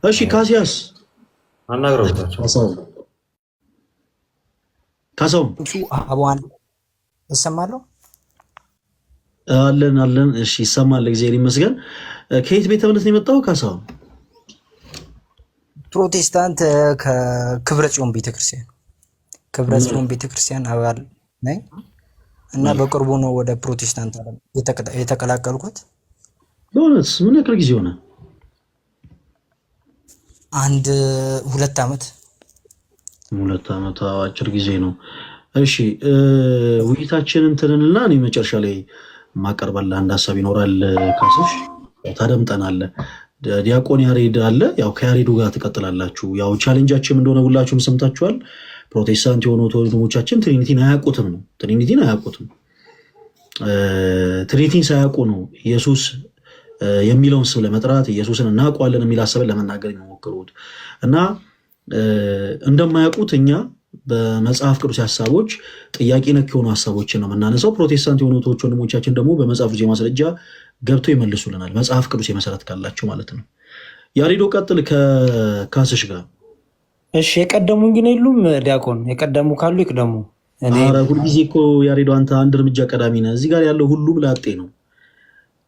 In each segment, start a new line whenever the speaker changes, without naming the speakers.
እሺ ካሲያስ
አናግረውታቸው
ካሳው
አቧን ይሰማለሁ
አለን። እሺ ይሰማል። እግዚአብሔር ይመስገን። ከየት ቤተ እምነት ነው የመጣው ካሳው?
ፕሮቴስታንት ከክብረ ጽዮን ቤተክርስቲያን አባል ነኝ እና በቅርቡ ነው ወደ ፕሮቴስታንት ዓለም የተቀላቀልኩት።
በእውነት ምን ያክል ጊዜ ሆነ?
አንድ 2 ዓመት።
2 ዓመት አጭር ጊዜ ነው። እሺ ውይይታችንን እንትንልና እኔ መጨረሻ ላይ ማቀርባለህ አንድ ሀሳብ ይኖራል። ካሶሽ ታደምጠናለህ። ዲያቆን ያሬድ አለ። ያው ከያሬዱ ጋር ትቀጥላላችሁ። ያው ቻሌንጃችን እንደሆነ ሁላችሁም ሰምታችኋል። ፕሮቴስታንት የሆኑ ወንድሞቻችን ትሪኒቲን አያውቁትም ነው። ትሪኒቲን ሳያውቁ ነው ኢየሱስ የሚለውን ስም ለመጥራት ኢየሱስን እናውቀዋለን የሚል ሀሳብን ለመናገር የሚሞክሩት እና እንደማያውቁት እኛ በመጽሐፍ ቅዱስ ሀሳቦች ጥያቄ ነክ የሆኑ ሀሳቦችን ነው የምናነሳው። ፕሮቴስታንት የሆኑ ወንድሞቻችን ደግሞ በመጽሐፍ ቅዱስ የማስረጃ ገብተው ይመልሱልናል፣ መጽሐፍ ቅዱስ የመሰረት ካላቸው ማለት ነው። ያሬዶ ቀጥል ከካስሽ ጋር።
እሺ የቀደሙ ግን የሉም ዲያቆን? የቀደሙ ካሉ ይቅደሙ።
ኧረ ሁልጊዜ እኮ ያሬዶ አንተ አንድ እርምጃ ቀዳሚ ነህ። እዚህ ጋር ያለው ሁሉም ላጤ ነው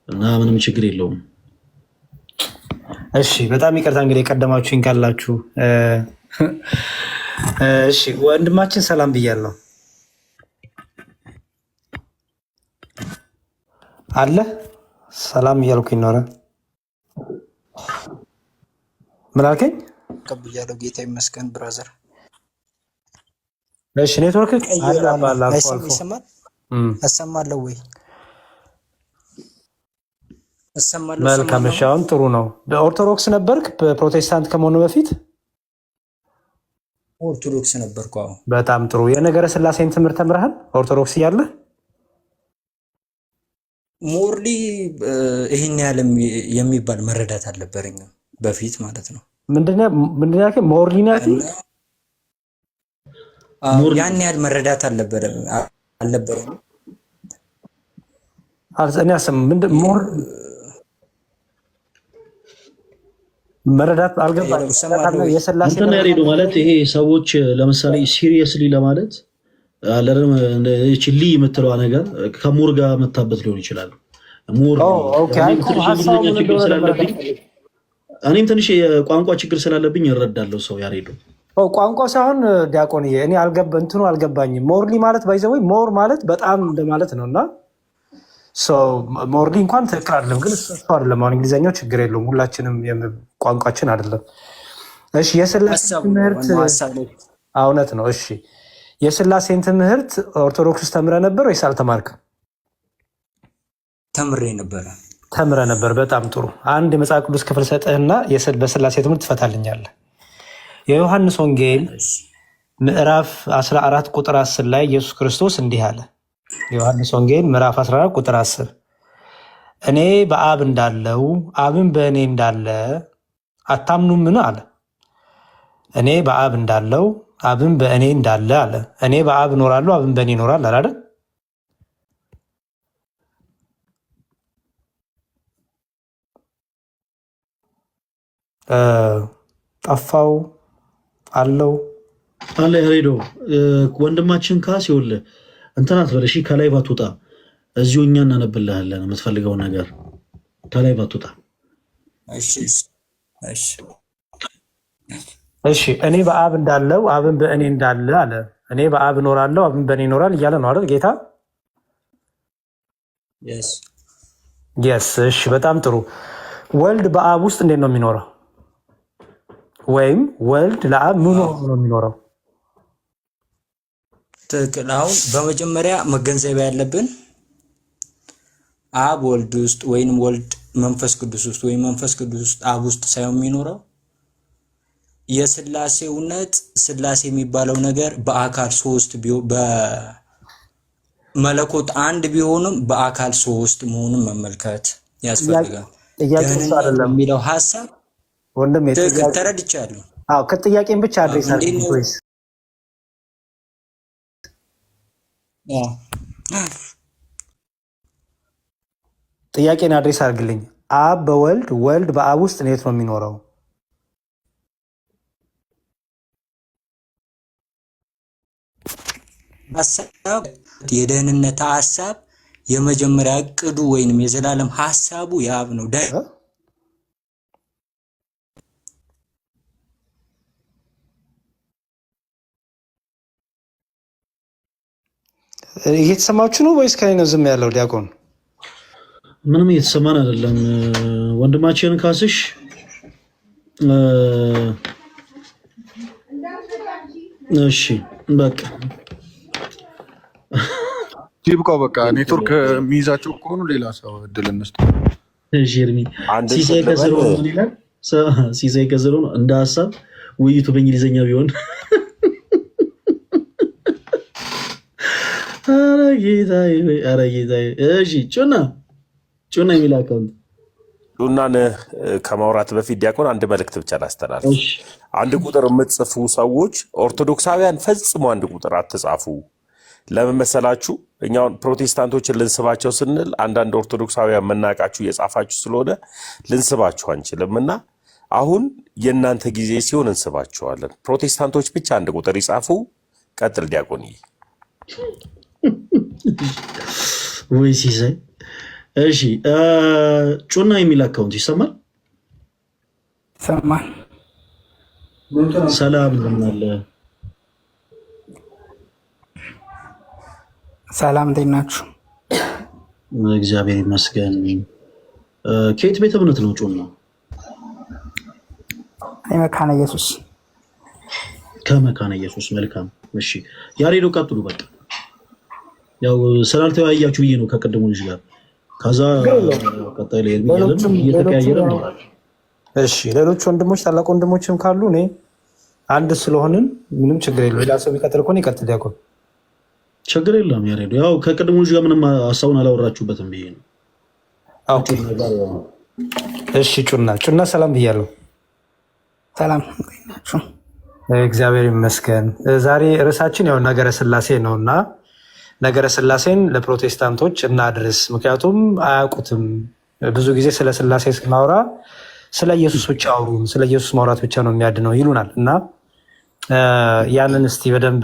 እና ምንም ችግር የለውም።
እሺ በጣም ይቅርታ እንግዲህ የቀደማችሁኝ ካላችሁ። እሺ ወንድማችን ሰላም ብያለሁ። አለ ሰላም እያልኩኝ ኖረ። ምን አልከኝ?
ቀብያለሁ። ጌታ ይመስገን ብራዘር።
እሺ ኔትወርክ
ይሰማል? እሰማለሁ ወይ? እሰማለሁ።
መልካም። እሺ አሁን ጥሩ ነው። በኦርቶዶክስ ነበርክ በፕሮቴስታንት ከመሆኑ በፊት?
ኦርቶዶክስ ነበርኩ። አዎ።
በጣም ጥሩ። የነገረ ስላሴን ትምህርት ተምረሃል ኦርቶዶክስ እያለ?
ሞርሊ ይህን ያህል የሚባል መረዳት አልነበረኝም በፊት ማለት ነው።
ምንድን ያልከኝ? ሞርሊ ነው ያልከኝ?
ያን ያህል መረዳት አልነበረም።
መረዳት አልገባኝም።
እንትን ያሬዱ ማለት ይሄ ሰዎች ለምሳሌ ሲሪየስሊ ለማለት ሊ የምትለዋ ነገር ከሙር ጋር መታበት ሊሆን ይችላል። እኔም ትንሽ የቋንቋ ችግር ስላለብኝ እረዳለሁ። ሰው ያሬዱ
ቋንቋ ሳይሆን ዲያቆን እኔ እንትኑ አልገባኝም። ሞርሊ ማለት ባይዘወይ ሞር ማለት በጣም እንደማለት ነው እና ሞርሊ እንኳን ትክክል አይደለም፣ ግን እሱ አይደለም። አሁን እንግሊዝኛው ችግር የለውም፣ ሁላችንም ቋንቋችን አይደለም። እሺ የስላሴ ትምህርት እውነት ነው። እሺ የስላሴን ትምህርት ኦርቶዶክስ ውስጥ ተምረ ነበር ወይስ አልተማርክም? ተምረ ነበር። በጣም ጥሩ። አንድ የመጽሐፍ ቅዱስ ክፍል ሰጥህና በስላሴ ትምህርት ትፈታልኛለህ። የዮሐንስ ወንጌል ምዕራፍ 14 ቁጥር 10 ላይ ኢየሱስ ክርስቶስ እንዲህ አለ። ዮሐንስ ወንጌል ምዕራፍ 14 ቁጥር 10 እኔ በአብ እንዳለው አብን በእኔ እንዳለ አታምኑምን አለ። እኔ በአብ እንዳለው አብን በእኔ እንዳለ አለ። እኔ በአብ እኖራለሁ አብን በእኔ ይኖራል አለ አይደል? ጠፋው አለው
አለ ያሬዶ ወንድማችን ካስ ይኸውልህ እንትን አትበል እሺ። ከላይ ባትወጣ እዚሁ እኛ እናነብልሃለን የምትፈልገውን ነገር ከላይ ባትወጣ
እሺ። እኔ በአብ እንዳለው አብን በእኔ እንዳለ አለ። እኔ በአብ እኖራለሁ አብን በእኔ ይኖራል እያለ ነው አይደል ጌታ? የስ እሺ፣ በጣም ጥሩ። ወልድ በአብ ውስጥ እንዴት ነው የሚኖረው? ወይም ወልድ ለአብ ምን ሆኖ ነው የሚኖረው?
ትክክል። አሁን በመጀመሪያ መገንዘብ ያለብን አብ ወልድ ውስጥ ወይም ወልድ መንፈስ ቅዱስ ውስጥ ወይም መንፈስ ቅዱስ ውስጥ አብ ውስጥ ሳይሆን የሚኖረው የስላሴ እውነት ስላሴ የሚባለው ነገር በአካል 3 በመለኮት 1 ቢሆንም በአካል 3 መሆኑን መመልከት ያስፈልጋል። የሚለው ሀሳብ
ወንድም
ተረድቻለሁ።
ከጥያቄን ብቻ አድሬስ አድርጉ። ጥያቄን አድሬስ አድርግልኝ። አብ በወልድ ወልድ በአብ ውስጥ እንዴት ነው የሚኖረው?
ሐሳብ የደህንነት ሐሳብ የመጀመሪያ እቅዱ ወይንም የዘላለም ሐሳቡ የአብ ነው።
እየተሰማችሁ ነው ወይስ ከኔ ነው ዝም ያለው? ዲያቆን
ምንም እየተሰማን አይደለም። ወንድማችን ካስሽ እሺ በቃ
ይብቃው። በቃ ኔትወርክ የሚይዛቸው ከሆኑ ሌላ ሰው እድል እንስጥ።
እሺ እርሚ ሲሳይ ከዘሮ ምን ይላል? ሲሳይ ከዘሮ ነው እንደ ሐሳብ ውይይቱ በእንግሊዘኛ ቢሆን ኧረ ጌታዬ። እሺ ጩና የሚል አካውንት
ጩናን ከማውራት በፊት ዲያቆን አንድ መልእክት ብቻ ላስተላልፍ። አንድ ቁጥር የምትጽፉ ሰዎች ኦርቶዶክሳውያን ፈጽሞ አንድ ቁጥር አትጻፉ። ለምን መሰላችሁ? እኛውን ፕሮቴስታንቶችን ልንስባቸው ስንል አንዳንድ ኦርቶዶክሳውያን መናቃችሁ እየጻፋችሁ ስለሆነ ልንስባችሁ አንችልም እና አሁን የእናንተ ጊዜ ሲሆን እንስባችኋለን። ፕሮቴስታንቶች ብቻ አንድ ቁጥር ይጻፉ። ቀጥል ዲያቆን።
ወይ ሲሳይ። እሺ ጩና የሚል አካውንት ይሰማል?
ይሰማል።
ሰላም እንደምን አለ?
ሰላም እንዴት ናችሁ?
እግዚአብሔር ይመስገን። ከየት ቤተ እምነት ነው ጩና?
መካነ ኢየሱስ።
ከመካነ ኢየሱስ። መልካም። እሺ ያሬዶ ቀጥሉ። በቃ ያው ስላልተወያያችሁ ብዬ ነው ከቀደሙ ልጅ ጋር። ከዛ ቀጣይ ላይ እየተቀያየረ ነው።
እሺ ሌሎች ወንድሞች ታላቅ ወንድሞችም ካሉ እኔ አንድ ስለሆንን ምንም ችግር የለም። ሌላ ሰው ቢቀጥል እኮ ይቀጥል። ያቆም
ችግር የለም። ያሬዶ ያው ከቀደሙ ልጅ ጋር ምንም ሀሳቡን አላወራችሁበትም ብዬ ነው።
ኦኬ እሺ ጩና ሰላም ብያለሁ።
ሰላም ናችሁ?
እግዚአብሔር ይመስገን። ዛሬ ርዕሳችን ያው ነገረ ስላሴ ነውና ነገረ ስላሴን ለፕሮቴስታንቶች እናድርስ። ምክንያቱም አያውቁትም። ብዙ ጊዜ ስለ ስላሴ ስናወራ ስለ ኢየሱስ ብቻ አውሩን፣ ስለ ኢየሱስ ማውራት ብቻ ነው የሚያድነው ይሉናል እና ያንን እስቲ በደንብ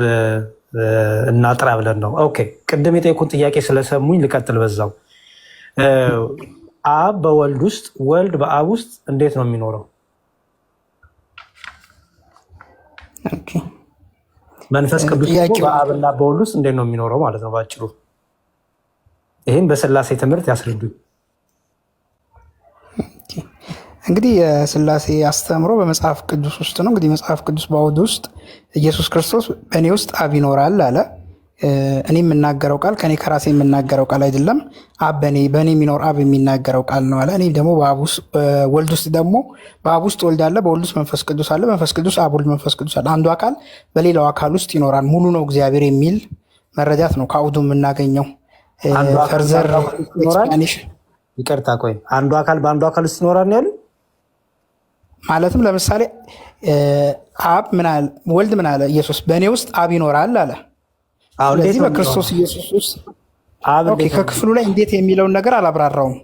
እናጥራ ብለን ነው። ኦኬ ቅድም የጠየኩን ጥያቄ ስለሰሙኝ ልቀጥል በዛው። አብ በወልድ ውስጥ ወልድ በአብ ውስጥ እንዴት ነው የሚኖረው? መንፈስ ቅዱስ በአብና በወልድ ውስጥ እንዴት ነው የሚኖረው ማለት ነው ባጭሩ። ይህን በስላሴ ትምህርት ያስረዱኝ።
እንግዲህ የስላሴ አስተምሮ በመጽሐፍ ቅዱስ ውስጥ ነው። እንግዲህ መጽሐፍ ቅዱስ በአውድ ውስጥ ኢየሱስ ክርስቶስ በእኔ ውስጥ አብ ይኖራል አለ። እኔ የምናገረው ቃል ከኔ ከራሴ የምናገረው ቃል አይደለም፣ አብ በእኔ የሚኖር አብ የሚናገረው ቃል ነው አለ። እኔ ደግሞ ወልድ ውስጥ ደግሞ በአብ ውስጥ ወልድ አለ፣ በወልድ ውስጥ መንፈስ ቅዱስ አለ፣ መንፈስ ቅዱስ አብ ወልድ መንፈስ ቅዱስ አለ። አንዱ አካል በሌላው አካል ውስጥ ይኖራል፣ ሙሉ ነው እግዚአብሔር የሚል መረጃት ነው ከአውዱ የምናገኘው። ፈርዘር ኤክስፕላኔሽን።
ይቅርታ ቆይ አንዱ አካል በአንዱ አካል ውስጥ ይኖራል ነው ያሉ።
ማለትም ለምሳሌ አብ ምን አለ፣ ወልድ ምን አለ፣ ኢየሱስ በእኔ ውስጥ አብ ይኖራል አለ። ስለዚህ በክርስቶስ ኢየሱስ ውስጥ ከክፍሉ ላይ እንዴት የሚለውን ነገር አላብራራውም።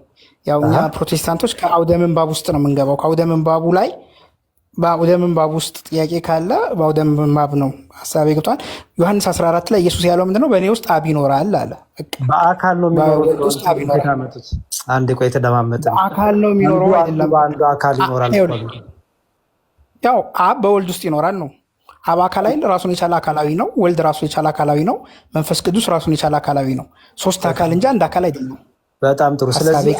ያው እኛ ፕሮቴስታንቶች ከአውደ ምንባብ ውስጥ ነው የምንገባው። ከአውደ ምንባቡ ላይ በአውደ ምንባብ ውስጥ ጥያቄ ካለ በአውደ ምንባብ ነው ሀሳብ ገብቷል። ዮሐንስ 14 ላይ ኢየሱስ ያለው ምንድነው? በእኔ ውስጥ አብ ይኖራል አለ።
በአካል ነው የሚኖረው። አንድ ቆይ የተደማመጠ
በአካል ነው የሚኖረው አይደለም፣
በአንዱ አካል ይኖራል።
ያው አብ በወልድ ውስጥ ይኖራል ነው። አብ አካላዊ ራሱን የቻለ አካላዊ ነው። ወልድ ራሱን የቻለ አካላዊ ነው። መንፈስ ቅዱስ ራሱን የቻለ አካላዊ ነው። ሶስት አካል እንጂ አንድ አካል አይደለም።
በጣም ጥሩ። ስለዚህ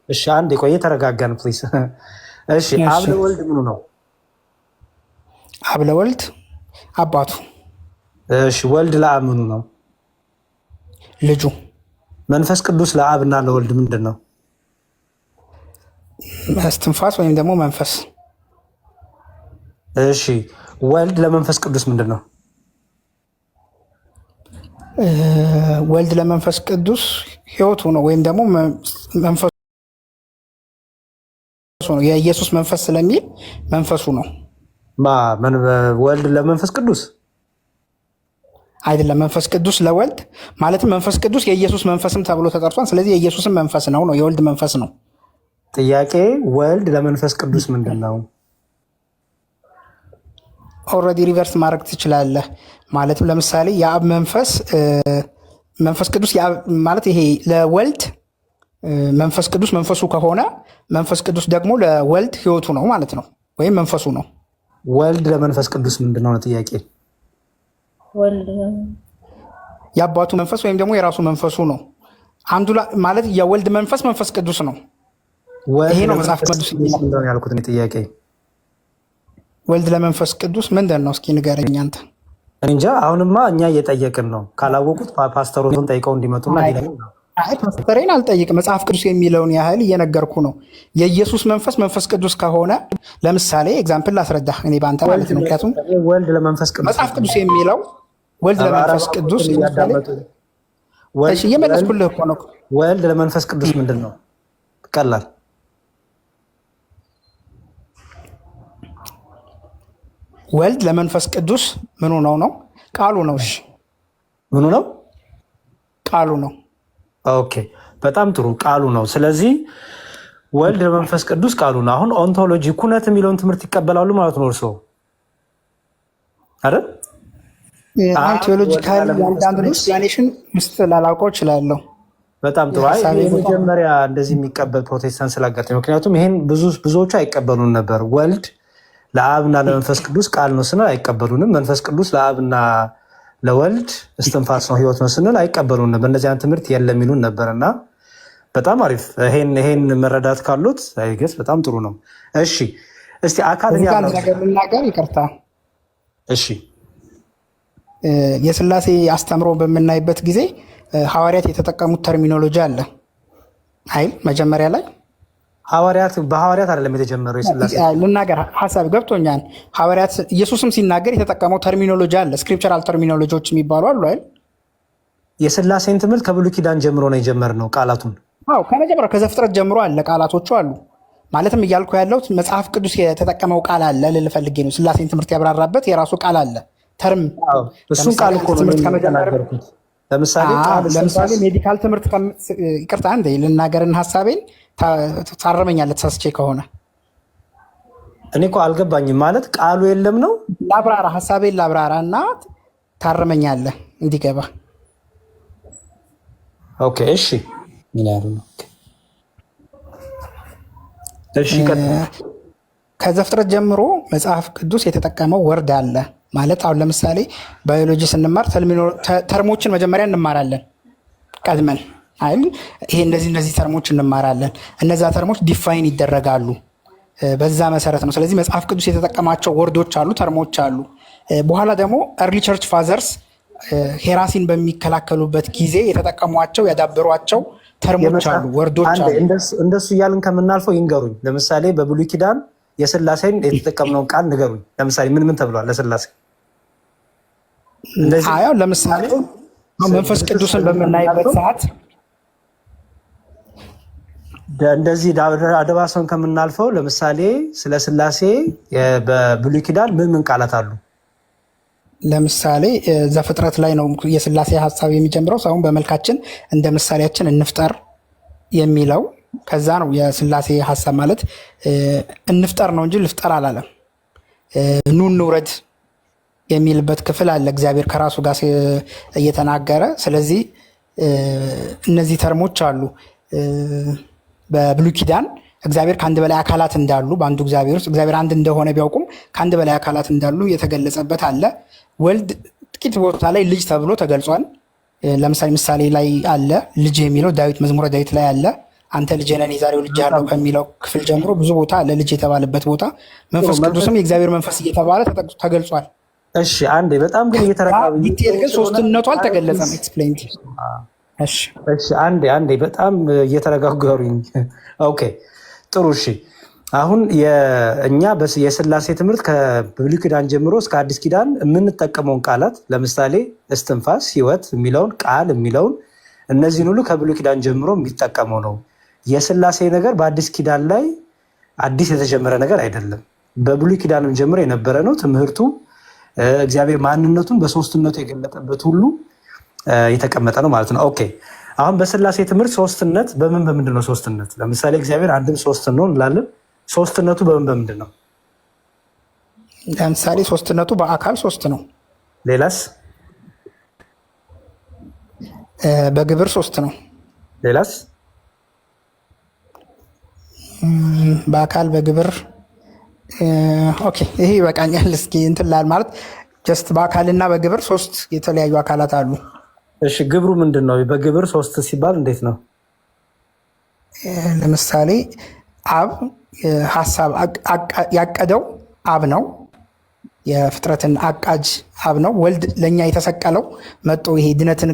እሺ አንድ ቆይ ተረጋጋን ፕሊዝ። እሺ አብ ለወልድ ምኑ ነው?
አብ ለወልድ አባቱ።
እሺ ወልድ ለአብ ምኑ ነው?
ልጁ።
መንፈስ ቅዱስ ለአብና ለወልድ ምንድን ነው?
እስትንፋስ ወይም ደግሞ መንፈስ።
እሺ ወልድ ለመንፈስ ቅዱስ ምንድን ነው?
ወልድ ለመንፈስ ቅዱስ ሕይወቱ ነው ወይም ደግሞ መንፈሱ ነው። የኢየሱስ መንፈስ ስለሚል መንፈሱ ነው።
ወልድ ለመንፈስ ቅዱስ
አይደለም፣ መንፈስ ቅዱስ ለወልድ ማለትም መንፈስ ቅዱስ የኢየሱስ መንፈስም ተብሎ ተጠርቷል። ስለዚህ የኢየሱስም መንፈስ ነው፣ የወልድ መንፈስ ነው።
ጥያቄ ወልድ ለመንፈስ ቅዱስ ምንድን ነው?
ኦልሬዲ ሪቨርስ ማድረግ ትችላለህ። ማለትም ለምሳሌ የአብ መንፈስ ቅዱስ ማለት ይሄ ለወልድ መንፈስ ቅዱስ መንፈሱ ከሆነ መንፈስ ቅዱስ ደግሞ ለወልድ ህይወቱ ነው ማለት ነው፣ ወይም መንፈሱ ነው።
ወልድ ለመንፈስ ቅዱስ ምንድን ነው ጥያቄ?
የአባቱ መንፈስ ወይም ደግሞ የራሱ መንፈሱ ነው። አንዱ ማለት የወልድ መንፈስ ቅዱስ ነው። ይሄ ነው መጽሐፍ ቅዱስ
ያልኩት ጥያቄ።
ወልድ ለመንፈስ ቅዱስ ምንድን ነው? እስኪ ንገረኝ አንተ።
እንጃ አሁንማ እኛ እየጠየቅን ነው። ካላወቁት ፓስተሮችን ጠይቀው እንዲመጡና
ፓስተሬን አልጠይቅም። መጽሐፍ ቅዱስ የሚለውን ያህል እየነገርኩ ነው። የኢየሱስ መንፈስ ቅዱስ ከሆነ ለምሳሌ ኤግዛምፕል ላስረዳህ እኔ በአንተ ማለት ነው። ምክንያቱም
ወልድ ለመንፈስ ቅዱስ
መጽሐፍ ቅዱስ የሚለው ወልድ ለመንፈስ ቅዱስ እየመለስኩልህ እኮ ነው።
ወልድ ለመንፈስ ቅዱስ ምንድን ነው? ቀላል
ወልድ ለመንፈስ ቅዱስ ምኑ ነው? ቃሉ ነው። እሺ
ምኑ ነው?
ቃሉ ነው።
ኦኬ በጣም ጥሩ ቃሉ ነው። ስለዚህ ወልድ ለመንፈስ ቅዱስ ቃሉ ነው። አሁን ኦንቶሎጂ ኩነት የሚለውን ትምህርት ይቀበላሉ ማለት ነው እርስዎ አይደል?
ቴዎሎጂካል አንዳንድ ኤክስፕላኔሽን ውስጥ ላላውቀው እችላለሁ።
በጣም ጥሩ። መጀመሪያ እንደዚህ የሚቀበል ፕሮቴስታንት ስላጋጠመኝ፣ ምክንያቱም ይሄን ብዙዎቹ አይቀበሉን ነበር። ወልድ ለአብና ለመንፈስ ቅዱስ ቃል ነው ስንል አይቀበሉንም። መንፈስ ቅዱስ ለአብና ለወልድ እስትንፋስ ነው ህይወት ነው ስንል አይቀበሉንም። በእነዚህ አይነት ትምህርት የለም ይሉን ነበር እና በጣም አሪፍ። ይሄን መረዳት ካሉት አይገስ በጣም ጥሩ ነው። እሺ እስቲ አካል
ነገር ልናገር፣ ይቅርታ።
እሺ
የስላሴ አስተምሮ በምናይበት ጊዜ ሐዋርያት የተጠቀሙት ተርሚኖሎጂ አለ አይል? መጀመሪያ ላይ
በሐዋርያት አይደለም የተጀመረው የስላሴ
ልናገር፣ ሀሳብ ገብቶኛል። ሐዋርያት ኢየሱስም ሲናገር የተጠቀመው ተርሚኖሎጂ አለ፣ ስክሪፕቸራል ተርሚኖሎጂዎች የሚባሉ አሉ አይደል?
የስላሴን ትምህርት ከብሉይ ኪዳን ጀምሮ ነው የጀመርነው ቃላቱን።
አዎ ከመጀመሪያው ከዘፍጥረት ጀምሮ አለ፣ ቃላቶቹ አሉ። ማለትም እያልኩ ያለሁት መጽሐፍ ቅዱስ የተጠቀመው ቃል አለ ልል ፈልጌ ነው። ስላሴን ትምህርት ያብራራበት የራሱ ቃል አለ። ተርም
እሱን ቃል እኮ ነው የተናገርኩት።
ለምሳሌ ሜዲካል ትምህርት ይቅርታ እንደ ልናገርን ሀሳቤን ታረመኛለህ ተሳስቼ ከሆነ።
እኔ እኮ አልገባኝም። ማለት ቃሉ የለም ነው?
ላብራራ፣ ሀሳቤን ላብራራ እና ታረመኛለህ እንዲገባ።
ኦኬ እሺ።
ከዘፍጥረት ጀምሮ መጽሐፍ ቅዱስ የተጠቀመው ወርድ አለ ማለት። አሁን ለምሳሌ ባዮሎጂ ስንማር ተርሞችን መጀመሪያ እንማራለን ቀድመን አይደል? ይሄ እነዚህ ተርሞች እንማራለን። እነዛ ተርሞች ዲፋይን ይደረጋሉ በዛ መሰረት ነው። ስለዚህ መጽሐፍ ቅዱስ የተጠቀማቸው ወርዶች አሉ፣ ተርሞች አሉ። በኋላ ደግሞ ኤርሊ ቸርች ፋዘርስ ሄራሲን በሚከላከሉበት ጊዜ የተጠቀሟቸው ያዳበሯቸው ተርሞች አሉ፣ ወርዶች አሉ።
እንደሱ እያልን ከምናልፈው ይንገሩኝ። ለምሳሌ በብሉይ ኪዳን የስላሴን የተጠቀምነውን ቃል ንገሩኝ። ለምሳሌ ምን ተብሏል ለስላሴ?
ለምሳሌ መንፈስ ቅዱስን በምናይበት ሰዓት
እንደዚህ አደባሰውን ከምናልፈው ለምሳሌ ስለ ስላሴ በብሉይ ኪዳን ምን ቃላት አሉ?
ለምሳሌ ዘፍጥረት ላይ ነው የስላሴ ሀሳብ የሚጀምረው። ሰውን በመልካችን እንደ ምሳሌያችን እንፍጠር የሚለው ከዛ ነው። የስላሴ ሀሳብ ማለት እንፍጠር ነው እንጂ ልፍጠር አላለም። ኑ እንውረድ የሚልበት ክፍል አለ እግዚአብሔር ከራሱ ጋር እየተናገረ። ስለዚህ እነዚህ ተርሞች አሉ። በብሉይ ኪዳን እግዚአብሔር ከአንድ በላይ አካላት እንዳሉ፣ በአንዱ እግዚአብሔር ውስጥ እግዚአብሔር አንድ እንደሆነ ቢያውቁም ከአንድ በላይ አካላት እንዳሉ የተገለጸበት አለ። ወልድ ጥቂት ቦታ ላይ ልጅ ተብሎ ተገልጿል። ለምሳሌ ምሳሌ ላይ አለ ልጅ የሚለው፣ ዳዊት መዝሙረ ዳዊት ላይ አለ። አንተ ልጄ ነህ እኔ ዛሬ ወልጄሃለሁ ከሚለው ክፍል ጀምሮ ብዙ ቦታ አለ ልጅ የተባለበት ቦታ። መንፈስ ቅዱስም የእግዚአብሔር መንፈስ እየተባለ ተገልጿል።
እሺ አንዴ በጣም ግን
ዲቴል ግን ሶስትነቱ አልተገለጸም። ኤክስፕሌን እሺ
አንዴ በጣም እየተረጋገሩኝ። ኦኬ ጥሩ እሺ። አሁን እኛ የስላሴ ትምህርት ከብሉይ ኪዳን ጀምሮ እስከ አዲስ ኪዳን የምንጠቀመውን ቃላት ለምሳሌ እስትንፋስ፣ ህይወት የሚለውን ቃል የሚለውን እነዚህን ሁሉ ከብሉይ ኪዳን ጀምሮ የሚጠቀመው ነው። የስላሴ ነገር በአዲስ ኪዳን ላይ አዲስ የተጀመረ ነገር አይደለም። በብሉይ ኪዳንም ጀምሮ የነበረ ነው ትምህርቱ። እግዚአብሔር ማንነቱን በሶስትነቱ የገለጠበት ሁሉ የተቀመጠ ነው ማለት ነው። ኦኬ አሁን በስላሴ ትምህርት ሶስትነት በምንድን ነው ሶስትነት? ለምሳሌ እግዚአብሔር አንድም ሶስት ነው እንላለን። ሶስትነቱ በምንድን ነው?
ለምሳሌ ሶስትነቱ በአካል ሶስት ነው።
ሌላስ?
በግብር ሶስት ነው።
ሌላስ?
በአካል በግብር ኦኬ፣ ይሄ ይበቃኛል። እስኪ እንትን ላል ማለት ጀስት በአካልና በግብር ሶስት የተለያዩ አካላት አሉ።
እሺ ግብሩ ምንድን ነው? በግብር ሶስት ሲባል እንዴት ነው?
ለምሳሌ አብ ሀሳብ ያቀደው አብ ነው። የፍጥረትን አቃጅ አብ ነው። ወልድ ለእኛ የተሰቀለው መጦ ይሄ ድነትን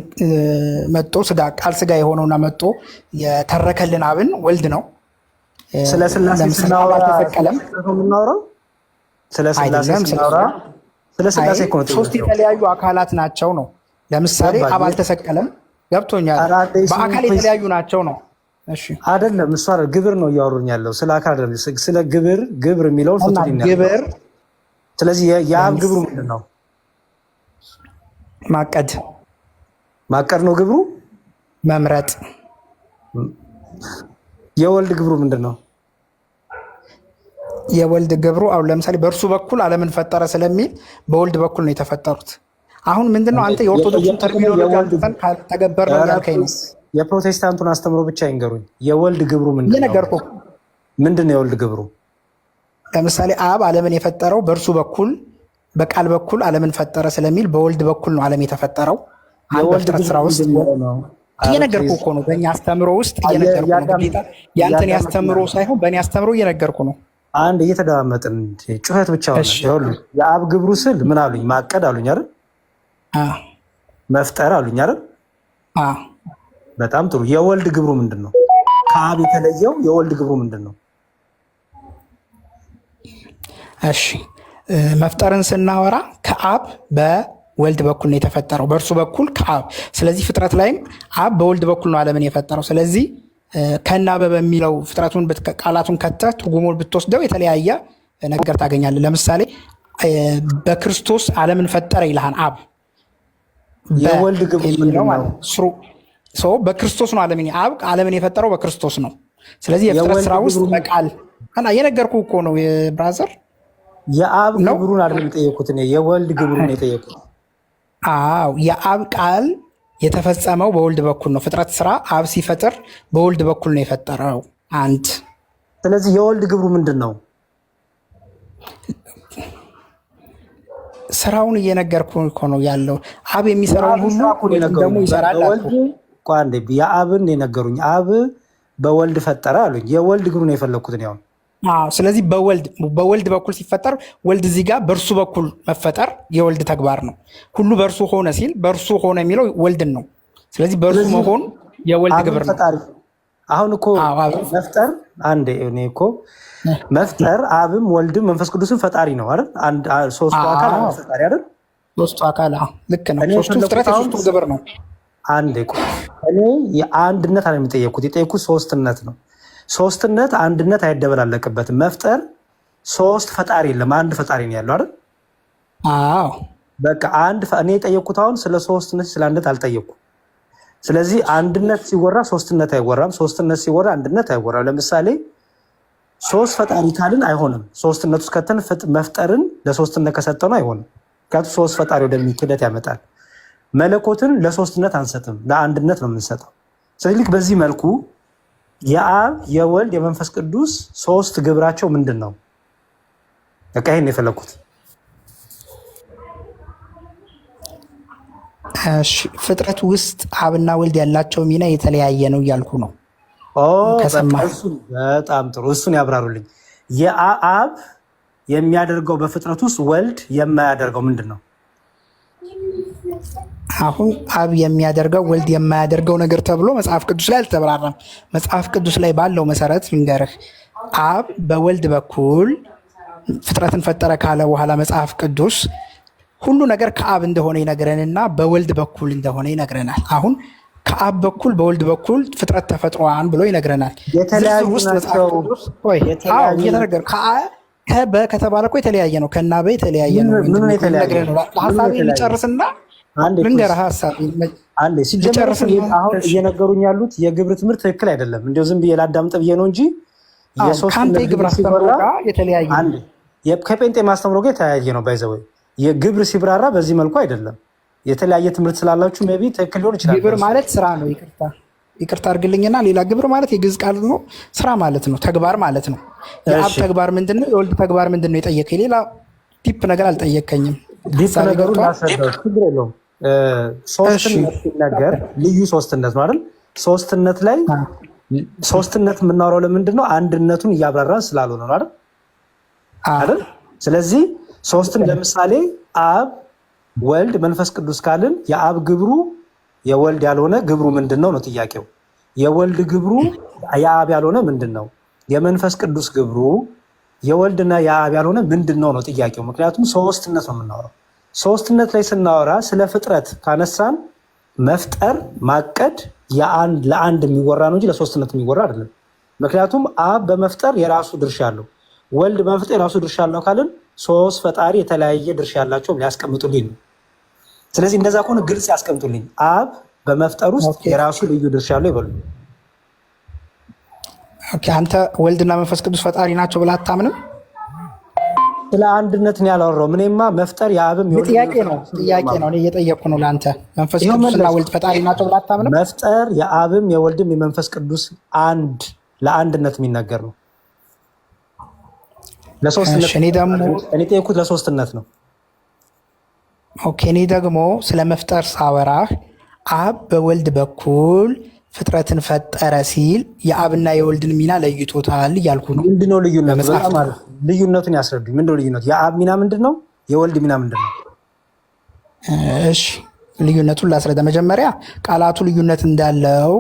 መጦ ቃል ስጋ የሆነውና መጦ የተረከልን አብን ወልድ ነው።
ስለ ስላሴ ስናወራ የምናወራው ስለ ስላሴ
ሶስት የተለያዩ አካላት ናቸው ነው። ለምሳሌ አብ አልተሰቀለም። ገብቶኛል። በአካል የተለያዩ ናቸው ነው። እሺ
አይደለም፣ እሱ ግብር ነው እያወሩኝ ያለው ስለ አካል አይደለም። ስለ ግብር የሚለውን
ግብር።
ስለዚህ የአብ ግብሩ ምንድን ነው?
ማቀድ
ነው ግብሩ።
መምረጥ።
የወልድ ግብሩ ምንድን ነው?
የወልድ ግብሩ አሁን ለምሳሌ በእርሱ በኩል ዓለምን ፈጠረ ስለሚል በወልድ በኩል ነው የተፈጠሩት። አሁን ምንድነው አንተ የኦርቶዶክስን ተርሚኖሎጂ አንተን ካልተገበር ነው ያልከኝ ነው።
የፕሮቴስታንቱን አስተምሮ ብቻ ይንገሩኝ። የወልድ ግብሩ ምንድን ነው? ምንድን ነው የወልድ ግብሩ?
ለምሳሌ አብ ዓለምን የፈጠረው በእርሱ በኩል በቃል በኩል ዓለምን ፈጠረ ስለሚል በወልድ በኩል ነው ዓለም የተፈጠረው። አንድ በፍጥረት ስራ ውስጥ እየነገርኩ እኮ ነው። በእኛ አስተምሮ ውስጥ እየነገርኩ ነው። ግዴታ ያንተን ያስተምሮ ሳይሆን በእኔ አስተምሮ እየነገርኩ ነው።
አንድ እየተደማመጥን ጩኸት ብቻ ሆነ። የአብ ግብሩ ስል ምን አሉኝ? ማቀድ አሉኝ አይደል? መፍጠር አሉኝ አይደል? በጣም ጥሩ። የወልድ ግብሩ ምንድን ነው? ከአብ የተለየው የወልድ ግብሩ ምንድን ነው?
እሺ መፍጠርን ስናወራ ከአብ በወልድ በኩል ነው የተፈጠረው፣ በእርሱ በኩል ከአብ። ስለዚህ ፍጥረት ላይም አብ በወልድ በኩል ነው ዓለምን የፈጠረው። ስለዚህ ከናበበ የሚለው ፍጥረቱን ቃላቱን ከተህ ትርጉሙን ብትወስደው የተለያየ ነገር ታገኛለህ። ለምሳሌ በክርስቶስ ዓለምን ፈጠረ ይልሃን አብ።
የወልድ ግብሩ ምንድን ነው?
በክርስቶስ ነው ዓለምን የፈጠረው በክርስቶስ ነው። ስለዚህ የፍጥረት ስራ ውስጥ በቃል እየነገርኩህ እኮ ነው ብራዘር።
የአብ ግብሩን አይደለም የጠየኩት፣ የወልድ ግብሩን የጠየኩት።
አዎ የአብ ቃል የተፈጸመው በወልድ በኩል ነው። ፍጥረት ስራ አብ ሲፈጥር በወልድ በኩል ነው የፈጠረው። አንድ
ስለዚህ የወልድ ግብሩ ምንድን ነው?
ስራውን እየነገርኩ እኮ ነው ያለው። አብ የሚሰራውን ሁሉ ደግሞ ይሰራል።
የአብን የነገሩኝ አብ በወልድ ፈጠረ አሉኝ። የወልድ ግብሩን የፈለግኩት ነው።
ስለዚህ በወልድ በኩል ሲፈጠር ወልድ እዚህ ጋር በእርሱ በኩል መፈጠር የወልድ ተግባር ነው። ሁሉ በእርሱ ሆነ ሲል በእርሱ ሆነ የሚለው ወልድን ነው። ስለዚህ በእርሱ መሆን የወልድ ግብር ነው።
አሁን እኮ መፍጠር እኔ እኮ መፍጠር አብም ወልድም መንፈስ ቅዱስም ፈጣሪ ነው አይደል? ሶስቱ አካል ፈጣሪ አይደል?
ሶስቱ አካል ልክ ነው። ሶስቱ ፍጥረት የሶስቱ ግብር ነው።
እኔ የአንድነት አለ የጠየኩት ሶስትነት ነው። ሶስትነት አንድነት አይደበላለቅበትም። መፍጠር ሶስት ፈጣሪ የለም፣ አንድ ፈጣሪ ነው ያለው አይደል?
አዎ
በቃ እኔ የጠየኩት አሁን ስለ ሶስትነት ስለ አንድነት አልጠየኩም። ስለዚህ አንድነት ሲወራ ሶስትነት አይወራም፣ ሶስትነት ሲወራ አንድነት አይወራም። ለምሳሌ ሶስት ፈጣሪ ካልን አይሆንም። ሶስትነት ውስጥ ከተን መፍጠርን ለሶስትነት ከሰጠነው አይሆንም። ምክንያቱም ሶስት ፈጣሪ ወደሚል ክህደት ያመጣል። መለኮትን ለሶስትነት አንሰጥም፣ ለአንድነት ነው የምንሰጠው። ስለዚህ ልክ በዚህ መልኩ የአብ የወልድ የመንፈስ ቅዱስ ሶስት ግብራቸው ምንድን ነው? በቃ ይሄን የፈለኩት።
ፍጥረት ውስጥ አብና ወልድ ያላቸው ሚና የተለያየ ነው እያልኩ ነው።
በጣም ጥሩ፣ እሱን ያብራሩልኝ። የአብ የሚያደርገው በፍጥረት ውስጥ ወልድ የማያደርገው ምንድን ነው?
አሁን አብ የሚያደርገው ወልድ የማያደርገው ነገር ተብሎ መጽሐፍ ቅዱስ ላይ አልተብራራም። መጽሐፍ ቅዱስ ላይ ባለው መሰረት ልንገርህ። አብ በወልድ በኩል ፍጥረትን ፈጠረ ካለ በኋላ መጽሐፍ ቅዱስ ሁሉ ነገር ከአብ እንደሆነ ይነግረንና በወልድ በኩል እንደሆነ ይነግረናል። አሁን ከአብ በኩል በወልድ በኩል ፍጥረት ተፈጥሯን ብሎ ይነግረናል።
የተለያዩ
ከተባለ እኮ የተለያየ ነው። ከና በ የተለያየ ነው። ሀሳብ የሚጨርስና ልንገርህ ሀሳብ
አሁን እየነገሩኝ ያሉት የግብር ትምህርት ትክክል አይደለም። እንዲያው ዝም ብዬ ላዳምጥ ብዬ ነው እንጂ
ከአንተ የግብር አስተምሮ ጋር የተለያየ
ከጴንጤ ማስተምሮ ጋር የተለያየ ነው። ባይዘው የግብር ሲብራራ በዚህ መልኩ አይደለም። የተለያየ ትምህርት ስላላችሁ ሜይ ቢ ትክክል ሊሆን ይችላል።
ግብር ማለት ስራ ነው። ይቅርታ አድርግልኝና ሌላ ግብር ማለት የግዕዝ ቃል ነው። ስራ ማለት ነው፣ ተግባር ማለት ነው። የአብ ተግባር ምንድን ነው? የወልድ ተግባር ምንድን ነው? የጠየቀኝ ሌላ ዲፕ ነገር አልጠየቀኝም።
ዲፕ ነገሩን ላስረዳው፣ ችግር የለውም። ሶስትነት ሲነገር ልዩ ሶስትነት ነው አይደል? ሶስትነት ላይ ሶስትነት የምናወራው ለምንድን ነው? አንድነቱን እያብራራን ስላልሆነ ነው አይደል? ስለዚህ ሶስትን ለምሳሌ አብ፣ ወልድ፣ መንፈስ ቅዱስ ካልን የአብ ግብሩ የወልድ ያልሆነ ግብሩ ምንድን ነው ነው ጥያቄው። የወልድ ግብሩ የአብ ያልሆነ ምንድን ነው? የመንፈስ ቅዱስ ግብሩ የወልድና የአብ ያልሆነ ምንድን ነው ነው ጥያቄው። ምክንያቱም ሶስትነት ነው የምናወራው። ሶስትነት ላይ ስናወራ ስለ ፍጥረት ካነሳን መፍጠር ማቀድ ለአንድ የሚወራ ነው እንጂ ለሶስትነት የሚወራ አይደለም። ምክንያቱም አብ በመፍጠር የራሱ ድርሻ አለው፣ ወልድ በመፍጠር የራሱ ድርሻ አለው ካልን ሶስት ፈጣሪ የተለያየ ድርሻ ያላቸውም ሊያስቀምጡልኝ ነው። ስለዚህ እንደዛ ከሆነ ግልጽ ያስቀምጡልኝ። አብ በመፍጠር ውስጥ የራሱ ልዩ ድርሻ አለው ይበሉ።
አንተ ወልድና መንፈስ ቅዱስ ፈጣሪ ናቸው ብለህ አታምንም?
ስለ አንድነት ነው ያላወራው። እኔማ መፍጠር የአብም
ጥያቄ ነው እኔ እየጠየቅኩ ነው ለአንተ። መንፈስ ቅዱስና ወልድ ፈጣሪ ናቸው ብለህ አታምንም?
መፍጠር የአብም የወልድም የመንፈስ ቅዱስ ለአንድነት የሚናገር ነው። ለሶስትነት እኔ ጠየኩት ለሶስትነት ነው።
ኦኬ፣ እኔ ደግሞ ስለ መፍጠር ሳወራህ አብ በወልድ በኩል ፍጥረትን ፈጠረ ሲል የአብና የወልድን ሚና ለይቶታል እያልኩ ነው።
ምንድነው ልዩነቱ? ልዩነቱን ያስረዱኝ። ምንድነው ልዩነቱ? የአብ ሚና ምንድን ነው? የወልድ ሚና ምንድን ነው?
እሺ ልዩነቱን ላስረዳ። መጀመሪያ ቃላቱ ልዩነት እንዳለው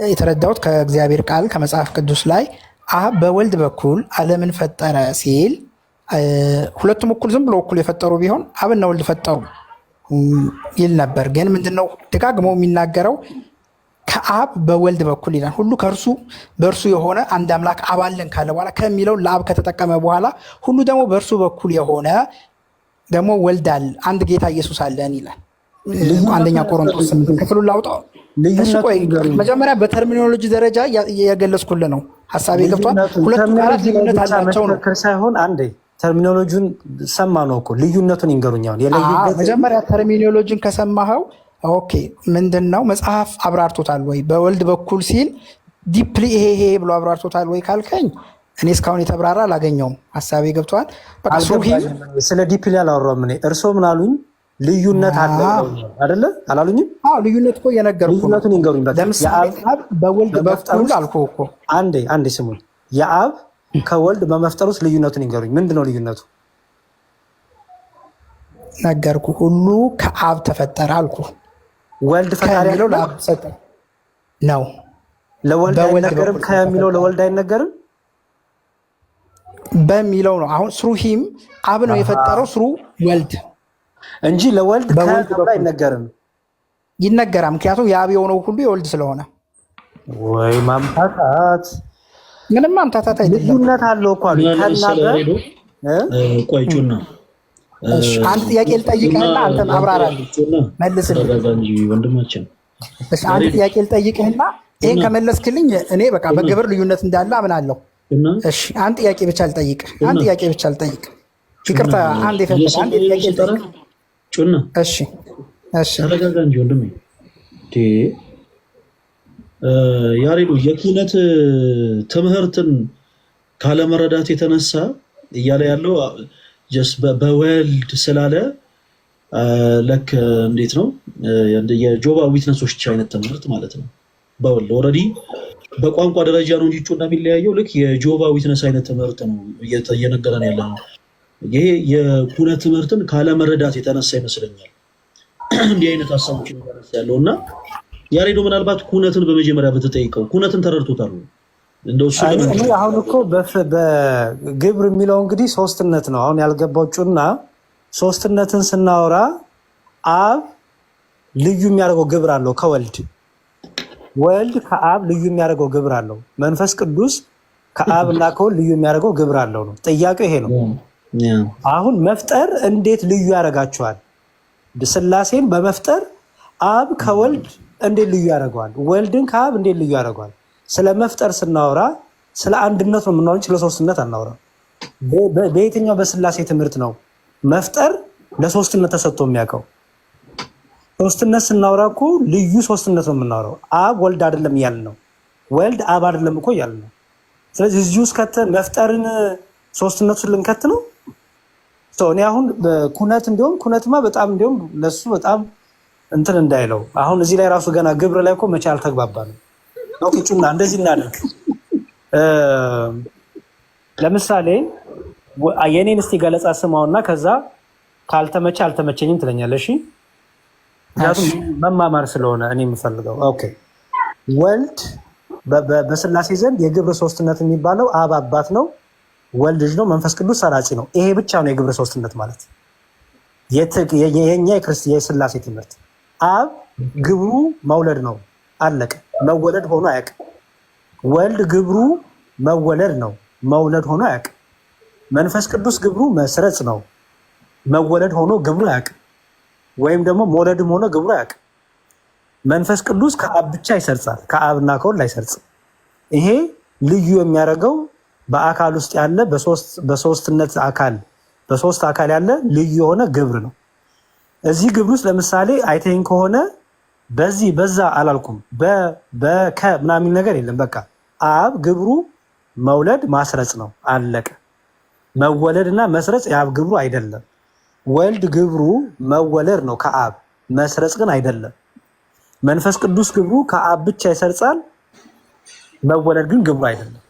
የተረዳሁት ከእግዚአብሔር ቃል ከመጽሐፍ ቅዱስ ላይ አብ በወልድ በኩል ዓለምን ፈጠረ ሲል ሁለቱም እኩል ዝም ብሎ እኩል የፈጠሩ ቢሆን አብና ወልድ ፈጠሩ ይል ነበር። ግን ምንድነው ደጋግሞ የሚናገረው ከአብ በወልድ በኩል ይላል። ሁሉ ከእርሱ በእርሱ የሆነ አንድ አምላክ አብ አለን ካለ በኋላ ከሚለው ለአብ ከተጠቀመ በኋላ ሁሉ ደግሞ በእርሱ በኩል የሆነ ደግሞ ወልድ አለ፣ አንድ ጌታ ኢየሱስ አለን ይላል። አንደኛ ቆሮንቶስ 8 ክፍሉን ላውጣው። መጀመሪያ በተርሚኖሎጂ ደረጃ የገለጽኩልህ ነው። ሀሳቤ ገብቷል። ሁለቱ ቃላት ልዩነት አላቸው ነው
ሳይሆን አንዴ ተርሚኖሎጂን ሰማ ነው እኮ ልዩነቱን ይንገሩኛል።
መጀመሪያ ተርሚኖሎጂን ከሰማኸው ኦኬ ምንድን ነው መጽሐፍ አብራርቶታል ወይ? በወልድ በኩል ሲል ዲፕሊ ይሄ ብሎ አብራርቶታል ወይ ካልከኝ እኔ እስካሁን የተብራራ አላገኘውም። ሀሳቤ ገብቷል።
ስለ ዲፕሊ አላወራሁም እኔ። እርስዎ ምን አሉኝ? ልዩነት አለ አይደለ? አላሉኝም?
ልዩነት እኮ የነገርኩህ።
ልዩነቱን ይንገሩኝ።
ለምሳሌ አብ በወልድ በኩል አልኩህ እኮ።
አንዴ ስሙኝ። የአብ ከወልድ በመፍጠር ውስጥ ልዩነቱን ይንገሩኝ። ምንድን ነው ልዩነቱ?
ነገርኩህ። ሁሉ ከአብ ተፈጠረ አልኩህ።
ወልድ ፈጣሪ ያለው
ለአብ ሰጠ ነው።
ለወልድ አይነገርም? ከሚለው ለወልድ አይነገርም
በሚለው ነው። አሁን ስሩሂም አብ ነው የፈጠረው ስሩ ወልድ
እንጂ ለወልድ ከሚለው አይነገርም።
ይነገራል። ምክንያቱም የአብ የሆነው ሁሉ የወልድ ስለሆነ።
ወይ ማምታታት!
ምንም ማምታታት አይደለም።
ልዩነት አለው እኮ
ቆይ ጩና
አንድ ጥያቄ ልጠይቅህና አንተም አብራራልኝ መልስልኝ።
ወንድማችን
አንድ ጥያቄ ልጠይቅህና ይህን ከመለስክልኝ እኔ በቃ በግብር ልዩነት እንዳለ አምናለሁ። እሺ አንድ ጥያቄ ብቻ ልጠይቅህ። ይቅርታ አንድ ጥያቄ ልጠይቅህ።
ጩና
እሺ
ተረጋጋ እንጂ ወንድሜ። ያሬዱ የክህነት ትምህርትን ካለመረዳት የተነሳ እያለ ያለው በወልድ ስላለ ለክ እንዴት ነው የጆባ ዊትነሶች አይነት ትምህርት ማለት ነው። በወልድ ኦልሬዲ በቋንቋ ደረጃ ነው እንጂ ጩና የሚለያየው ልክ የጆባ ዊትነስ አይነት ትምህርት ነው እየነገረን ያለ ነው። ይሄ የክህነት ትምህርትን ካለመረዳት የተነሳ ይመስለኛል እንዲህ አይነት ሀሳቦች ያለው እና ያሬዶ ምናልባት ክህነትን በመጀመሪያ ብትጠይቀው ክህነትን ተረድቶታል እንደው
አሁን እኮ በግብር የሚለው እንግዲህ ሶስትነት ነው። አሁን ያልገባው ጩና ሶስትነትን ስናወራ አብ ልዩ የሚያደርገው ግብር አለው ከወልድ፣ ወልድ ከአብ ልዩ የሚያደርገው ግብር አለው፣ መንፈስ ቅዱስ ከአብ እና ከወልድ ልዩ የሚያደርገው ግብር አለው ነው ጥያቄው። ይሄ ነው። አሁን መፍጠር እንዴት ልዩ ያደርጋቸዋል? ስላሴን በመፍጠር አብ ከወልድ እንዴት ልዩ ያደርገዋል? ወልድን ከአብ እንዴት ልዩ ያደርገዋል? ስለ መፍጠር ስናወራ ስለ አንድነት ነው የምናወራ፣ ስለ ሶስትነት አናወራ። በየትኛው በስላሴ ትምህርት ነው መፍጠር ለሶስትነት ተሰጥቶ የሚያውቀው? ሶስትነት ስናወራ እኮ ልዩ ሶስትነት ነው የምናወራው። አብ ወልድ አይደለም እያልን ነው። ወልድ አብ አይደለም እኮ እያልን ነው። ስለዚህ እዚህ ውስጥ ከተን መፍጠርን ሶስትነቱን ልንከት ነው። እኔ አሁን ኩነት እንዲሁም ኩነትማ በጣም እንዲሁም ለሱ በጣም እንትን እንዳይለው አሁን እዚህ ላይ ራሱ ገና ግብር ላይ እኮ መቼ አልተግባባ ነው። ጩና እንደዚህ እናደርግ። ለምሳሌ የኔን እስቲ ገለጻ ስማውና ከዛ ካልተመቸ አልተመቸኝም ትለኛለሽ። ምክንያቱም መማማር ስለሆነ እኔ የምፈልገው። ኦኬ ወልድ በስላሴ ዘንድ የግብር ሶስትነት የሚባለው አብ አባት ነው፣ ወልድ ልጅ ነው፣ መንፈስ ቅዱስ ሰራጺ ነው። ይሄ ብቻ ነው የግብር ሶስትነት ማለት። የኛ የስላሴ ትምህርት አብ ግብሩ መውለድ ነው፣ አለቀ። መወለድ ሆኖ አያውቅም። ወልድ ግብሩ መወለድ ነው፣ መውለድ ሆኖ አያውቅም። መንፈስ ቅዱስ ግብሩ መስረጽ ነው፣ መወለድ ሆኖ ግብሩ አያውቅም። ወይም ደግሞ መውለድም ሆኖ ግብሩ አያውቅም። መንፈስ ቅዱስ ከአብ ብቻ ይሰርጻል፣ ከአብና ከወልድ አይሰርጽም። ይሄ ልዩ የሚያደርገው በአካል ውስጥ ያለ በሶስትነት አካል በሶስት አካል ያለ ልዩ የሆነ ግብር ነው። እዚህ ግብር ውስጥ ለምሳሌ አይተኝ ከሆነ በዚህ በዛ አላልኩም፣ በከ ምናምን ነገር የለም። በቃ አብ ግብሩ መውለድ ማስረጽ ነው፣ አለቀ። መወለድ እና መስረጽ የአብ ግብሩ አይደለም። ወልድ ግብሩ መወለድ ነው ከአብ፣ መስረጽ ግን አይደለም። መንፈስ ቅዱስ ግብሩ ከአብ ብቻ ይሰርጻል፣ መወለድ ግን ግብሩ አይደለም።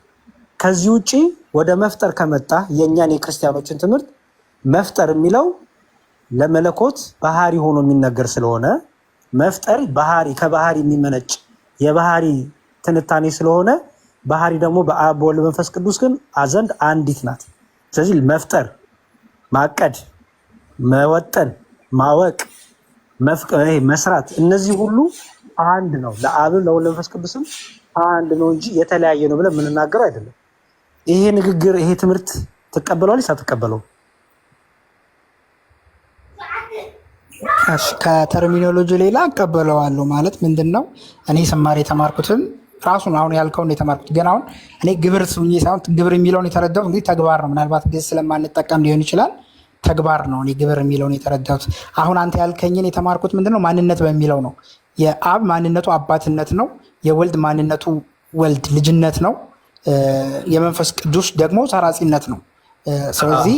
ከዚህ ውጪ ወደ መፍጠር ከመጣ የእኛን የክርስቲያኖችን ትምህርት መፍጠር የሚለው ለመለኮት ባህሪ ሆኖ የሚነገር ስለሆነ መፍጠር ባህሪ ከባህሪ የሚመነጭ የባህሪ ትንታኔ ስለሆነ ባህሪ ደግሞ በአብ በወልድ መንፈስ ቅዱስ ግን ዘንድ አንዲት ናት። ስለዚህ መፍጠር፣ ማቀድ፣ መወጠን፣ ማወቅ፣ መስራት እነዚህ ሁሉ አንድ ነው። ለአብም ለወልድ መንፈስ ቅዱስም አንድ ነው እንጂ የተለያየ ነው ብለን የምንናገረው አይደለም። ይሄ ንግግር ይሄ ትምህርት ትቀበለዋለች ሳትቀበለው?
ከተርሚኖሎጂ ሌላ እቀበለዋለሁ ማለት ምንድን ነው? እኔ ስማር የተማርኩትን ራሱን አሁን ያልከውን የተማርኩት ግን አሁን እኔ ግብር ሳይሆን ግብር የሚለውን የተረዳሁት እንግዲህ ተግባር ነው። ምናልባት ግዕዝ ስለማንጠቀም ሊሆን ይችላል። ተግባር ነው እኔ ግብር የሚለውን የተረዳሁት። አሁን አንተ ያልከኝን የተማርኩት ምንድን ነው? ማንነት በሚለው ነው። የአብ ማንነቱ አባትነት ነው። የወልድ ማንነቱ ወልድ ልጅነት ነው። የመንፈስ ቅዱስ ደግሞ ሰራጺነት ነው። ስለዚህ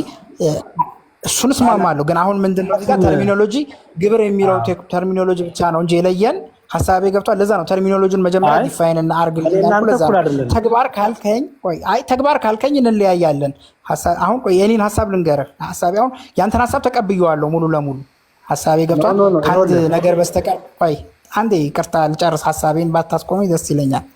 እሱን እስማማለሁ። ግን አሁን ምንድነው እዚህ ጋር ተርሚኖሎጂ ግብር የሚለው ተርሚኖሎጂ ብቻ ነው እንጂ የለየን ሀሳቤ ገብቷል። ለዛ ነው ተርሚኖሎጂን መጀመሪያ ዲፋይን እና አርግልኝ። ተግባር ካልከኝ እንለያያለን። አሁን ቆይ የኔን ሀሳብ ልንገርህ። ሀሳቤ አሁን ያንተን ሀሳብ ተቀብዬዋለሁ ሙሉ ለሙሉ ሀሳቤ ገብቷል። ከአንድ ነገር በስተቀር ቆይ አንዴ ይቅርታ ልጨርስ። ሀሳቤን ባታስቆመኝ ደስ ይለኛል።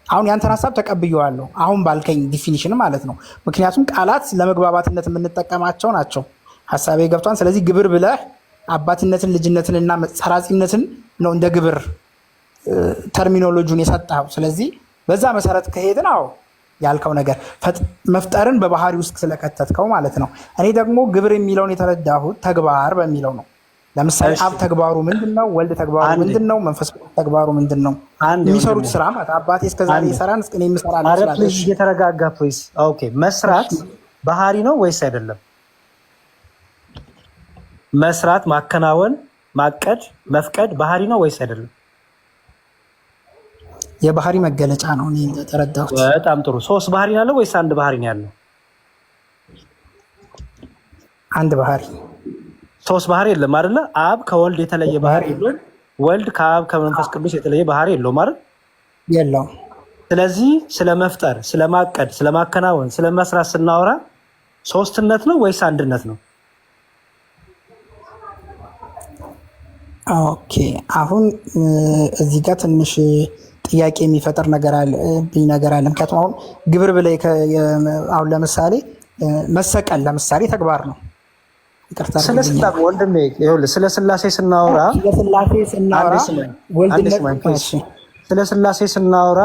አሁን ያንተን ሀሳብ ተቀብዬዋለሁ አሁን ባልከኝ ዲፊኒሽን ማለት ነው። ምክንያቱም ቃላት ለመግባባትነት የምንጠቀማቸው ናቸው። ሀሳቤ ገብቷል። ስለዚህ ግብር ብለህ አባትነትን ልጅነትን እና ሰራጺነትን ነው እንደ ግብር ተርሚኖሎጂውን የሰጠው። ስለዚህ በዛ መሰረት ከሄድን አዎ ያልከው ነገር መፍጠርን በባህሪ ውስጥ ስለከተትከው ማለት ነው። እኔ ደግሞ ግብር የሚለውን የተረዳሁት ተግባር በሚለው ነው። ለምሳሌ አብ ተግባሩ ምንድን ነው? ወልድ ተግባሩ ምንድን ነው? መንፈስ ቅዱስ ተግባሩ ምንድን ነው? የሚሰሩት ስራ ማለት አባቴ እስከዛሬ ይሰራን እስከ እኔ የምሰራ ነው።
እየተረጋጋ ፕሊዝ። ኦኬ መስራት ባህሪ ነው ወይስ አይደለም? መስራት፣ ማከናወን፣ ማቀድ፣ መፍቀድ ባህሪ ነው ወይስ አይደለም?
የባህሪ መገለጫ ነው እኔ እንደተረዳሁት።
በጣም ጥሩ። ሶስት ባህሪ ነው ያለው ወይስ አንድ ባህሪ ነው ያለው?
አንድ ባህሪ።
ሶስት ባህሪ የለም አይደለ? አብ ከወልድ የተለየ ባህሪ የለውም። ወልድ ከአብ ከመንፈስ ቅዱስ የተለየ ባህሪ የለውም አይደል?
የለውም።
ስለዚህ ስለመፍጠር፣ ስለማቀድ፣ ስለማከናወን፣ ስለመስራት ስናወራ ሶስትነት ነው ወይስ አንድነት ነው?
ኦኬ አሁን እዚህ ጋር ትንሽ ጥያቄ የሚፈጥር ነገር አለ። ምክንያቱም አሁን ግብር ብለህ አሁን ለምሳሌ መሰቀል ለምሳሌ ተግባር ነው።
ስለ ስላሴ ስናወራ ስለ ስላሴ ስናወራ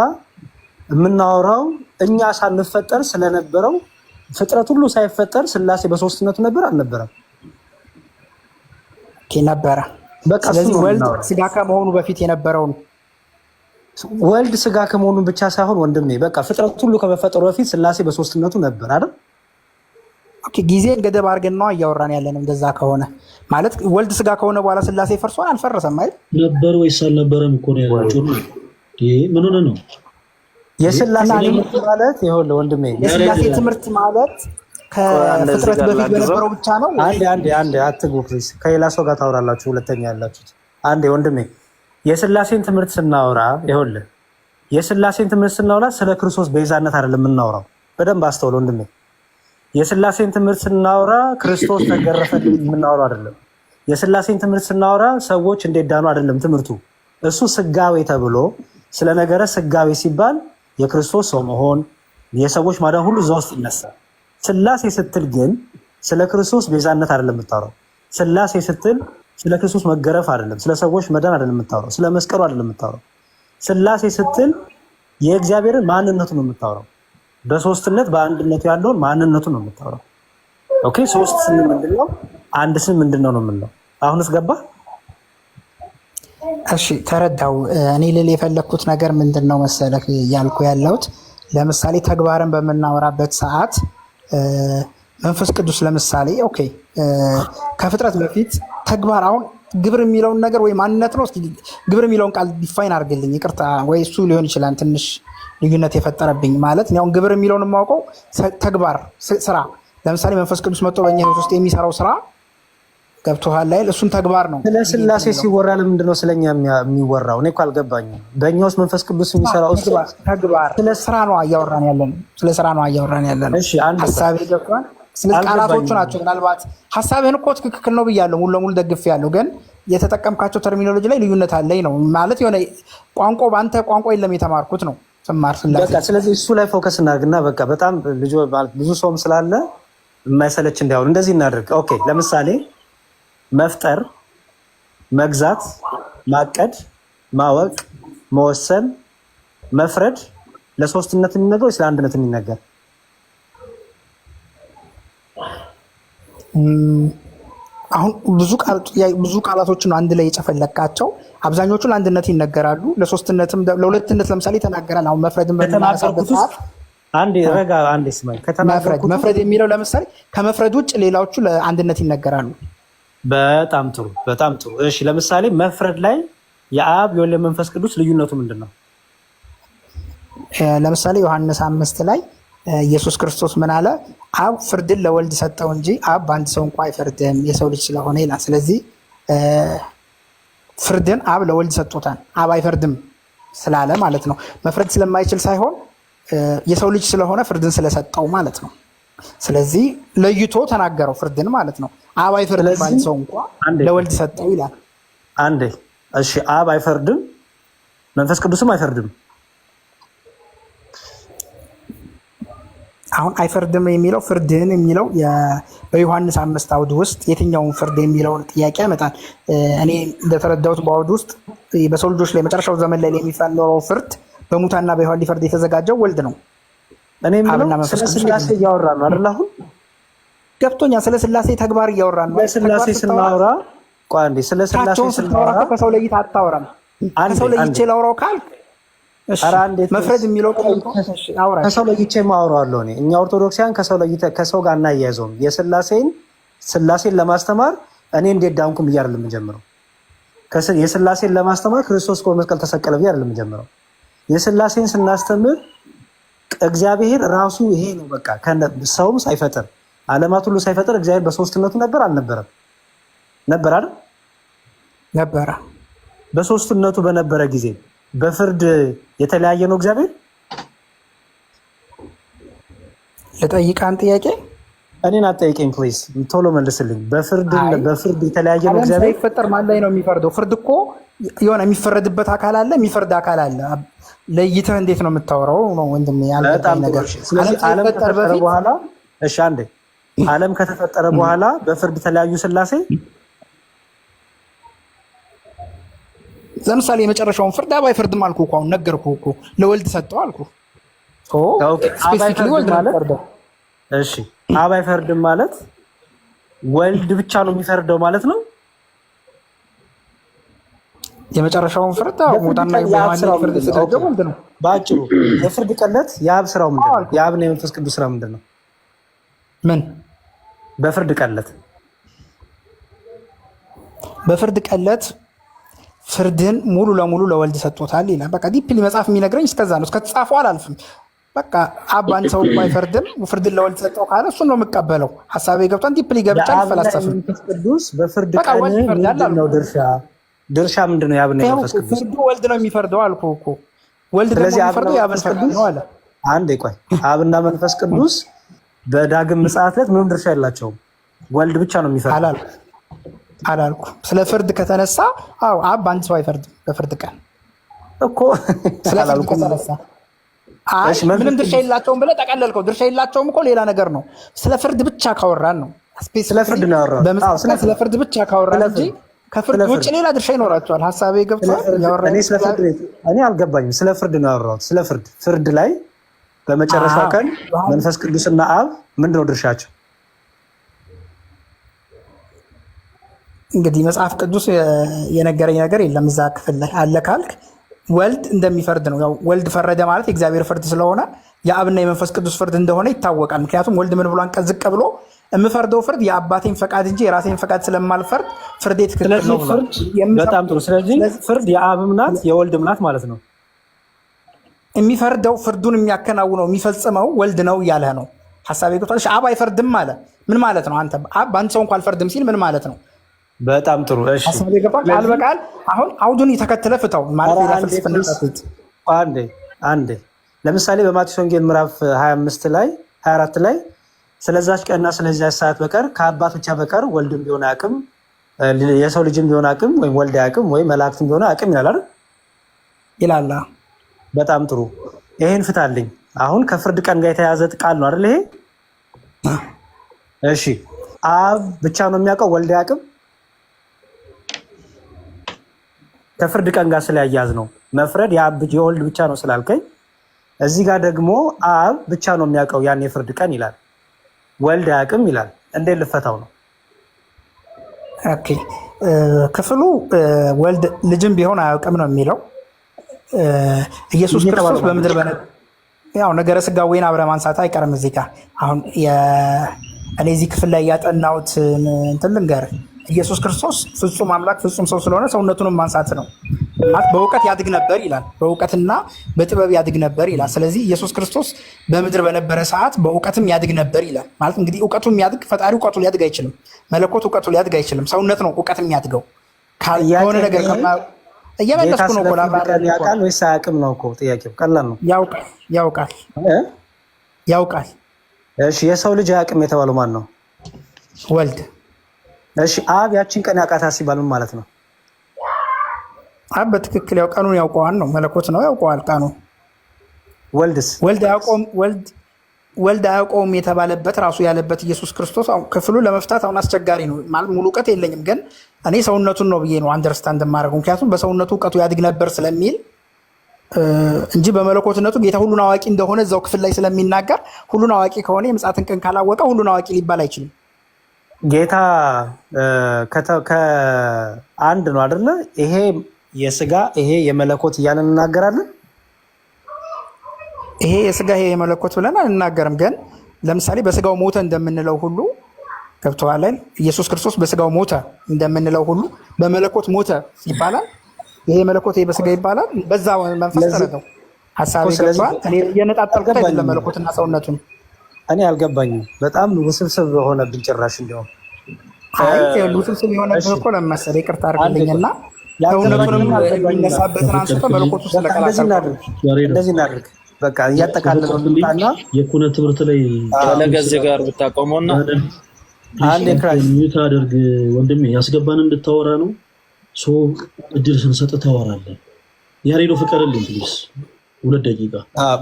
የምናወራው እኛ ሳንፈጠር ስለነበረው ፍጥረት ሁሉ ሳይፈጠር ስላሴ በሶስትነቱ ነበር አልነበረም?
ነበረ። ስለዚህ ወልድ ስጋ ከመሆኑ በፊት የነበረውን
ወልድ ስጋ ከመሆኑ ብቻ ሳይሆን ወንድሜ በቃ ፍጥረት ሁሉ ከመፈጠሩ በፊት ስላሴ በሶስትነቱ ነበር አይደል?
ኦኬ ጊዜን ገደብ አድርገን ነው እያወራን ያለነው። እንደዛ ከሆነ ማለት ወልድ ስጋ ከሆነ በኋላ ስላሴ ፈርሷል አልፈረሰም አይደል?
ነበር ወይስ አልነበረም እኮ ነው ያላችሁ። ምን ሆነ ነው
የስላሴ ትምህርት ማለት? ይኸውልህ ወንድሜ
የስላሴ ትምህርት ማለት ከፍጥረት በፊት በነበረው ብቻ ነው።
አንዴ አትግቡ ፕሊዝ። ከሌላ ሰው ጋር ታወራላችሁ ሁለተኛ ያላችሁት። አንዴ ወንድሜ የስላሴን ትምህርት ስናወራ ይኸውልህ የስላሴን ትምህርት ስናወራ ስለ ክርስቶስ ቤዛነት አይደለም የምናወራው። በደንብ አስተውል ወንድሜ። የስላሴን ትምህርት ስናወራ ክርስቶስ ተገረፈልን የምናወራው አይደለም። የስላሴን ትምህርት ስናወራ ሰዎች እንዴት ዳኑ አይደለም ትምህርቱ። እሱ ስጋዌ ተብሎ ስለ ነገረ ስጋዌ ሲባል የክርስቶስ ሰው መሆን የሰዎች ማዳን ሁሉ እዛ ውስጥ ይነሳል። ስላሴ ስትል ግን ስለ ክርስቶስ ቤዛነት አይደለም የምታወራው። ስላሴ ስትል ስለ ክርስቶስ መገረፍ አይደለም፣ ስለ ሰዎች መዳን አይደለም የምታወራው፣ ስለ መስቀሉ አይደለም የምታወራው። ስላሴ ስትል የእግዚአብሔርን ማንነቱ ነው የምታወራው። በሶስትነት በአንድነቱ ያለውን ማንነቱ ነው የምታወራው። ኦኬ ሶስት ስን ምንድነው? አንድ ስን ምንድነው ነው የምንለው። አሁንስ ገባ?
እሺ ተረዳው። እኔ ልል የፈለግኩት ነገር ምንድነው መሰለህ ያልኩ ያለሁት ለምሳሌ ተግባርን በምናወራበት ሰዓት መንፈስ ቅዱስ ለምሳሌ ኦኬ ከፍጥረት በፊት ተግባር አሁን ግብር የሚለውን ነገር ወይ ማንነት ነው። እስኪ ግብር የሚለውን ቃል ዲፋይን አድርግልኝ። ይቅርታ ወይ እሱ ሊሆን ይችላል ትንሽ ልዩነት የፈጠረብኝ ማለት ነው። ግብር የሚለውን የማውቀው ተግባር ስራ። ለምሳሌ መንፈስ ቅዱስ መጥቶ በእኛ ህይወት ውስጥ የሚሰራው ስራ ገብቶሃል አይደል? እሱን ተግባር ነው።
ስለ ስላሴ ሲወራ ለምንድን ነው ስለኛ የሚወራው? እኔ እኮ አልገባኝም። በእኛ ውስጥ መንፈስ ቅዱስ የሚሰራው
ተግባር ስለ ስራ ነው እያወራን ያለነው። ስለ ስራ ነው እያወራን ያለነው።
እሺ አንድ
ሀሳብ ይገባል። ስለዚህ ቃላቶቹ ናቸው። ምናልባት ሀሳብህን እኮ ትክክል ነው ብያለሁ፣ ሙሉ ለሙሉ ደግፌያለሁ። ግን የተጠቀምካቸው ተርሚኖሎጂ ላይ ልዩነት አለኝ ነው ማለት የሆነ ቋንቋ በአንተ ቋንቋ የለም የተማርኩት ነው ስማር ስላሴ።
በቃ ስለዚህ እሱ ላይ ፎከስ እናድርግና በቃ በጣም ብዙ ሰውም ስላለ የማይሰለች እንዲያውም እንደዚህ እናድርግ። ኦኬ ለምሳሌ መፍጠር፣ መግዛት፣ ማቀድ፣ ማወቅ፣ መወሰን፣ መፍረድ ለሶስትነት የሚነገር ወይ ስለ አንድነት የሚነገር?
አሁን ብዙ ቃላቶችን አንድ ላይ የጨፈለቃቸው አብዛኞቹ ለአንድነት ይነገራሉ፣ ለሶስትነትም ለሁለትነት ለምሳሌ ይተናገራል። አሁን መፍረድን በምናነሳበት ሰዓት
አንዴ ስማኝ።
መፍረድ የሚለው ለምሳሌ ከመፍረድ ውጭ ሌላዎቹ ለአንድነት ይነገራሉ።
በጣም ጥሩ በጣም ጥሩ። እሺ ለምሳሌ መፍረድ ላይ የአብ የወልድ መንፈስ ቅዱስ ልዩነቱ ምንድን ነው?
ለምሳሌ ዮሐንስ 5 ላይ ኢየሱስ ክርስቶስ ምን አለ? አብ ፍርድን ለወልድ ሰጠው እንጂ አብ በአንድ ሰው እንኳ አይፈርድም የሰው ልጅ ስለሆነ ይላል። ስለዚህ ፍርድን አብ ለወልድ ሰጥቶታል፣ አብ አይፈርድም ስላለ ማለት ነው። መፍረድ ስለማይችል ሳይሆን የሰው ልጅ ስለሆነ ፍርድን ስለሰጠው ማለት ነው። ስለዚህ ለይቶ ተናገረው ፍርድን ማለት ነው። አብ አይፈርድም በአንድ ሰው እንኳ ለወልድ ሰጠው ይላል።
አንዴ እሺ፣ አብ አይፈርድም መንፈስ ቅዱስም አይፈርድም።
አሁን አይፈርድም የሚለው ፍርድን የሚለው በዮሐንስ 5 አውድ ውስጥ የትኛውን ፍርድ የሚለውን ጥያቄ ያመጣል። እኔ እንደተረዳሁት በአውድ ውስጥ በሰው ልጆች ላይ መጨረሻው ዘመን ላይ የሚፈለረው ፍርድ በሙታንና በሕያዋን ሊፈርድ የተዘጋጀው ወልድ ነው።
እኔ ስለ ስላሴ እያወራ ነው አይደል? አሁን
ገብቶኛል። ስለ ስላሴ ተግባር እያወራ ነው።
ስላሴ ስናወራ አንዴ ስለ ስላሴ ስናወራ
ከሰው ለይተህ አታወራም። ከሰው ለይቼ ላውራው ካልክ መፍረድ የሚለው
ከሰው ለይቼ ማወራዋለሁ። እኛ ኦርቶዶክሳውያን ከሰው ጋር እናያይዘውም። ስላሴን ለማስተማር እኔ እንዴት ዳንኩም ብዬ አይደለም የምጀምረው። የስላሴን ለማስተማር ክርስቶስ በመስቀል ተሰቀለ ብዬ አይደለም የምጀምረው። የስላሴን ስናስተምር እግዚአብሔር ራሱ ይሄ ነው በቃ ሰውም ሳይፈጥር ዓለማት ሁሉ ሳይፈጥር እግዚአብሔር በሶስትነቱ ነበር አልነበረም? ነበር አይደል?
ነበረ።
በሶስትነቱ በነበረ ጊዜ በፍርድ የተለያየ ነው እግዚአብሔር?
ለጠይቃን ጥያቄ
እኔን አትጠይቀኝ ፕሊዝ፣ ቶሎ መልስልኝ። በፍርድ የተለያየ ነው እግዚአብሔር?
ሳይፈጠር ማን ላይ ነው የሚፈርደው? ፍርድ እኮ የሆነ የሚፈረድበት አካል አለ፣ የሚፈርድ አካል አለ። ለይተህ እንዴት ነው የምታወራው ነው ወንድሜ? ያልገባኝ ነገር።
ስለዚህ ዓለም ከተፈጠረ በኋላ እሺ፣ አንዴ ዓለም ከተፈጠረ በኋላ በፍርድ የተለያዩ ስላሴ
ለምሳሌ የመጨረሻውን ፍርድ አብ አይፈርድም አልኩህ እኮ አሁን ነገርኩህ እኮ ለወልድ ሰጠው አልኩህ።
እሺ አብ አይፈርድም ማለት ወልድ ብቻ ነው የሚፈርደው ማለት ነው?
የመጨረሻውን ፍርድ ሙታንና ፍርድ የተደረገው ወልድ ነው።
በአጭሩ የፍርድ ቀለት የአብ ስራው ምንድን ነው? የአብና የመንፈስ ቅዱስ ስራ ምንድን ነው?
ምን
በፍርድ ቀለት
በፍርድ ቀለት ፍርድን ሙሉ ለሙሉ ለወልድ ሰጥቶታል ይላል። በቃ ዲፕሊ መጽሐፍ የሚነግረኝ እስከዛ ነው። እስከተጻፈው አላልፍም። በቃ አብ አንድ ሰው እኮ አይፈርድም፣ ፍርድን ለወልድ ሰጠው ካለ እሱን ነው የምቀበለው። ሀሳቤ ገብቷል። ዲፕሊ ገብቻ አልፈላሰፍም።
መንፈስ ቅዱስ በፍርድ ቀን ምንድን ነው ድርሻ ምንድን ነው? የአብና የመንፈስ ቅዱስ
ፍርዱ ወልድ ነው የሚፈርደው አልኩህ እኮ። ወልድ ደግሞ የሚፈርደው የአብን ፍርድ ነው አለ።
አንዴ ቆይ፣ አብና መንፈስ ቅዱስ በዳግም ምጽአት ዕለት ምንም ድርሻ የላቸውም። ወልድ ብቻ ነው የሚፈርደው
አላልኩ። ስለ ፍርድ ከተነሳ አዎ አብ በአንድ ሰው አይፈርድም በፍርድ ቀን
እኮ
ስለ ፍርድ ከተነሳ ምንም ድርሻ የላቸውም ብለህ ጠቀለልከው። ድርሻ የላቸውም እኮ ሌላ ነገር ነው። ስለ ፍርድ ብቻ ካወራን ነው።
ስለ ፍርድ ነው ያወራው።
ስለ ፍርድ ብቻ ካወራን እንጂ ከፍርድ ውጭ ሌላ ድርሻ ይኖራቸዋል። ሀሳቤ ገብቷል።
እኔ አልገባኝም። ስለ ፍርድ ነው ያወራሁት። ስለ ፍርድ ላይ በመጨረሻ ቀን መንፈስ ቅዱስና አብ ምንድን ነው ድርሻቸው?
እንግዲህ መጽሐፍ ቅዱስ የነገረኝ ነገር የለም እዛ ክፍል ላይ አለ ካልክ ወልድ እንደሚፈርድ ነው። ያው ወልድ ፈረደ ማለት የእግዚአብሔር ፍርድ ስለሆነ የአብና የመንፈስ ቅዱስ ፍርድ እንደሆነ ይታወቃል። ምክንያቱም ወልድ ምን ብሏን ቀዝቅ ብሎ የምፈርደው ፍርድ የአባቴን ፈቃድ እንጂ የራሴን ፈቃድ ስለማልፈርድ ፍርዴ ትክክል ነው።
በጣም ጥሩ። ስለዚህ ፍርድ የአብም ናት የወልድም ናት ማለት ነው።
የሚፈርደው ፍርዱን የሚያከናውነው የሚፈጽመው ወልድ ነው እያለህ ነው። ሀሳቤ ገብቷል። አብ አይፈርድም አለ ምን ማለት ነው? አንተ አብ በአንድ ሰው እንኳ አልፈርድም ሲል ምን ማለት ነው?
በጣም ጥሩ። እሺ
ሀሳቤ ገብቷል። ቃል በቃል አሁን አውዱን የተከተለ ፍታው ማለት
አንዴ ለምሳሌ በማቴዎስ ወንጌል ምዕራፍ 24 ላይ ስለዛች ቀንና ስለዚያች ሰዓት በቀር ከአባት ብቻ በቀር ወልድም ቢሆን አያውቅም፣ የሰው ልጅም ቢሆን አያውቅም፣ ወይም ወልድ አያውቅም፣ ወይም መላእክትም ቢሆን አያውቅም ይላል አይደል?
ይላል።
በጣም ጥሩ። ይሄን ፍታልኝ። አሁን ከፍርድ ቀን ጋር የተያዘ ቃል ነው አይደል ይሄ? እሺ አብ ብቻ ነው የሚያውቀው፣ ወልድ አያውቅም? ከፍርድ ቀን ጋር ስለያያዝ ነው መፍረድ የወልድ ብቻ ነው ስላልከኝ፣ እዚህ ጋር ደግሞ አብ ብቻ ነው የሚያውቀው ያን የፍርድ ቀን ይላል፣ ወልድ አያውቅም ይላል። እንዴት ልፈታው ነው?
ኦኬ ክፍሉ ወልድ ልጅም ቢሆን አያውቅም ነው የሚለው። ኢየሱስ ክርስቶስ በምድር ያው ነገረ ስጋዌን አብረ ማንሳት አይቀርም። እዚህ ጋር አሁን እኔ እዚህ ክፍል ላይ ያጠናሁት እንትን ልንገርህ። ኢየሱስ ክርስቶስ ፍጹም አምላክ ፍጹም ሰው ስለሆነ ሰውነቱንም ማንሳት ነው ማለት በእውቀት ያድግ ነበር ይላል። በእውቀትና በጥበብ ያድግ ነበር ይላል። ስለዚህ ኢየሱስ ክርስቶስ በምድር በነበረ ሰዓት በእውቀትም ያድግ ነበር ይላል። ማለት እንግዲህ እውቀቱ የሚያድግ ፈጣሪ እውቀቱ ሊያድግ አይችልም። መለኮት እውቀቱ ሊያድግ አይችልም። ሰውነት ነው እውቀት የሚያድገው ከሆነ ነገር እየመለስኩ ነው።
ያውቃል ወይስ አያውቅም ነው እኮ ጥያቄው። ቀላል ነው። ያውቃል። እሺ የሰው ልጅ አያውቅም የተባለው ማን ነው?
ወልድ።
እሺ አብ ያችን ቀን ያውቃታ ሲባል ምን ማለት ነው?
አብ በትክክል ያው ቀኑን ያውቀዋል ነው። መለኮት ነው ያውቀዋል ቀኑን።
ወልድስ?
ወልድ አያውቀውም የተባለበት ራሱ ያለበት ኢየሱስ ክርስቶስ ክፍሉ ለመፍታት አሁን አስቸጋሪ ነው ማለት ሙሉ እውቀት የለኝም፣ ግን እኔ ሰውነቱን ነው ብዬ ነው አንደርስታንድ የማደርገው። ምክንያቱም በሰውነቱ እውቀቱ ያድግ ነበር ስለሚል እንጂ በመለኮትነቱ ጌታ ሁሉን አዋቂ እንደሆነ እዛው ክፍል ላይ ስለሚናገር ሁሉን አዋቂ ከሆነ የምጽአትን ቀን ካላወቀ ሁሉን አዋቂ ሊባል አይችልም።
ጌታ ከአንድ ነው አይደለ? ይሄ የስጋ ይሄ የመለኮት እያለን እናገራለን።
ይሄ የስጋ ይሄ የመለኮት ብለን አንናገርም። ግን ለምሳሌ በስጋው ሞተ እንደምንለው ሁሉ ገብተዋል። ኢየሱስ ክርስቶስ በስጋው ሞተ እንደምንለው ሁሉ በመለኮት ሞተ ይባላል። ይሄ መለኮት ይሄ በስጋ ይባላል። በዛ መንፈስ ተረተው ሀሳቤ ገብቷል። እኔ እየነጣጠልኩት አይደለም መለኮትና ሰውነቱን።
እኔ አልገባኝም። በጣም ውስብስብ የሆነብን ጭራሽ እንዲያውም
ውስብስብ የሆነብን እኮ ለመሰለህ ይቅርታ አድርግልኝና ሰውነቱንም የሚነሳበትን አንስቶ መለኮቱ ስለቀላቀልኩ
እንደዚህ እናድርግ። በቃ እያጠቃለልና
የኩነ ትምህርት ላይ
ለገዜ ጋር ብታቆመውና
አንድ
ሚዩት አድርግ ወንድሜ፣ ያስገባን እንድታወራ ነው። እድል ስንሰጥ ታወራለህ። ያሬዶ ፍቀድልኝ ፕሊስ፣ 2 ደቂቃ።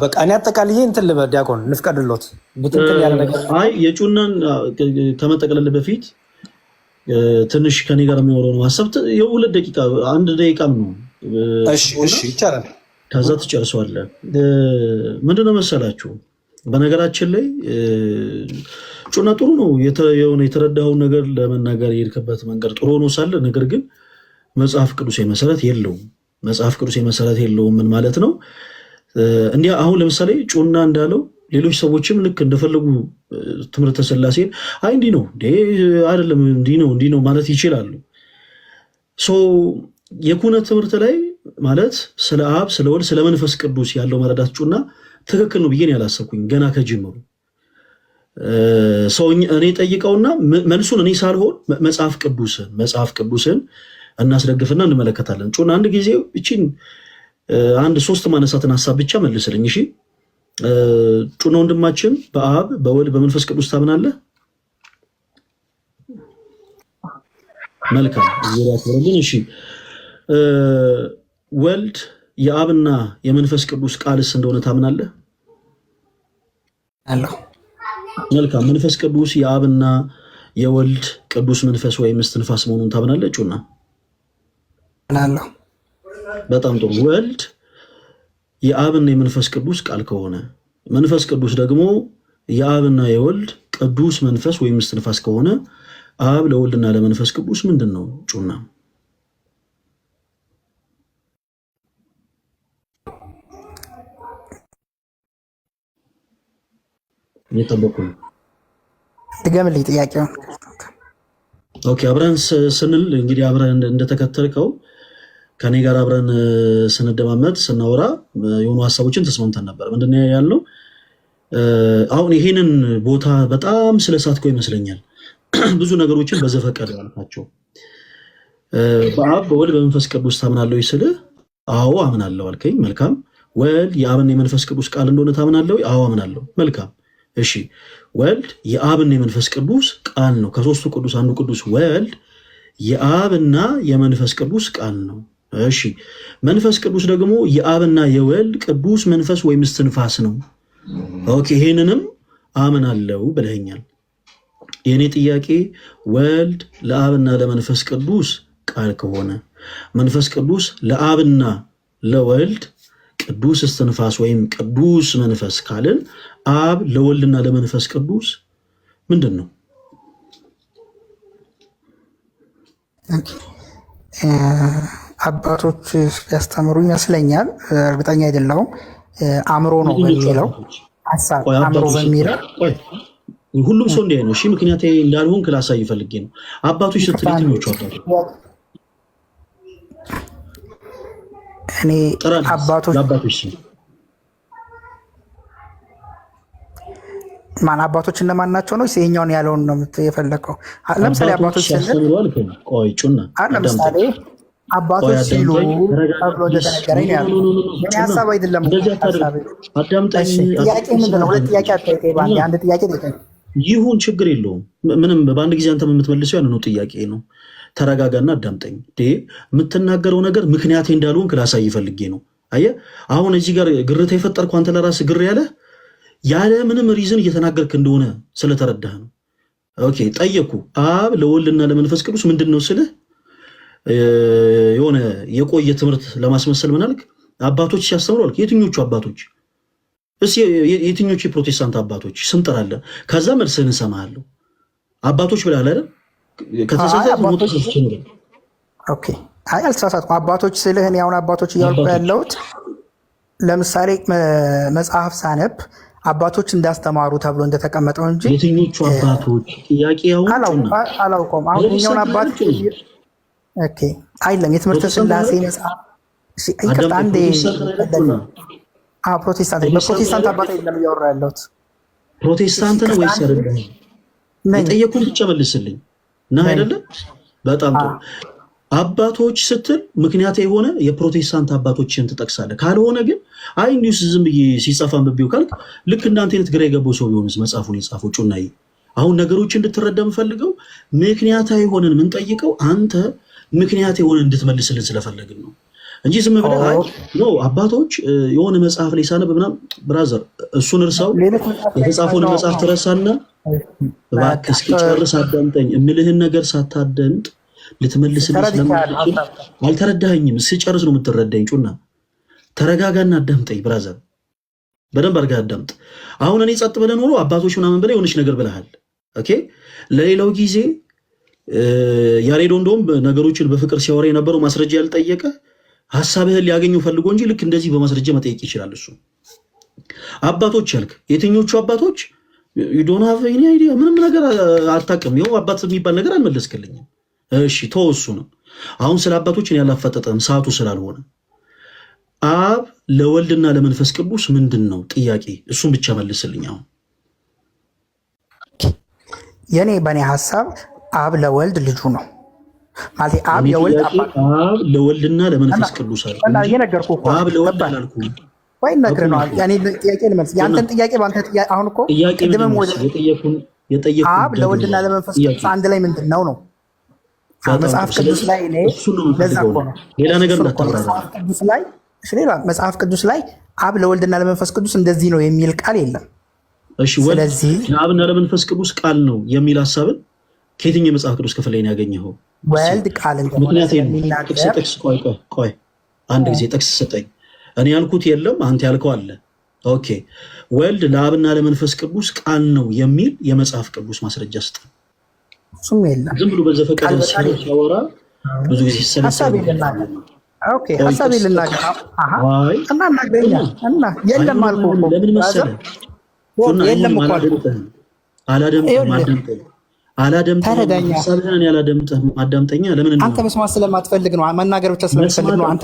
በቃ እኔ አጠቃልዬ እንትን ልበል ዲያቆን ልፍቀድሎት ብትንትን ያለ ነገር።
አይ የጩናን ከመጠቅለል በፊት ትንሽ ከኔ ጋር የሚያወራው ነው ሀሳብ የ2 ደቂቃ 1 ደቂቃም ነው።
እሺ ይቻላል።
ከዛ ትጨርሰዋለህ። ምንድነው መሰላችሁ፣ በነገራችን ላይ ጩና ጥሩ ነው የሆነ የተረዳኸውን ነገር ለመናገር የሄድክበት መንገድ ጥሩ ሆኖ ሳለ ነገር ግን መጽሐፍ ቅዱስ መሰረት የለውም። መጽሐፍ ቅዱስ መሰረት የለውም ምን ማለት ነው? እንዲያ አሁን ለምሳሌ ጩና እንዳለው ሌሎች ሰዎችም ልክ እንደፈለጉ ትምህርተ ሥላሴን አይ እንዲህ ነው አይደለም እንዲህ ነው ማለት ይችላሉ። የኩነት ትምህርት ላይ ማለት ስለ አብ ስለ ወልድ ስለ መንፈስ ቅዱስ ያለው መረዳት ጩና ትክክል ነው ብዬ ያላሰብኩኝ ገና ከጅምሩ ሰው እኔ ጠይቀውና መልሱን እኔ ሳልሆን መጽሐፍ ቅዱስን እናስደግፍና እንመለከታለን። ጩና አንድ ጊዜ እቺን አንድ 3 ማነሳትን ሐሳብ ብቻ መልስልኝ። እሺ ጩና ወንድማችን በአብ በወልድ በመንፈስ ቅዱስ ታምናለህ? መልካም ይራከረልን። እሺ ወልድ የአብና የመንፈስ ቅዱስ ቃልስ እንደሆነ ታምናለህ?
አለሁ።
መልካም መንፈስ ቅዱስ የአብና የወልድ ቅዱስ መንፈስ ወይም እስትንፋስ መሆኑን ታምናለህ? ጩና
አለሁ።
በጣም ጥሩ። ወልድ የአብና የመንፈስ ቅዱስ ቃል ከሆነ መንፈስ ቅዱስ ደግሞ የአብና የወልድ ቅዱስ መንፈስ ወይም እስትንፋስ ከሆነ አብ ለወልድና ለመንፈስ ቅዱስ ምንድን ነው? ጩና እየጠበቁ ነው።
ድገምልኝ ጥያቄውን።
ኦኬ አብረን ስንል እንግዲህ አብረን እንደተከተልከው ከኔ ጋር አብረን ስንደማመጥ ስናወራ የሆኑ ሀሳቦችን ተስማምተን ነበር። ምንድነው ያልነው? አሁን ይሄንን ቦታ በጣም ስለሳትከው ይመስለኛል ብዙ ነገሮችን በዘፈቀደ ያልካቸው። በአብ በወልድ በመንፈስ ቅዱስ ታምናለህ ወይ ስልህ አዎ አምናለሁ አልከኝ። መልካም። ወልድ የአብና የመንፈስ ቅዱስ ቃል እንደሆነ ታምናለህ ወይ? አዎ አምናለሁ። መልካም። እሺ ወልድ የአብና የመንፈስ ቅዱስ ቃል ነው። ከሶስቱ ቅዱስ አንዱ ቅዱስ ወልድ የአብና የመንፈስ ቅዱስ ቃል ነው። እሺ መንፈስ ቅዱስ ደግሞ የአብና የወልድ ቅዱስ መንፈስ ወይም እስትንፋስ ነው። ኦኬ ይሄንንም አምናለሁ ብለኸኛል። የኔ ጥያቄ ወልድ ለአብና ለመንፈስ ቅዱስ ቃል ከሆነ መንፈስ ቅዱስ ለአብና ለወልድ ቅዱስ እስትንፋስ ወይም ቅዱስ መንፈስ ካልን አብ ለወልድና ለመንፈስ ቅዱስ ምንድን ነው?
አባቶች ያስተምሩ ይመስለኛል፣ እርግጠኛ አይደለሁም። አእምሮ ነው በሚለው ሀሳብ አእምሮ በሚለው
ሁሉም ሰው እንዲህ ነው። እሺ ምክንያት እንዳልሆን ክላሳይ ፈልጌ ነው። አባቶች ስትል የትኞቹ አባቶች?
እኔ አባቶች ማን አባቶች እነማን ናቸው ነው? ይሄኛውን ያለውን ነው የፈለከው? ለምሳሌ አባቶች ለምሳሌ አባቶች ሲሉ ተብሎ እንደተነገረኝ ነው ያለው። የኔ ሀሳብ አይደለም። ጥያቄ ምንድን ነው? ሁለት ጥያቄ አጠይቀኝ። አንድ ጥያቄ ጠይቀኝ።
ይሁን ችግር የለውም። ምንም በአንድ ጊዜ አንተ የምትመልሰው ያንኑ ጥያቄ ነው። ተረጋጋና አዳምጠኝ። የምትናገረው ነገር ምክንያቴ እንዳልሆን ክላሳይ ፈልጌ ነው። አየህ አሁን እዚህ ጋር ግርታ የፈጠርኩ አንተ ለራስህ ግር ያለ ምንም ሪዝን እየተናገርክ እንደሆነ ስለተረዳህ ነው። ኦኬ ጠየቅኩ። አብ ለወልድና ለመንፈስ ቅዱስ ምንድን ነው ስልህ የሆነ የቆየ ትምህርት ለማስመሰል ምን አልክ? አባቶች ሲያስተምሩ አልክ። የትኞቹ አባቶች? የትኞቹ የፕሮቴስታንት አባቶች ስም ጥራለህ። ከዛ መልስህን እሰማሃለሁ። አባቶች ብለሃል አይደል?
አልተሳሳትኩም። አባቶች ስልህ እኔ አሁን አባቶች እያልኩ ያለሁት ለምሳሌ መጽሐፍ ሳነብ አባቶች እንዳስተማሩ ተብሎ እንደተቀመጠው እንጂ
የትኞቹ አባቶች ጥያቄ
አላውቀውም። አሁን የኛውን አባት አይደለም የትምህርተ ሥላሴ መጽሐፍ ይቅርታ፣ አንዴ ፕሮቴስታንት በፕሮቴስታንት አባት አይደለም እያወራ ያለሁት።
ፕሮቴስታንት ነው ወይስ አይደለም? የጠየኩህን ብቻ መልስልኝ እና አይደለም። በጣም ጥሩ። አባቶች ስትል ምክንያት የሆነ የፕሮቴስታንት አባቶችን ትጠቅሳለህ። ካልሆነ ግን አይ እንዲሁ ዝም ብዬ ሲጻፍ አንብቤው ካልክ ልክ እንዳንተ አይነት ግራ የገባው ሰው ቢሆንስ መጽሐፉን የጻፈው? ጩናዬ አሁን ነገሮች እንድትረዳ የምፈልገው ምክንያታዊ የሆነን የምንጠይቀው አንተ ምክንያት የሆነ እንድትመልስልን ስለፈለግን ነው እንጂ ዝም ብለህ አይ ኖ አባቶች የሆነ መጽሐፍ ላይ ሳነብ ምናምን ብራዘር እሱን እርሳው። የተጻፈውን መጽሐፍ ትረሳና እባክህ እስኪጨርስ አዳምጠኝ። እምልህን ነገር ሳታደምጥ ልትመልስልኝ ስለማትችል አልተረዳኸኝም። እስኪጨርስ ነው የምትረዳኝ። ጩና ተረጋጋና አዳምጠኝ ብራዘር፣ በደንብ አድርገህ አዳምጥ። አሁን እኔ ጸጥ ብለን ሆኖ አባቶች ምናምን ብለህ የሆነች ነገር ብለሃል። ኦኬ ለሌላው ጊዜ ያሬዶ እንደውም ነገሮችን በፍቅር ሲያወራ የነበረው ማስረጃ ያልጠየቀ ሀሳብህን ሊያገኘው ፈልጎ እንጂ ልክ እንደዚህ በማስረጃ መጠየቅ ይችላል እሱ። አባቶች ያልክ የትኞቹ አባቶች? you don't have any idea ምንም ነገር አታውቅም። ይኸው አባት የሚባል ነገር አልመለስክልኝም። እሺ ተወሱ ነው። አሁን ስለ አባቶች እኔ ያላፈጠጠም ሰዓቱ ስላልሆነ አብ ለወልድና ለመንፈስ ቅዱስ ምንድን ነው ጥያቄ? እሱን ብቻ መልስልኝ። አሁን
በእኔ ሀሳብ አብ ለወልድ ልጁ ነው ማለት አብ የወልድ አባት
አብ ለወልድና ለመንፈስ ቅዱስ አለ
እና እየነገርኩህ እኮ
አብ ለወልድ አላልኩም
ወይ ነግረናል። ያኔ ጥያቄ ልመልስ ያንተን ጥያቄ ባንተ ጥያቄ አሁን እኮ ቅድምም ወደ
የጠየቁን
አብ ለወልድና ለመንፈስ ቅዱስ አንድ ላይ ምንድን ነው መጽሐፍ ቅዱስ ላይ እኔ ለዛ እኮ ነው
ሌላ ነገር እንዳታወራ።
መጽሐፍ ቅዱስ ላይ አብ ለወልድና ለመንፈስ ቅዱስ እንደዚህ ነው የሚል ቃል የለም።
እሺ ወልድ ለአብና ለመንፈስ ቅዱስ ቃል ነው የሚል ሐሳብን ከየትኛው የመጽሐፍ ቅዱስ ክፍል ላይ ነው ያገኘኸው?
ወልድ ቃል እንደሆነ የሚናገር
ጥቅስ ቆይ አንድ ጊዜ ጥቅስ ስጠኝ። እኔ ያልኩት የለም አንተ ያልከው አለ። ኦኬ ወልድ ለአብና ለመንፈስ ቅዱስ ቃል ነው የሚል የመጽሐፍ ቅዱስ ማስረጃ ስጥ።
እሱም የለም።
ዝም ብሎ በዘፈቀደ ሲያወራ ብዙ ጊዜ
ሀሳብ ይልናገር። ኦኬ ሀሳብ ይልናገር። አሃ እና እናገኛ እና የለም አልኩህ እኮ
ለምን መሰለህ?
የለም እኮ
አዳምጠኛ። ለምን
አንተ መስማት ስለማትፈልግ ነው፣ መናገር ብቻ ስለምትፈልግ ነው። አንተ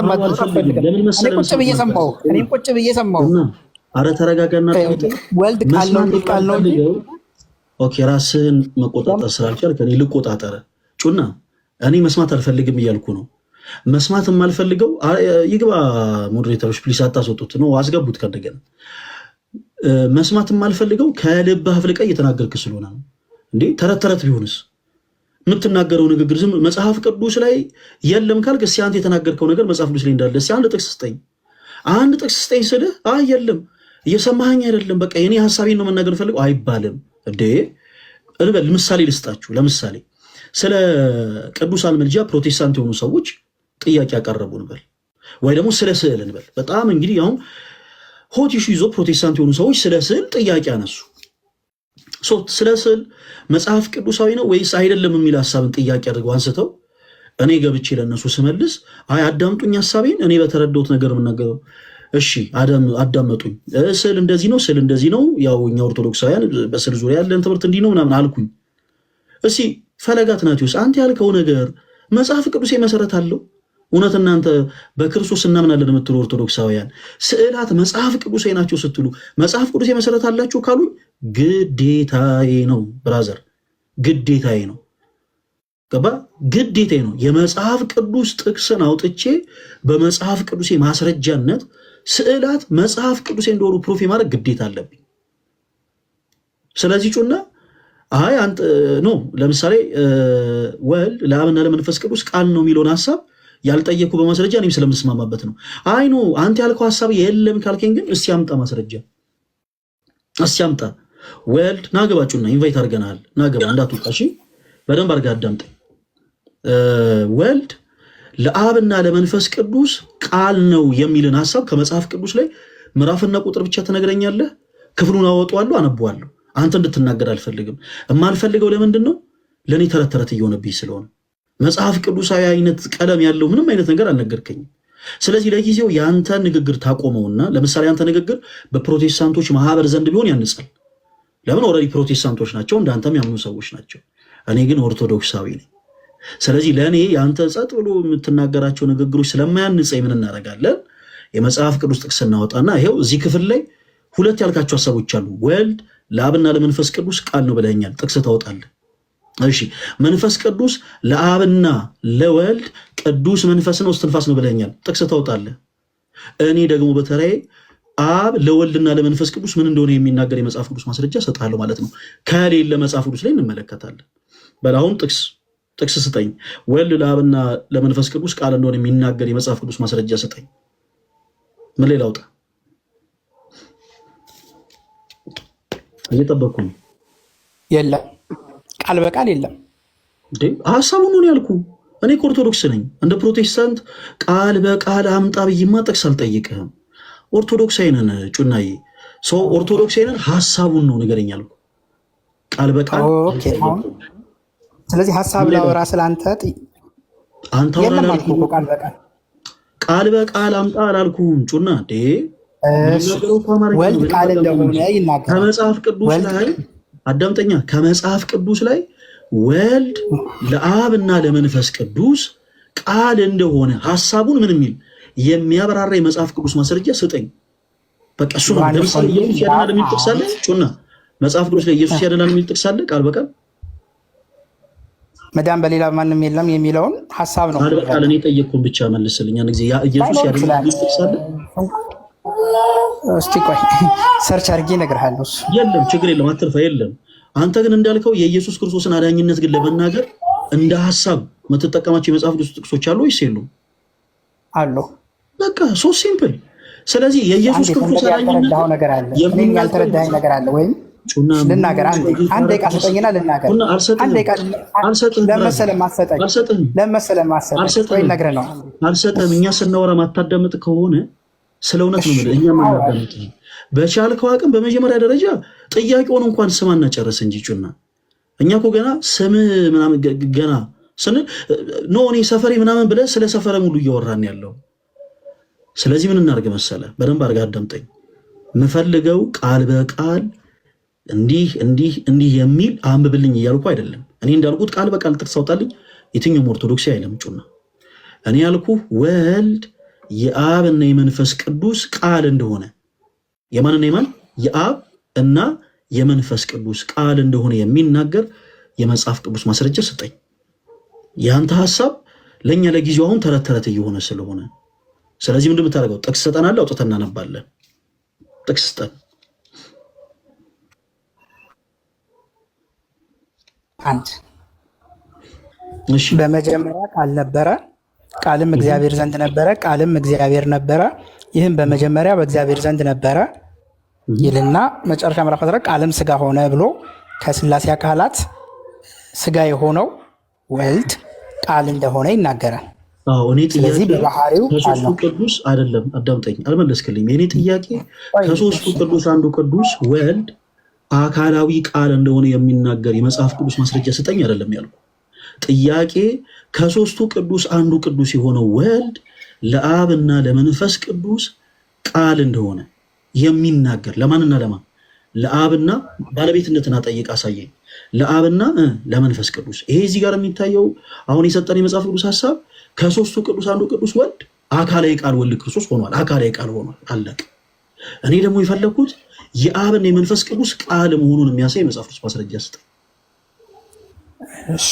ቁጭ ብዬ ሰማሁ፣ እኔም ቁጭ ብዬ ሰማሁ።
ኧረ ተረጋጋና
ወልድ ቃል ነው ቃል ነው።
ኦኬ ራስህን መቆጣጠር ስላልቻልክ እኔ ልቆጣጠር ጩና። እኔ መስማት አልፈልግም እያልኩ ነው። መስማት የማልፈልገው ይግባ። ሞዴሬተሮች ፕሊስ አታስወጡት ነው፣ አስገቡት ከእንደገና። መስማት የማልፈልገው ከልብህ አፍልቀህ እየተናገርክ ስለሆነ ነው። እንዴ ተረት ተረት ቢሆንስ የምትናገረው ንግግር ዝም መጽሐፍ ቅዱስ ላይ የለም ካልክ እስኪ አንተ የተናገርከው ነገር መጽሐፍ ቅዱስ ላይ እንዳለ እስኪ አንድ ጥቅስ ስጠኝ ስልህ አይ የለም እየሰማኸኝ አይደለም በቃ የኔ ሐሳቤን ነው መናገር ፈልገው አይባልም። እንዴ እንበል ምሳሌ ልስጣችሁ። ለምሳሌ ስለ ቅዱሳን ምልጃ ፕሮቴስታንት የሆኑ ሰዎች ጥያቄ ያቀረቡ እንበል፣ ወይ ደግሞ ስለ ስዕል እንበል። በጣም እንግዲህ አሁን ሆት ኢሹ ይዞ ፕሮቴስታንት የሆኑ ሰዎች ስለ ስዕል ጥያቄ አነሱ። ስለ ስዕል መጽሐፍ ቅዱሳዊ ነው ወይስ አይደለም የሚል ሐሳብን ጥያቄ አድርገው አንስተው እኔ ገብቼ ለነሱ ስመልስ አይ አዳምጡኝ፣ ሐሳቤን እኔ በተረዳሁት ነገር የምናገረው። እሺ አዳመጡኝ። ስዕል እንደዚህ ነው፣ ስዕል እንደዚህ ነው፣ ያው እኛ ኦርቶዶክሳውያን በስዕል ዙሪያ ያለን ትምህርት እንዲህ ነው ምናምን አልኩኝ። እስኪ ፈለገ አትናቴዎስ አንተ ያልከው ነገር መጽሐፍ ቅዱሴ መሰረት አለው? እውነት እናንተ በክርስቶስ እናምናለን የምትሉ ኦርቶዶክሳውያን ስዕላት መጽሐፍ ቅዱሳዊ ናቸው ስትሉ መጽሐፍ ቅዱሴ መሰረት አላችሁ ካሉኝ ግዴታዬ ነው ብራዘር፣ ግዴታዬ ነው። ገባ? ግዴታዬ ነው። የመጽሐፍ ቅዱስ ጥቅስን አውጥቼ በመጽሐፍ ቅዱሴ ማስረጃነት ስዕላት መጽሐፍ ቅዱሴ እንደሆኑ ፕሩፍ የማድረግ ግዴታ አለብኝ። ስለዚህ ጩና አይ አንተ ኖ ለምሳሌ ወልድ ለአብና ለመንፈስ ቅዱስ ቃል ነው የሚለውን ሐሳብ ያልጠየኩ በማስረጃ እኔም ስለምስማማበት ነው። አይ ኖ አንተ ያልከው ሐሳብ የለም ካልከኝ ግን እስቲ አምጣ ማስረጃ፣ እስቲ አምጣ። ወልድ ናገባችሁና ኢንቫይት አድርገናል፣ ናገባ እንዳትወጣ እሺ። በደንብ አድርገህ አዳምጠኝ። ወልድ ለአብና ለመንፈስ ቅዱስ ቃል ነው የሚልን ሐሳብ ከመጽሐፍ ቅዱስ ላይ ምዕራፍና ቁጥር ብቻ ትነግረኛለህ። ክፍሉን አወጣዋለሁ፣ አነበዋለሁ። አንተ እንድትናገር አልፈልግም። የማልፈልገው ለምንድን ነው? ለእኔ ተረት ተረት እየሆነብኝ ስለሆነ መጽሐፍ ቅዱሳዊ አይነት ቀለም ያለው ምንም አይነት ነገር አልነገርከኝም። ስለዚህ ለጊዜው የአንተ ንግግር ታቆመውና ለምሳሌ አንተ ንግግር በፕሮቴስታንቶች ማህበር ዘንድ ቢሆን ያንጻል። ለምን? ኦልሬዲ ፕሮቴስታንቶች ናቸው፣ እንዳንተም ያምኑ ሰዎች ናቸው። እኔ ግን ኦርቶዶክሳዊ ነኝ። ስለዚህ ለእኔ የአንተ ጸጥ ብሎ የምትናገራቸው ንግግሮች ስለማያንጸኝ ምን እናደርጋለን? የመጽሐፍ ቅዱስ ጥቅስ እናወጣና ይሄው እዚህ ክፍል ላይ ሁለት ያልካቸው ሀሳቦች አሉ። ወልድ ለአብና ለመንፈስ ቅዱስ ቃል ነው ብለኛል፣ ጥቅስ ታወጣለህ። እሺ መንፈስ ቅዱስ ለአብና ለወልድ ቅዱስ መንፈስ ነው እስትንፋስ ነው ብለኛል፣ ጥቅስ ታወጣለህ። እኔ ደግሞ በተለይ አብ ለወልድና ለመንፈስ ቅዱስ ምን እንደሆነ የሚናገር የመጽሐፍ ቅዱስ ማስረጃ ሰጣለሁ ማለት ነው። ከሌለ መጽሐፍ ቅዱስ ላይ እንመለከታለን። በላሁን ጥቅስ ስጠኝ። ወልድ ለአብና ለመንፈስ ቅዱስ ቃል እንደሆነ የሚናገር የመጽሐፍ ቅዱስ ማስረጃ ስጠኝ። ምን ላይ ላውጣ? እየጠበቅኩ ነው።
የለም ቃል በቃል የለም።
ሀሳቡን ነው ያልኩ። እኔ ኦርቶዶክስ ነኝ። እንደ ፕሮቴስታንት ቃል በቃል አምጣ ብዬማ ጥቅስ አልጠይቅህም። ኦርቶዶክሳዊ ነን ጩናዬ፣ ሰው ኦርቶዶክሳዊ ነን። ሀሳቡን ነው ንገረኝ አልኩ፣ ቃል በቃል።
ስለዚህ ሀሳብ ላወራ ስለአንተ
ቃል በቃል አምጣ አላልኩም ጩና።
ወልድ ቃል እንደሆነ ይናገራል።
ከመጽሐፍ ቅዱስ ላይ አዳምጠኛ፣ ከመጽሐፍ ቅዱስ ላይ ወልድ ለአብና ለመንፈስ ቅዱስ ቃል እንደሆነ ሐሳቡን ምን የሚል የሚያበራራ የመጽሐፍ ቅዱስ ማስረጃ ስጠኝ። በቃ እሱ ነው። ለምሳሌ ኢየሱስ ያድናል የሚል ጥቅስ አለ ጩና፣ መጽሐፍ ቅዱስ ላይ ኢየሱስ ያድናል የሚል ጥቅስ አለ ቃል በቃል
መዳን በሌላ ማንም የለም የሚለውን ሐሳብ ነው።
ቃል በቃል እኔ ጠየቅኩን ብቻ መልስልኝ። ያን ጊዜ ኢየሱስ ያድናል የሚል ጥቅስ አለ።
እስቲ ቆይ ሰርች አድርጌ እነግርሃለሁ።
የለም ችግር የለም አትልፋ። የለም አንተ ግን እንዳልከው የኢየሱስ ክርስቶስን አዳኝነት ግን ለመናገር እንደ ሐሳብ የምትጠቀማቸው የመጽሐፍ ቅዱስ ጥቅሶች አሉ ወይስ የሉም?
አሉ።
በቃ ሶ ሲምፕል። ስለዚህ የኢየሱስ ክርስቶስ አዳኝነት
ያልተረዳኸኝ ነገር አለ ወይም ልናገር። አንድ ደቂቃ ስጠኝና ልናገር። አንድ ደቂቃ ለመሰለህ ማሰጠኝ ወይ ነግረህ ነው።
አልሰጠህም። እኛ ስናወራ ማታዳምጥ ከሆነ ስለ እውነት ነው የምልህ። እኛ ማናዳምጥ በቻልከው አቅም በመጀመሪያ ደረጃ ጥያቄውን እንኳን ስማና ጨርስ እንጂ ጩና። እኛ እኮ ገና ስምህ ምናምን ገና ስንል ኖ እኔ ሰፈሬ ምናምን ብለህ ስለ ሰፈረ ሙሉ እያወራን ያለው። ስለዚህ ምን እናድርግ መሰለህ፣ በደንብ አድርገህ አዳምጠኝ። የምፈልገው ቃል በቃል እንዲህ እንዲህ እንዲህ የሚል አንብብልኝ እያልኩ አይደለም። እኔ እንዳልኩት ቃል በቃል ጥቅስ አውጣልኝ የትኛውም ኦርቶዶክስ አይልም ጩና። እኔ ያልኩህ ወልድ የአብ እና የመንፈስ ቅዱስ ቃል እንደሆነ የማንና የማን የአብ እና የመንፈስ ቅዱስ ቃል እንደሆነ የሚናገር የመጽሐፍ ቅዱስ ማስረጃ ስጠኝ። የአንተ ሐሳብ ለእኛ ለጊዜው አሁን ተረት ተረት እየሆነ ስለሆነ፣ ስለዚህ ምንድን የምታደርገው ጥቅስ ስጠናለህ፣ አውጥተን እናነባለን። ጥቅስ ስጠን።
አንድ በመጀመሪያ ቃል ነበረ፣ ቃልም እግዚአብሔር ዘንድ ነበረ፣ ቃልም እግዚአብሔር ነበረ፣ ይህም በመጀመሪያ በእግዚአብሔር ዘንድ ነበረ ይልና መጨረሻ ምዕራፍ 10 ቃልም ስጋ ሆነ ብሎ ከስላሴ አካላት ስጋ የሆነው ወልድ ቃል እንደሆነ ይናገራል። ስለዚህ በባህሪው
ከሶስቱ ቅዱስ አይደለም። አዳምጠኝ፣ አልመለስክልኝም። የኔ ጥያቄ ከሶስቱ ቅዱስ አንዱ ቅዱስ ወልድ አካላዊ ቃል እንደሆነ የሚናገር የመጽሐፍ ቅዱስ ማስረጃ ስጠኝ አይደለም ያልኩ። ጥያቄ ከሶስቱ ቅዱስ አንዱ ቅዱስ የሆነው ወልድ ለአብና ለመንፈስ ቅዱስ ቃል እንደሆነ የሚናገር ለማንና ለማን? ለአብና ባለቤትነትን አጠይቅ አሳየኝ። ለአብና ለመንፈስ ቅዱስ። ይሄ እዚህ ጋር የሚታየው አሁን የሰጠን የመጽሐፍ ቅዱስ ሐሳብ ከሶስቱ ቅዱስ አንዱ ቅዱስ ወልድ አካላዊ ቃል ወልድ ክርስቶስ ሆኗል። አካላዊ ቃል ሆኗል። አለቅ። እኔ ደግሞ የፈለግኩት የአብና የመንፈስ ቅዱስ ቃል መሆኑን የሚያሳይ የመጽሐፍ ቅዱስ ማስረጃ ስጥ።
እሺ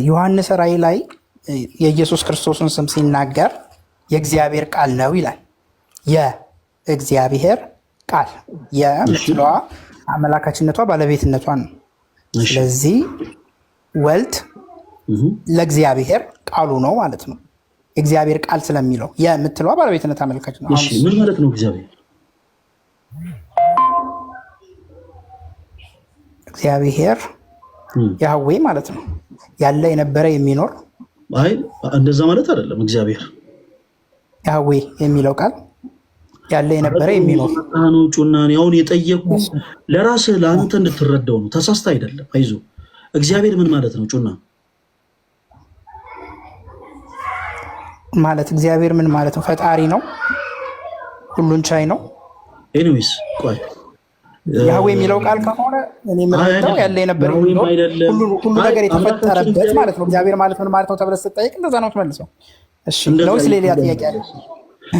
ዮሐንስ ራእይ ላይ የኢየሱስ ክርስቶስን ስም ሲናገር የእግዚአብሔር ቃል ነው ይላል። የእግዚአብሔር ቃል የምትለዋ አመላካችነቷ ባለቤትነቷን ነው። ስለዚህ ወልድ ለእግዚአብሔር ቃሉ ነው ማለት ነው። እግዚአብሔር ቃል ስለሚለው የምትለዋ ባለቤትነት አመልካች ነው።
እሺ ምን ማለት ነው?
እግዚአብሔር ያህዌ ማለት ነው። ያለ የነበረ የሚኖር።
አይ እንደዛ ማለት አይደለም። እግዚአብሔር
ያህዌ የሚለው ቃል ያለ የነበረ የሚኖር
ነው። ጩናኔ አሁን የጠየቁ ለራስህ ለአንተ እንድትረዳው ነው። ተሳስተ አይደለም። አይዞ እግዚአብሔር ምን ማለት ነው? ጩና
ማለት እግዚአብሔር ምን ማለት ነው? ፈጣሪ ነው። ሁሉን ቻይ ነው።
ኤኒዌይስ ቆይ
ያህዌ የሚለው ቃል ከሆነ እኔ የምረዳው ያለ የነበረ ሁሉ ነገር የተፈጠረበት ማለት ነው። እግዚአብሔር ማለት ምን ማለት ነው ተብለህ ስትጠይቅ እንደዛ ነው የምትመልሰው። እሺ ነው ስለሌላ ጥያቄ አለ?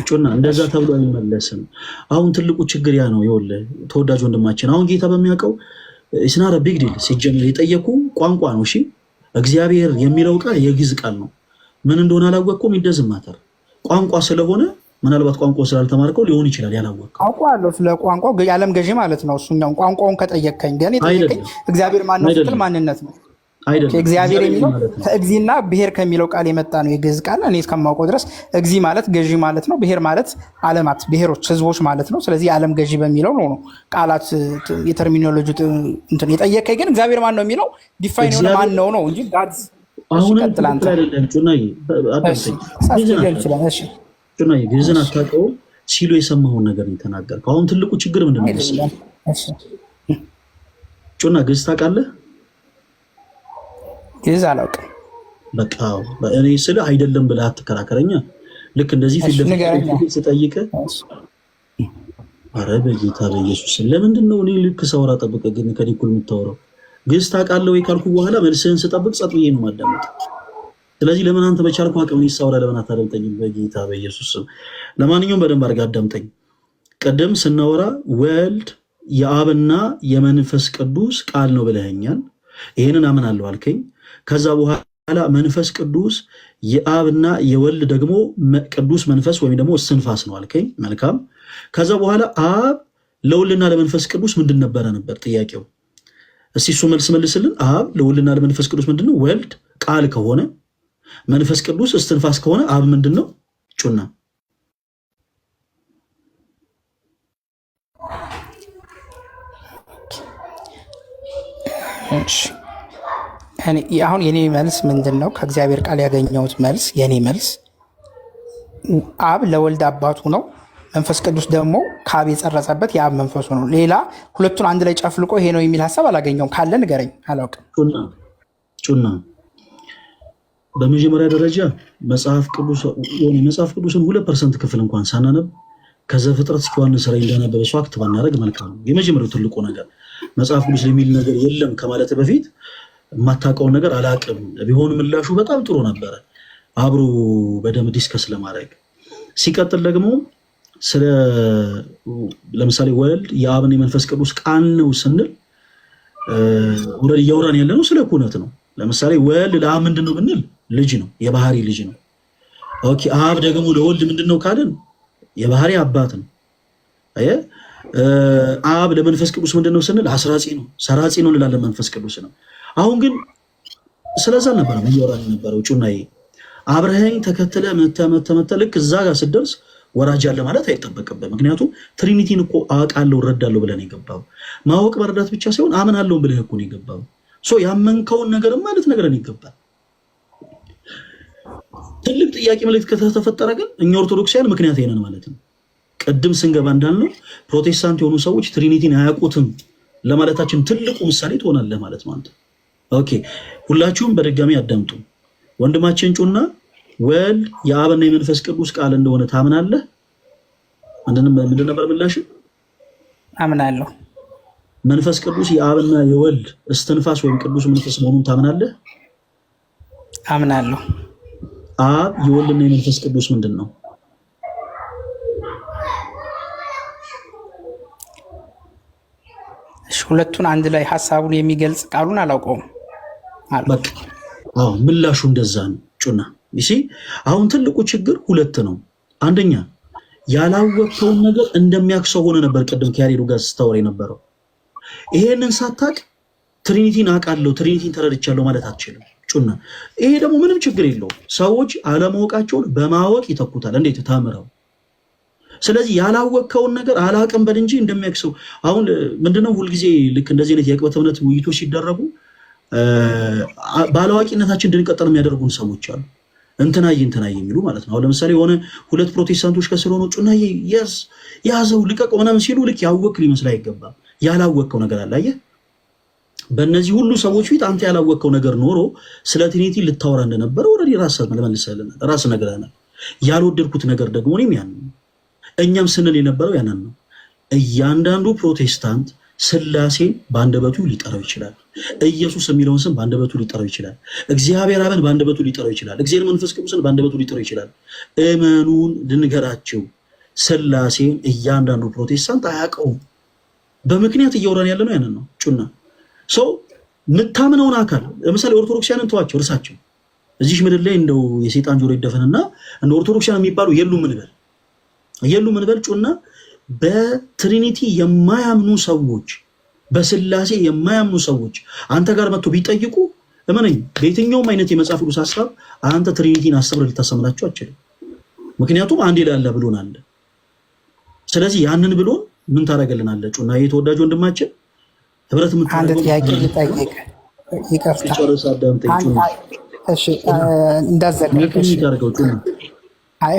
ጩና እንደዛ ተብሎ አይመለስም። አሁን ትልቁ ችግር ያ ነው። ይኸውልህ ተወዳጅ ወንድማችን አሁን ጌታ በሚያውቀው ኢስናረ ቢግ ዲል ሲጀምር የጠየቁ ቋንቋ ነው። እሺ እግዚአብሔር የሚለው ቃል የግዕዝ ቃል ነው። ምን እንደሆነ አላወቅኩም። ይደዝማተር ቋንቋ ስለሆነ ምናልባት ቋንቋ ስላልተማርከው ሊሆን ይችላል ያላወቅከው።
አውቀዋለሁ ስለ ቋንቋ የዓለም ገዢ ማለት ነው። እሱኛው ቋንቋውን ከጠየቀኝ ግን የጠየቀኝ እግዚአብሔር ማን ነው ስትል ማንነት ነው አይደለም። እግዚአብሔር የሚለው ከእግዚእና ብሔር ከሚለው ቃል የመጣ ነው የግዕዝ ቃል። እኔ እስከማውቀው ድረስ እግዚእ ማለት ገዢ ማለት ነው። ብሔር ማለት ዓለማት፣ ብሔሮች፣ ህዝቦች ማለት ነው። ስለዚህ የዓለም ገዢ በሚለው ነው ቃላት የተርሚኖሎጂ እንትን የጠየቀኝ ግን እግዚአብሔር ማን ነው የሚለው ዲፋይን የሆነ ማን ነው ነው እንጂ ጋድስ
አሁን አይደለም። ጩናዬ
ይችላል። እሺ
ጩናዬ ግዕዝን አታውቀውም ሲሉ የሰማኸውን ነገር ነው የተናገርከው። አሁን ትልቁ ችግር ምንድን ነው? ጩና ግዕዝ ታውቃለህ?
ግዕዝ አላውቅም።
በቃ እኔ ስለ አይደለም ብለህ አትከራከረኛ። ልክ እንደዚህ ፊት ለፊት ስጠይቅህ አረ በጌታ በኢየሱስ ለምንድን ነው እኔ ልክ ሰውራ ጠብቀህ ግን ከኔ እኩል የምታወራው? ግዕዝ ታውቃለህ ወይ ካልኩ በኋላ መልስህን ስጠብቅ ጸጥ ብዬ ነው ማዳመጥ። ስለዚህ ለምን አንተ በቻልኩ አቅም እኔ ሳውራ ለምን አታደምጠኝም? በጌታ በኢየሱስ ስም። ለማንኛውም በደንብ አድርገህ አዳምጠኝ። ቅድም ስናወራ ወልድ የአብና የመንፈስ ቅዱስ ቃል ነው ብለኸኛል። ይህንን አምናለሁ አልከኝ። ከዛ በኋላ መንፈስ ቅዱስ የአብና የወልድ ደግሞ ቅዱስ መንፈስ ወይም ደግሞ እስትንፋስ ነው አልከኝ። መልካም። ከዛ በኋላ አብ ለወልድና ለመንፈስ ቅዱስ ምንድን ነበረ ነበር ጥያቄው። እስቲ እሱ መልስ መልስልን። አብ ለወልድና ለመንፈስ ቅዱስ ምንድን ነው? ወልድ ቃል ከሆነ መንፈስ ቅዱስ እስትንፋስ ከሆነ አብ ምንድን ነው? ጩና
አሁን የኔ መልስ ምንድን ነው? ከእግዚአብሔር ቃል ያገኘሁት መልስ የኔ መልስ አብ ለወልድ አባቱ ነው፣ መንፈስ ቅዱስ ደግሞ ከአብ የጸረጸበት የአብ መንፈሱ ነው። ሌላ ሁለቱን አንድ ላይ ጨፍልቆ ይሄ ነው የሚል ሀሳብ አላገኘውም። ካለ ንገረኝ፣ አላውቅም።
ጩና በመጀመሪያ ደረጃ መጽሐፍ ቅዱስን 2% ክፍል እንኳን ሳናነብ ከዘፍጥረት እስከ ዮሐንስ ራዕይ እንዳነበበ ሰው አክት ባናደርግ መልካም ነው። የመጀመሪያው ትልቁ ነገር መጽሐፍ ቅዱስ የሚል ነገር የለም ከማለት በፊት የማታውቀውን ነገር አላውቅም ቢሆን ምላሹ በጣም ጥሩ ነበረ፣ አብሮ በደንብ ዲስከስ ለማድረግ። ሲቀጥል ደግሞ ለምሳሌ ወልድ የአብና የመንፈስ ቅዱስ ቃል ነው ስንል ወልድ እያወራን ያለ ነው ስለ ኩነት ነው። ለምሳሌ ወልድ ለአብ ምንድን ነው ብንል ልጅ ነው፣ የባህሪ ልጅ ነው። ኦኬ አብ ደግሞ ለወልድ ምንድን ነው ካልን የባህሪ አባት ነው። አየህ አብ ለመንፈስ ቅዱስ ምንድን ነው ስንል አስራጺ ነው፣ ሰራጺ ነው እንላለን። መንፈስ ቅዱስ ነው። አሁን ግን ስለዛ ነበር እያወራን የነበረው። ጩናዬ አብረኸኝ ተከትለ መተ ልክ እዛ ጋር ስትደርስ ወራጅ አለ ማለት አይጠበቅብህ። ምክንያቱም ትሪኒቲን እኮ አውቃለሁ እረዳለሁ ብለህ ነው የገባው። ማወቅ መረዳት ብቻ ሳይሆን አምናለሁ ብለህ እኮ ነው የገባው። ያመንከውን ነገር ማለት ነገርን ይገባል። ትልቅ ጥያቄ ምልክት ከተፈጠረ ግን እኛ ኦርቶዶክሳውያን ምክንያት ይሄንን ማለት ነው። ቅድም ስንገባ እንዳልነው ፕሮቴስታንት የሆኑ ሰዎች ትሪኒቲን አያውቁትም ለማለታችን ትልቁ ምሳሌ ትሆናለህ ማለት ነው አንተ። ኦኬ ሁላችሁም በድጋሚ አዳምጡ። ወንድማችን ጩና ወልድ የአብና የመንፈስ ቅዱስ ቃል እንደሆነ ታምናለህ? ምንድን ነበር ምላሽ?
አምናለሁ።
መንፈስ ቅዱስ የአብና የወልድ እስትንፋስ ወይም ቅዱስ መንፈስ መሆኑን ታምናለህ?
አምናለሁ።
አብ የወልድና የመንፈስ ቅዱስ ምንድን ነው?
ሁለቱን አንድ ላይ ሀሳቡን የሚገልጽ ቃሉን አላውቀውም።
ምላሹ እንደዛ ነው ጩና። አሁን ትልቁ ችግር ሁለት ነው። አንደኛ ያላወቅከውን ነገር እንደሚያክሰው ሆነ ነበር ቅድም ከያሬዱ ጋር ስታወራ የነበረው። ይሄንን ሳታቅ ትሪኒቲን አውቃለሁ ትሪኒቲን ተረድቻለሁ ማለት አትችልም ጩና። ይሄ ደግሞ ምንም ችግር የለውም። ሰዎች አለማወቃቸውን በማወቅ ይተኩታል። እንዴት ታምረው። ስለዚህ ያላወቅከውን ነገር አላቅም በል እንጂ እንደሚያክሰው። አሁን ምንድነው ሁልጊዜ ልክ እንደዚህ አይነት የቅበት እምነት ውይይቶች ሲደረጉ ባለዋቂነታችን እንድንቀጠል የሚያደርጉን ሰዎች አሉ። እንትናዬ የሚሉ ማለት ነው። አሁን ለምሳሌ የሆነ ሁለት ፕሮቴስታንቶች ከስር ሆነው ጩናዬ ያዘው ልቀቀው ምናምን ሲሉ ልክ ያወቅ ሊመስል አይገባም። ያላወቅከው ነገር አለ። አየህ በእነዚህ ሁሉ ሰዎች ፊት አንተ ያላወቅከው ነገር ኖሮ ስለ ትሪኒቲ ልታወራ እንደነበረ ወረዲ ራስ ነግረናል። ያልወደድኩት ነገር ደግሞ እኔም ያን እኛም ስንል የነበረው ያንን ነው። እያንዳንዱ ፕሮቴስታንት ስላሴን በአንደበቱ ሊጠራው ይችላል። ኢየሱስ የሚለውን ስም በአንደበቱ ሊጠራው ይችላል። እግዚአብሔር አብን በአንደበቱ ሊጠራው ይችላል። እግዚአብሔር መንፈስ ቅዱስን በአንደበቱ ሊጠራው ይችላል። እመኑን ልንገራቸው፣ ስላሴን እያንዳንዱ ፕሮቴስታንት አያውቀውም። በምክንያት እያወራን ያለ ነው ያንን ነው ጩና። ሰው የምታምነውን አካል ለምሳሌ ኦርቶዶክሲያንን ተዋቸው፣ እርሳቸው እዚህ ምድር ላይ እንደው የሰይጣን ጆሮ ይደፈንና እንደ ኦርቶዶክሲያን የሚባሉ የሉም እንበል ጩና። በትሪኒቲ የማያምኑ ሰዎች፣ በስላሴ የማያምኑ ሰዎች አንተ ጋር መጥቶ ቢጠይቁ እመነኝ በየትኛውም አይነት የመጽሐፍ ቅዱስ ሀሳብ አንተ ትሪኒቲን አስተምረህ ልታሰምናቸው አትችልም። ምክንያቱም አንዴ ላለ ብሎን አለ። ስለዚህ ያንን ብሎን ምን ታደርገልናለህ ጩና? የተወዳጅ ወንድማችን ህብረት
አንድ ጥያቄ ልጠይቅ። ይቅርታ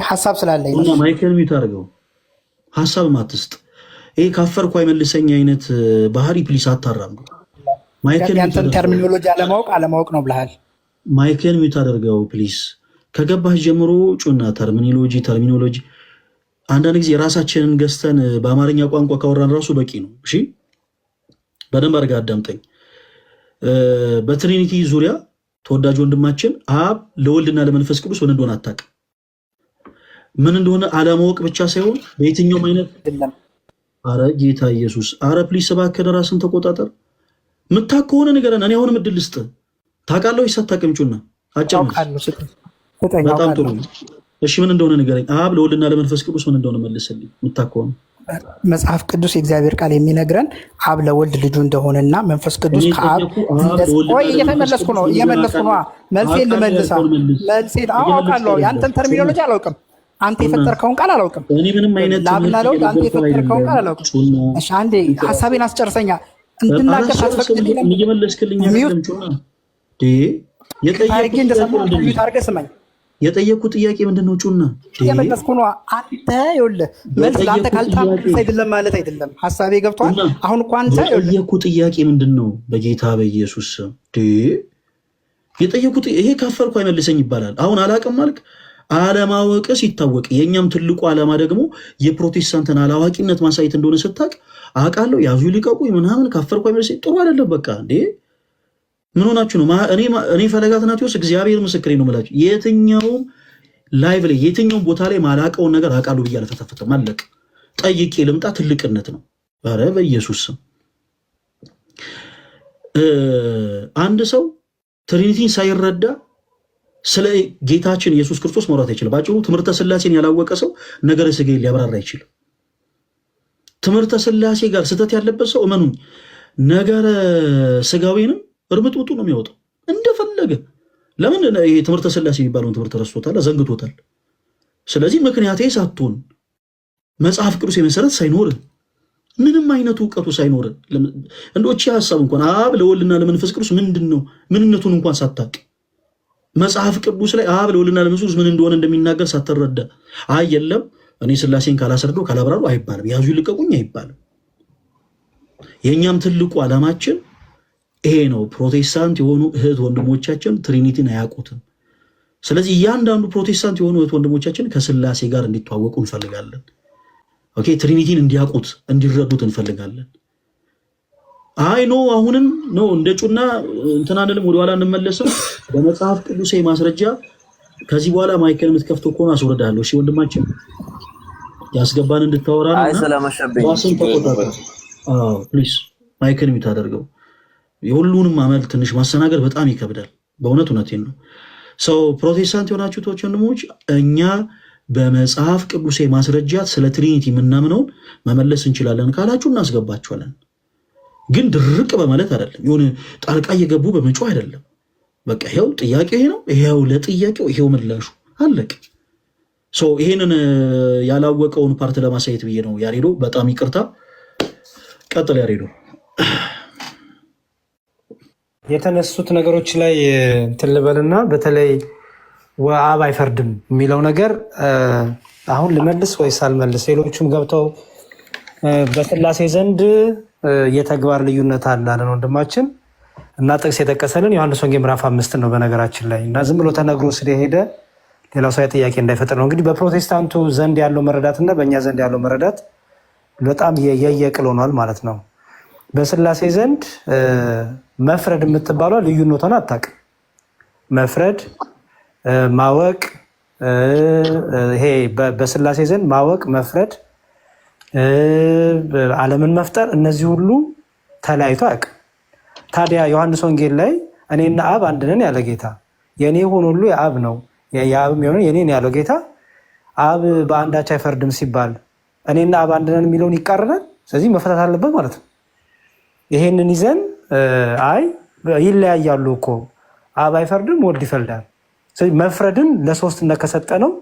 ሀሳብ ስላለኝ
ማይክል ሚዩት አድርገው። ሀሳብ ማትስጥ። ይሄ ካፈርኩ አይመልሰኝ አይነት ባህሪ ፕሊስ አታራም።
ያንተን ተርሚኖሎጂ አለማወቅ ነው ብለሃል።
ማይክል ሚዩት አድርገው ፕሊስ። ከገባህ ጀምሮ ጩና ተርሚኖሎጂ አንዳንድ ጊዜ ራሳችንን ገዝተን በአማርኛ ቋንቋ ካወራን ራሱ በቂ ነው። እሺ በደንብ አድርገህ አዳምጠኝ። በትሪኒቲ ዙሪያ ተወዳጅ ወንድማችን አብ ለወልድና ለመንፈስ ቅዱስ ምን እንደሆነ አታውቅም። ምን እንደሆነ አለማወቅ ብቻ ሳይሆን በየትኛውም አይነት አረ ጌታ ኢየሱስ፣ አረ ፕሊስ እባክህ ራስን ተቆጣጠር። ምታውቅ ከሆነ ንገረን። እኔ አሁንም እድል ልስጥህ። ታውቃለህ ወይስ አታውቅም? ጩና አጫውት። በጣም ጥሩ። እሺ ምን እንደሆነ ንገረኝ። አብ ለወልድና ለመንፈስ ቅዱስ ምን እንደሆነ መልስልኝ። ምታውቅ ከሆነ
መጽሐፍ ቅዱስ የእግዚአብሔር ቃል የሚነግረን አብ ለወልድ ልጁ እንደሆነና መንፈስ ቅዱስ ከአብ እየተመለስኩ ነው መልሴን ልመልሳ መልሴን አውቃለሁ። የአንተን ተርሚኖሎጂ አላውቅም። አንተ የፈጠርከውን ቃል አላውቅም። ለአብና ለወልድ አንተ የፈጠርከውን ቃል አላውቅም። እሺ አንዴ ሀሳቤን አስጨርሰኛ እንድናገር ታስፈቅድልኝ።
እየመለስክልኝ
ስማኝ።
የጠየኩት ጥያቄ ምንድን ነው? ጩና
የመለስኩ ነው። አንተ ይኸውልህ መልስ ለአንተ ካልታመልስ አይደለም ማለት አይደለም። ሀሳቤ ገብቷል። አሁን እኮ አንተ
የጠየኩት ጥያቄ ምንድን ነው? በጌታ በኢየሱስ የጠየኩት ይሄ ካፈርኩ አይመልሰኝ ይባላል። አሁን አላቅም አልክ። አለማወቅ ሲታወቅ የእኛም ትልቁ ዓላማ ደግሞ የፕሮቴስታንትን አላዋቂነት ማሳየት እንደሆነ ስታቅ አውቃለሁ። ያዙ ሊቀቁ ምናምን ካፈርኩ አይመልሰኝ ጥሩ አይደለም። በቃ እንዴ ምን ሆናችሁ ነው? እኔ ፈለጋት ናት ውስጥ እግዚአብሔር ምስክሬ ነው የምላችሁ። የትኛውም ላይቭ ላይ የትኛውም ቦታ ላይ ማላቀውን ነገር አውቃለሁ ብዬ አልፈተፈተም። አለቅ ጠይቄ ልምጣ ትልቅነት ነው። ኧረ በኢየሱስ ስም አንድ ሰው ትሪኒቲን ሳይረዳ ስለ ጌታችን ኢየሱስ ክርስቶስ ማውራት አይችልም። ባጭሩ ትምህርተ ስላሴን ያላወቀ ሰው ነገረ ሥጋዌን ሊያብራራ አይችልም። ትምህርተ ስላሴ ጋር ስህተት ያለበት ሰው እመኑኝ ነገረ ሥጋዌንም እርምጥምጡ ነው የሚያወጣው እንደፈለገ። ለምን ይሄ ትምህርተ ስላሴ የሚባለውን ትምህርት ረስቶታል፣ ዘንግቶታል። ስለዚህ ምክንያቴ ሳትሆን መጽሐፍ ቅዱስ የመሰረት ሳይኖር ምንም አይነቱ እውቀቱ ሳይኖር እንደውቺ ሐሳብ እንኳን አብ ለወልድና ለመንፈስ ቅዱስ ምንድን ነው ምንነቱን እንኳን ሳታቅ መጽሐፍ ቅዱስ ላይ አብ ለወልድና ለመንፈስ ቅዱስ ምን እንደሆነ እንደሚናገር ሳትረዳ አይ የለም እኔ ስላሴን ካላስረዳው ካላብራሩ አይባልም፣ ያዙ ይልቀቁኝ አይባልም። የእኛም ትልቁ ዓላማችን ይሄ ነው። ፕሮቴስታንት የሆኑ እህት ወንድሞቻችን ትሪኒቲን አያውቁትም። ስለዚህ እያንዳንዱ ፕሮቴስታንት የሆኑ እህት ወንድሞቻችን ከስላሴ ጋር እንዲተዋወቁ እንፈልጋለን። ኦኬ ትሪኒቲን እንዲያውቁት እንዲረዱት እንፈልጋለን። አይ ኖ አሁንም ኖ እንደ ጩና እንትን አንልም፣ ወደኋላ እንመለስም። በመጽሐፍ ቅዱስ ማስረጃ ከዚህ በኋላ ማይከል የምትከፍተው ከሆነ አስወርዳለሁ። እሺ ወንድማችን ያስገባን እንድታወራና ዋስን ተቆጣጣ። ፕሊዝ ማይከል የምታደርገው የሁሉንም አመል ትንሽ ማስተናገድ በጣም ይከብዳል። በእውነት እውነቴን ነው። ሰው ፕሮቴስታንት የሆናችሁ ቶች ወንድሞች እኛ በመጽሐፍ ቅዱስ ማስረጃ ስለ ትሪኒቲ የምናምነውን መመለስ እንችላለን ካላችሁ እናስገባችኋለን። ግን ድርቅ በማለት አይደለም፣ የሆነ ጣልቃ እየገቡ በመጮህ አይደለም። በቃ ይሄው ጥያቄ ይሄ ነው፣ ይሄው ለጥያቄው ይሄው ምላሹ አለቅ። ይሄንን ያላወቀውን ፓርት ለማሳየት ብዬ ነው። ያሬዶ በጣም ይቅርታ፣ ቀጥል ያሬዶ።
የተነሱት ነገሮች ላይ እንትን ልበልና በተለይ አብ አይፈርድም የሚለው ነገር አሁን ልመልስ ወይስ አልመልስ? ሌሎቹም ገብተው በስላሴ ዘንድ የተግባር ልዩነት አለ አለን ወንድማችን እና ጥቅስ የጠቀሰልን ዮሐንስ ወንጌል ምዕራፍ 5 ነው በነገራችን ላይ እና ዝም ብሎ ተነግሮ ስለሄደ ሌላው ሰው ጥያቄ እንዳይፈጥር ነው። እንግዲህ በፕሮቴስታንቱ ዘንድ ያለው መረዳት እና በእኛ ዘንድ ያለው መረዳት በጣም የየቅል ሆኗል ማለት ነው። በስላሴ ዘንድ መፍረድ የምትባለው ልዩነቷን አታውቅም። መፍረድ ማወቅ፣ ይሄ በስላሴ ዘንድ ማወቅ፣ መፍረድ፣ ዓለምን መፍጠር እነዚህ ሁሉ ተለያይቶ አያውቅም። ታዲያ ዮሐንስ ወንጌል ላይ እኔና አብ አንድ ነን ያለ ጌታ የእኔ ሆን ሁሉ የአብ ነው የአብም የሆነ የኔን ያለው ጌታ አብ በአንዳች አይፈርድም ሲባል እኔና አብ አንድ ነን የሚለውን ይቃረናል። ስለዚህ መፈታት አለበት ማለት ነው። ይሄንን ይዘን አይ ይለያያሉ እኮ አብ አይፈርድም ወልድ ይፈርዳል። ስለዚህ መፍረድን ለሶስትነት ከሰጠ ነው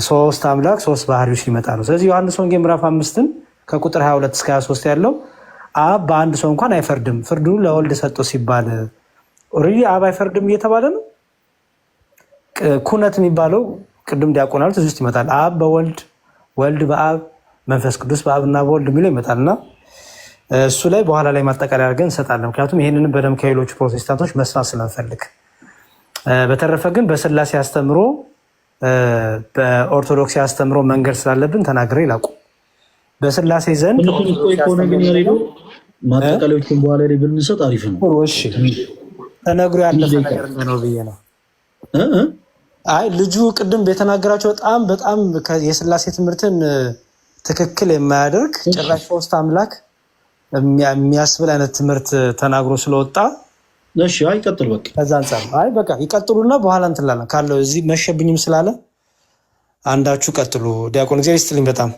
ሶስት አምላክ ሶስት ባህሪዎች ሊመጣ ነው። ስለዚህ ዮሐንስ ወንጌል ምዕራፍ 5 ከቁጥር 22 እስከ 23 ያለው አብ በአንድ ሰው እንኳን አይፈርድም ፍርዱ ለወልድ ሰጠው ሲባል ኦልሬዲ አብ አይፈርድም እየተባለ ነው። ኩነት የሚባለው ቅድም ዲያቆናል እዚህ ውስጥ ይመጣል። አብ በወልድ ወልድ በአብ መንፈስ ቅዱስ በአብና በወልድ የሚለው ይመጣልና እሱ ላይ በኋላ ላይ ማጠቃለያ አድርገን እንሰጣለን። ምክንያቱም ይህንንም በደንብ ከሌሎቹ ፕሮቴስታንቶች መስማት ስለንፈልግ። በተረፈ ግን በስላሴ አስተምሮ በኦርቶዶክስ አስተምሮ መንገድ ስላለብን ተናግሬ ላቁ። በስላሴ ዘንድ
ከሆነ ግን ያለው ማጠቃለያዎችን በኋላ ላይ ብንሰጥ አሪፍ ነው።
እሺ ተነግሮ ያለፈ ነገር ነው ብዬ ነው። አይ ልጁ ቅድም በተናገራቸው በጣም የስላሴ ትምህርትን ትክክል የማያደርግ ጭራሽ ሶስት አምላክ የሚያስብል አይነት ትምህርት ተናግሮ ስለወጣ
እሺ አይቀጥል በቃ
ከዛ አንፃር አይ በቃ ይቀጥሉና በኋላ እንትላለን ካለው እዚህ መሸብኝም ስላለ አንዳችሁ ቀጥሉ። ዲያቆን እግዚአብሔር ይስጥልኝ በጣም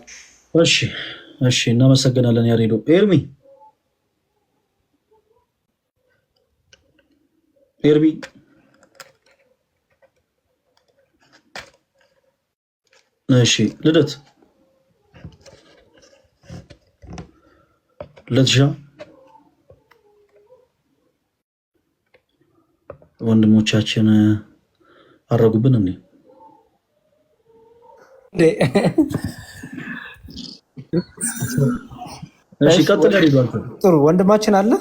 እሺ እናመሰግናለን። ያሬዶ ኤርሚ እሺ ልደትሻ ወንድሞቻችን አረጉብን እንዴ? እሺ ቀጥል ያሬዶ።
ጥሩ ወንድማችን አለ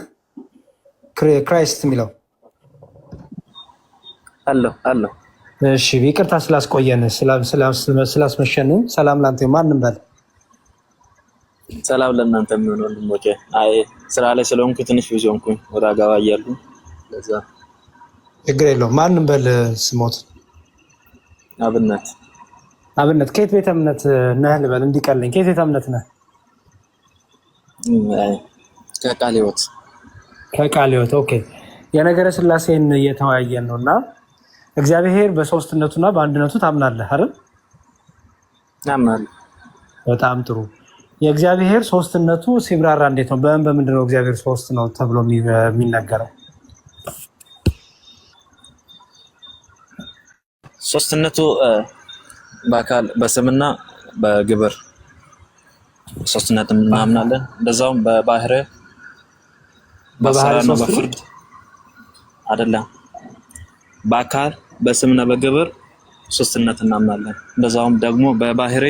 ክራይስት የሚለው
አለ።
እሺ ይቅርታ ስላስቆየን ስላስመሸን ሰላም ላንተ ማንም በል
ሰላም ለእናንተ የሚሆን ወንድሞቼ። አይ ስራ ላይ ስለሆንኩ ትንሽ ቢዚ ሆንኩኝ ወደ አጋባ እያሉ ለዛ
ችግር የለውም። ማንም በል ስሞት አብነት ከየት ቤተ እምነት ነህ ልበል እንዲቀልኝ። ከየት ቤተ እምነት ነህ? ከቃለ ሕይወት ኦኬ። የነገረ ስላሴን እየተወያየን ነው እና እግዚአብሔር በሶስትነቱና በአንድነቱ ታምናለህ አይደል?
አምናለሁ።
በጣም ጥሩ። የእግዚአብሔር ሶስትነቱ ሲብራራ እንዴት ነው? በምንድን ነው እግዚአብሔር ሶስት ነው ተብሎ የሚነገረው?
ሶስትነቱ በአካል በስምና በግብር ሶስትነት እናምናለን። እንደዛውም በባህሪ በስራና በፍርድ አይደለም። በአካል በስምና በግብር ሶስትነት እናምናለን። እንደዛውም ደግሞ በባህሪ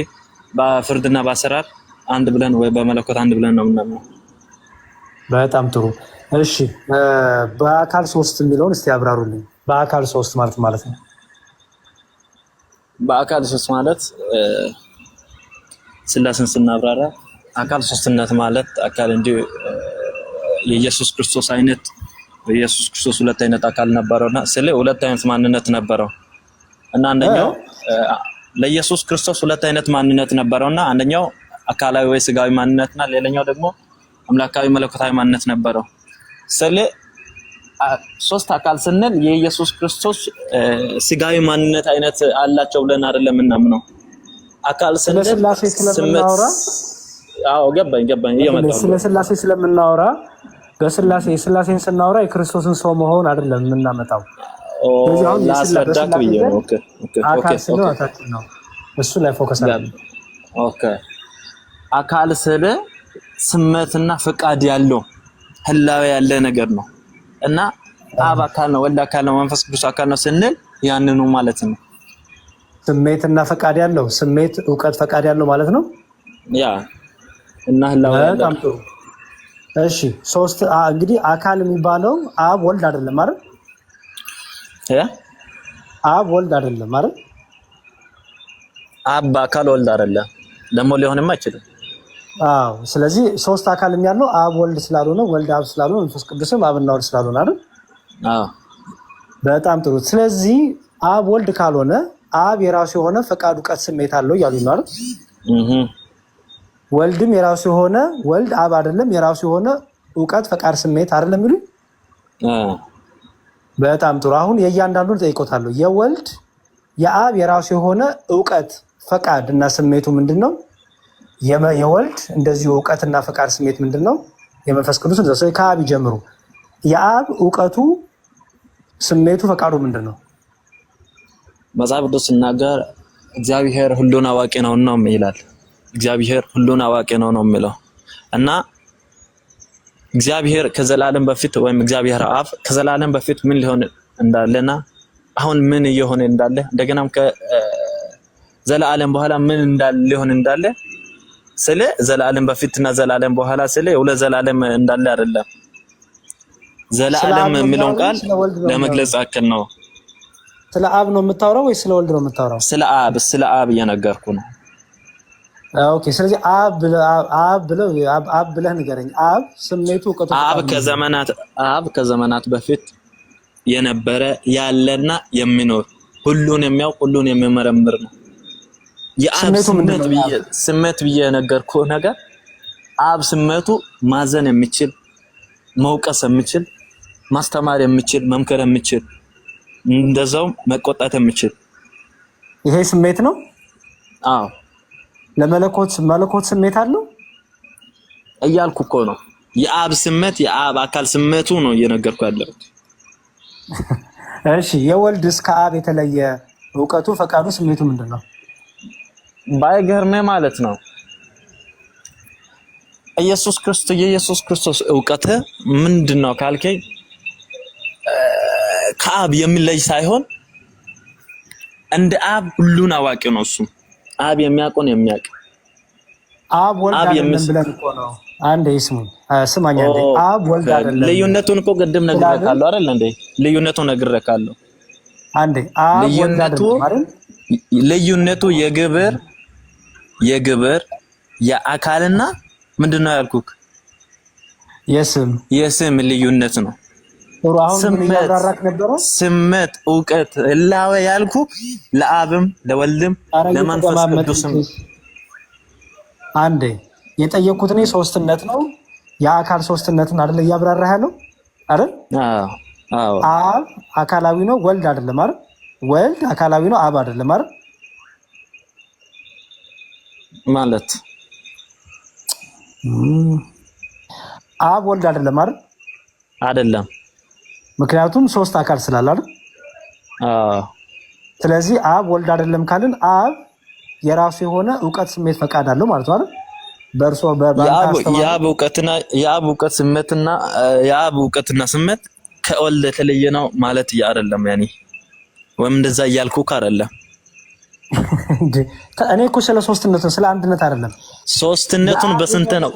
በፍርድና በአሰራር አንድ ብለን ወይ በመለኮት አንድ ብለን ነው የምናምነው።
በጣም ጥሩ። እሺ በአካል ሶስት የሚለውን እስቲ ያብራሩልኝ። በአካል ሶስት ማለት ነው?
በአካል ሶስት ማለት ስላሴን ስናብራራ አካል ሶስትነት ማለት አካል እንጂ የኢየሱስ ክርስቶስ አይነት ኢየሱስ ክርስቶስ ሁለት አይነት አካል ነበረውና ስለ ሁለት አይነት ማንነት ነበረው እና አንደኛው ለኢየሱስ ክርስቶስ ሁለት አይነት ማንነት ነበረውና አንደኛው አካላዊ ወይ ስጋዊ ማንነትና ሌላኛው ደግሞ አምላካዊ መለኮታዊ ማንነት ነበረው። ስለ ሶስት አካል ስንል የኢየሱስ ክርስቶስ ስጋዊ ማንነት አይነት አላቸው ብለን አይደለም እናምነው። አካል ስንል
ስላሴ ስለምናወራ
ገባኝ እየመጣሁ
ስለ ስላሴ ስለምናወራ ስላሴን ስናወራ የክርስቶስን ሰው መሆን አይደለም የምናመጣው።
ላስረዳክ ብዬ ነው።
ኦኬ ነው እሱ ላይ ፎከስ አድርገን
ኦኬ። አካል ስለ ስሜትና ፍቃድ ያለው ህላዌ ያለ ነገር ነው እና አብ አካል ነው፣ ወልድ አካል ነው፣ መንፈስ ቅዱስ አካል ነው ስንል ያንኑ ማለት ነው።
ስሜትና ፈቃድ ያለው ስሜት፣ ዕውቀት፣ ፈቃድ ያለው ማለት ነው።
ያ እና ህላዌ ያለው
በጣም ጥሩ። እሺ ሶስት እንግዲህ አካል የሚባለው አብ ወልድ አይደለም አይደል? አብ ወልድ አይደለም አይደል?
አብ አካል ወልድ አይደለም ደግሞ ሊሆንም አይችልም።
አዎ ስለዚህ ሶስት አካል ያለው አብ ወልድ ስላልሆነ ወልድ አብ ስላልሆነ መንፈስ ቅዱስም አብና ወልድ ስላልሆነ አይደል?
አዎ
በጣም ጥሩ። ስለዚህ አብ ወልድ ካልሆነ አብ የራሱ የሆነ ፈቃድ፣ ዕውቀት፣ ስሜት አለው እያሉኝ ነው አይደል? ወልድም የራሱ የሆነ ወልድ አብ አይደለም የራሱ የሆነ ዕውቀት፣ ፈቃድ፣ ስሜት አይደለም ይሉኝ። በጣም ጥሩ። አሁን የእያንዳንዱን ጠይቆታለሁ። የወልድ የአብ የራሱ የሆነ ዕውቀት፣ ፈቃድ እና ስሜቱ ምንድነው? የወልድ እንደዚሁ ዕውቀትና ፈቃድ ስሜት ምንድነው? የመንፈስ ቅዱስ እንደዚህ ከአብ ይጀምሩ። የአብ ዕውቀቱ፣ ስሜቱ፣ ፈቃዱ ምንድነው?
መጽሐፍ ቅዱስ ሲናገር እግዚአብሔር ሁሉን አዋቂ ነው ይላል። እግዚአብሔር ሁሉን አዋቂ ነው የሚለው እና እግዚአብሔር ከዘላለም በፊት ወይም እግዚአብሔር አብ ከዘላለም በፊት ምን ሊሆን እንዳለና አሁን ምን እየሆነ እንዳለ እንደገናም ከዘላለም በኋላ ምን ሊሆን እንዳለ ስለ ዘላለም በፊትና ዘላለም በኋላ ስለ ሁለት ዘላለም እንዳለ አይደለም። ዘላለም የሚለውን ቃል ለመግለጽ ያክል ነው።
ስለ አብ ነው የምታወራው ወይስ ስለ ወልድ ነው የምታወራው?
ስለ አብ እየነገርኩ ነው።
ኦኬ። ስለዚህ አብ ብለህ ንገረኝ። አብ ስሜቱ እውቀቱ
አብ ከዘመናት በፊት የነበረ ያለና የሚኖር ሁሉን የሚያውቅ ሁሉን የሚመረምር ነው። የአብ ስሜት ብዬ የነገርኩህ ነገር አብ ስሜቱ ማዘን የሚችል መውቀስ የሚችል ማስተማር የሚችል መምከር የሚችል እንደዛውም መቆጣት የሚችል
ይሄ ስሜት ነው።
አዎ
መለኮት ስሜት አለው
እያልኩ እኮ ነው። የአብ ስሜት የአብ አካል ስሜቱ ነው እየነገርኩ ያለሁት።
እሺ የወልድስ ከአብ የተለየ እውቀቱ ፈቃዱ ስሜቱ ምንድነው?
ባይገርምህ ማለት ነው የኢየሱስ ክርስቶስ እውቀት ምንድነው ካልከኝ ከአብ የሚለይ ሳይሆን እንደ አብ ሁሉን አዋቂ ነው። እሱ አብ የሚያውቀውን የሚያውቅ
አብ ወልድ አይደለም ብለን እኮ ነው። አንዴ ስማኝ አንዴ አብ ወልድ አይደለም።
ልዩነቱን እኮ ቅድም ነግሬሃለሁ አይደል እንዴ? ልዩነቱን ነግሬሃለሁ።
አንዴ አብ ወልድ አይደለም አይደል?
ልዩነቱ የግብር የአካልና ምንድነው ያልኩክ? የስም ልዩነት ነው። ስሜት እውቀት እላዌ ያልኩክ ለአብም ለወልድም ለመንፈስ ቅዱስም።
አንዴ የጠየቁት እኔ ሶስትነት ነው የአካል ሶስትነትን አይደል እያብራራህ ያለው አይደል? አዎ አብ አካላዊ ነው ወልድ አይደለም አይደል? ወልድ አካላዊ ነው አብ አይደለም አይደል?
ማለት
አብ ወልድ አይደለም አይደል?
አይደለም።
ምክንያቱም ሶስት አካል ስላለ አይደል? ስለዚህ አብ ወልድ አይደለም ካልን አብ የራሱ የሆነ እውቀት ስሜት ፈቃድ አለው ማለት ነው አይደል? በእርሶ የአብ እውቀትና ስሜት ከወልድ የተለየ ነው ማለት አይደለም። ያኔ ወይም እንደዛ እያልኩህ አይደለም። እኔ እኮ ስለ ሶስትነት ነው ስለ አንድነት አይደለም።
ሶስትነቱን በስንት ነው?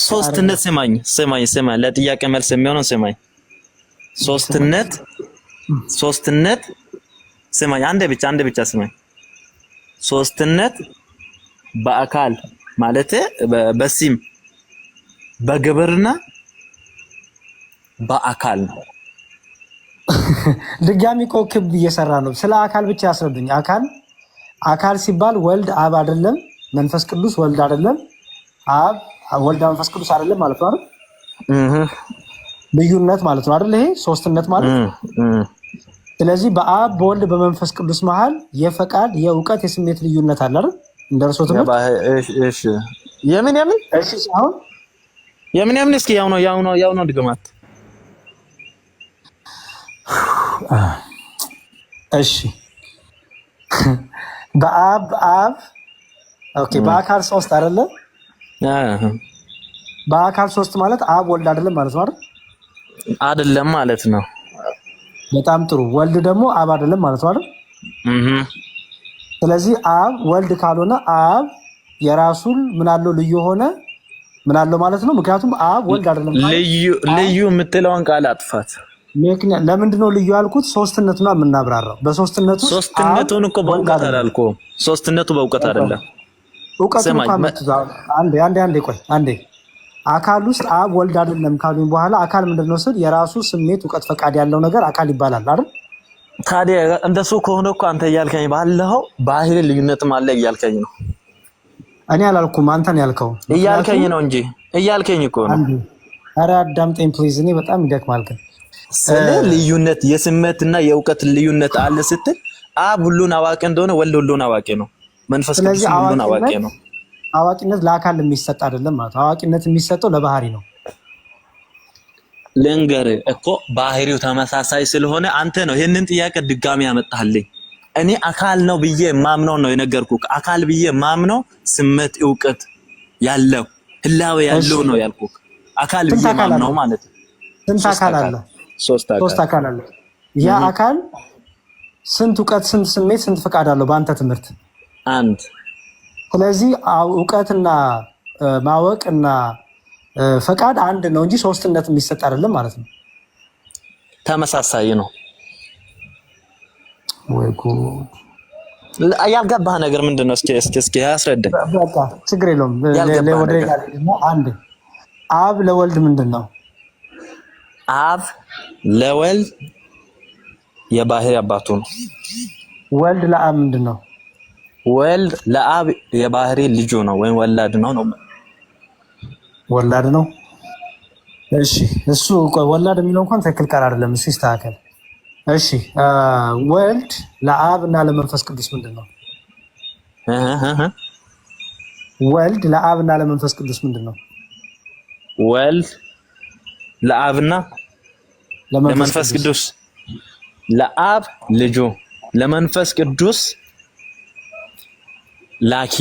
ሶስትነት ስማኝ ለጥያቄ መልስ የሚሆነው ስማኝ። ሶስትነት ስማኝ፣ አንዴ ብቻ ስማኝ። ሶስትነት በአካል ማለት በሲም በግብርና በአካል ነው።
ድጋሚ እኮ ክብ እየሰራ ነው። ስለ አካል ብቻ ያስረዱኝ። አካል ሲባል ወልድ አብ አይደለም፣ መንፈስ ቅዱስ ወልድ አይደለም፣ አብ ወልድ መንፈስ ቅዱስ አይደለም ማለት ነው አይደል? ልዩነት ማለት ነው አይደል? ይሄ ሶስትነት ማለት። ስለዚህ በአብ በወልድ በመንፈስ ቅዱስ መሃል የፈቃድ የእውቀት የስሜት ልዩነት አለ አይደል? እንደርሶ ትምህርት
እሺ የምን
እሺ አሁን
የምን እስኪ ያው ነው ድግማት።
እሺ በአብ ኦኬ በአካል ሶስት አይደለ? በአካል ሶስት ማለት አብ ወልድ አይደለም ማለት ነው አይደል?
አይደለም ማለት ነው።
በጣም ጥሩ። ወልድ ደግሞ አብ አይደለም ማለት ነው አይደል? ስለዚህ አብ ወልድ ካልሆነ አብ የራሱን ምን አለው ልዩ ሆነ ምን አለው ማለት ነው። ምክንያቱም አብ ወልድ አይደለም
ልዩ የምትለውን ቃል አጥፋት።
ለምንድን ነው ልዩ ያልኩት? ሶስትነት ነው የምናብራራው።
ሶስትነቱን እኮ በእውቀት አላልኩም። ሶስትነቱ በእውቀት አይደለም።
እውቀቱ አንዴ ቆይ አንዴ አካል ውስጥ አብ ወልድ አይደለም ካሉኝ በኋላ አካል ምንድነው ስል የራሱ ስሜት እውቀት ፈቃድ ያለው ነገር አካል ይባላል አይደል?
ታዲያ እንደሱ ከሆነ እኮ አንተ እያልከኝ ባለው ባህሪ ልዩነትም አለ እያልከኝ ነው።
እኔ አላልኩም፣ አንተን ያልከው
እያልከኝ ነው እንጂ እያልከኝ እኮ ነው።
ኧረ አዳምጠኝ ፕሊዝ። እኔ በጣም ይደክማል ግን
ስለ ልዩነት የስሜትና የእውቀት ልዩነት አለ ስትል አብ ሁሉን አዋቂ እንደሆነ ወልድ ሁሉን አዋቂ ነው፣ መንፈስ ቅዱስ ሁሉን አዋቂ ነው።
አዋቂነት ለአካል የሚሰጥ አይደለም ማለት ነው። አዋቂነት የሚሰጠው ለባህሪ ነው።
ልንገርህ እኮ ባህሪው ተመሳሳይ ስለሆነ አንተ ነው ይሄንን ጥያቄ ድጋሚ ያመጣህልኝ። እኔ አካል ነው ብዬ ማምነው ነው የነገርኩህ። አካል ብዬ ማምነው ስሜት እውቀት ያለው ህላዌ ያለው ነው ያልኩህ። አካል ብዬ ማምነው ማለት ነው።
ስንት አካል አለ? ሶስት አካል አለ። ያ አካል ስንት እውቀት፣ ስንት ስሜት፣ ስንት ፈቃድ አለው በአንተ ትምህርት?
አንድ። ስለዚህ
እውቀትና ማወቅና ፈቃድ አንድ ነው እንጂ ሶስትነት የሚሰጥ አይደለም ማለት ነው።
ተመሳሳይ ነው።
ወይ ጉድ!
ያልገባህ ነገር ምንድን ነው? እስኪ ያስረዳ።
በቃ ችግር የለውም። ወደ ሌላ አንድ አብ ለወልድ ምንድን ነው?
አብ ለወልድ የባህሪ አባቱ ነው።
ወልድ ለአብ ምንድን ነው?
ወልድ ለአብ የባህሪ ልጁ ነው ወይም ወላድ ነው ነው
ወላድ ነው። እሺ እሱ ወላድ የሚለው እንኳን ትክክል ቃል አይደለም። እሱ ይስተካከል። እሺ ወልድ ለአብ እና ለመንፈስ ቅዱስ ምንድን ነው? ወልድ ለአብ እና ለመንፈስ ቅዱስ ምንድን ነው?
ወልድ ለአብና ለመንፈስ ቅዱስ ለአብ ልጁ ለመንፈስ ቅዱስ ላኪ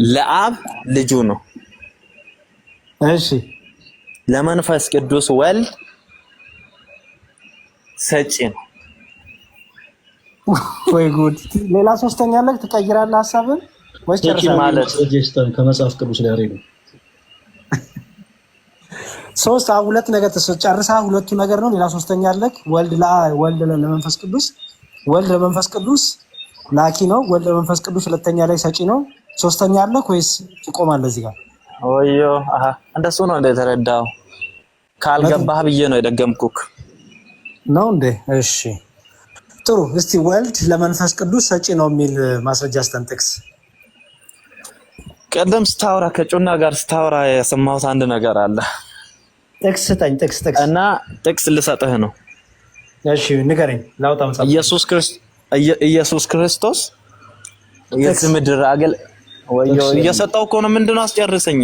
ለአብ ልጁ ነው።
እሺ
ለመንፈስ ቅዱስ ወልድ ሰጪ ነው።
ወይ ጉድ! ሌላ ሶስተኛ ላይ ትቀይራለህ ሐሳብን ወይስ
ማለት
ሰጀስተን ከመጽሐፍ ቅዱስ ላይ አሬ ነው።
ሶስት ሁለት ነገር ተጨርሳ ሁለቱ ነገር ነው። ሌላ ሶስተኛ አለክ። ወልድ ለመንፈስ ቅዱስ ወልድ ለመንፈስ ቅዱስ ላኪ ነው። ወልድ ለመንፈስ ቅዱስ ሁለተኛ ላይ ሰጪ ነው። ሶስተኛ አለክ ወይስ ትቆማለህ እዚህ ጋር?
ወዮ እንደሱ ነው እንደተረዳው። ካልገባህ ብዬ ነው የደገምኩክ
ነው እንዴ? እሺ ጥሩ። እስቲ ወልድ ለመንፈስ ቅዱስ ሰጪ ነው የሚል ማስረጃ አስተንጥቅስ።
ቀደም ስታወራ ከጮና ጋር ስታወራ የሰማሁት አንድ ነገር አለ።
ጥቅስ ስጠኝ። ጥቅስ
እና ጥቅስ ልሰጥህ ነው።
እሺ ንገረኝ። ላውጣ መጽሐፍ
ኢየሱስ ክርስቶስ የዚህ ምድር አገል ወዮ እየሰጠው እኮ ነው። ምንድነው? አስጨርሰኝ።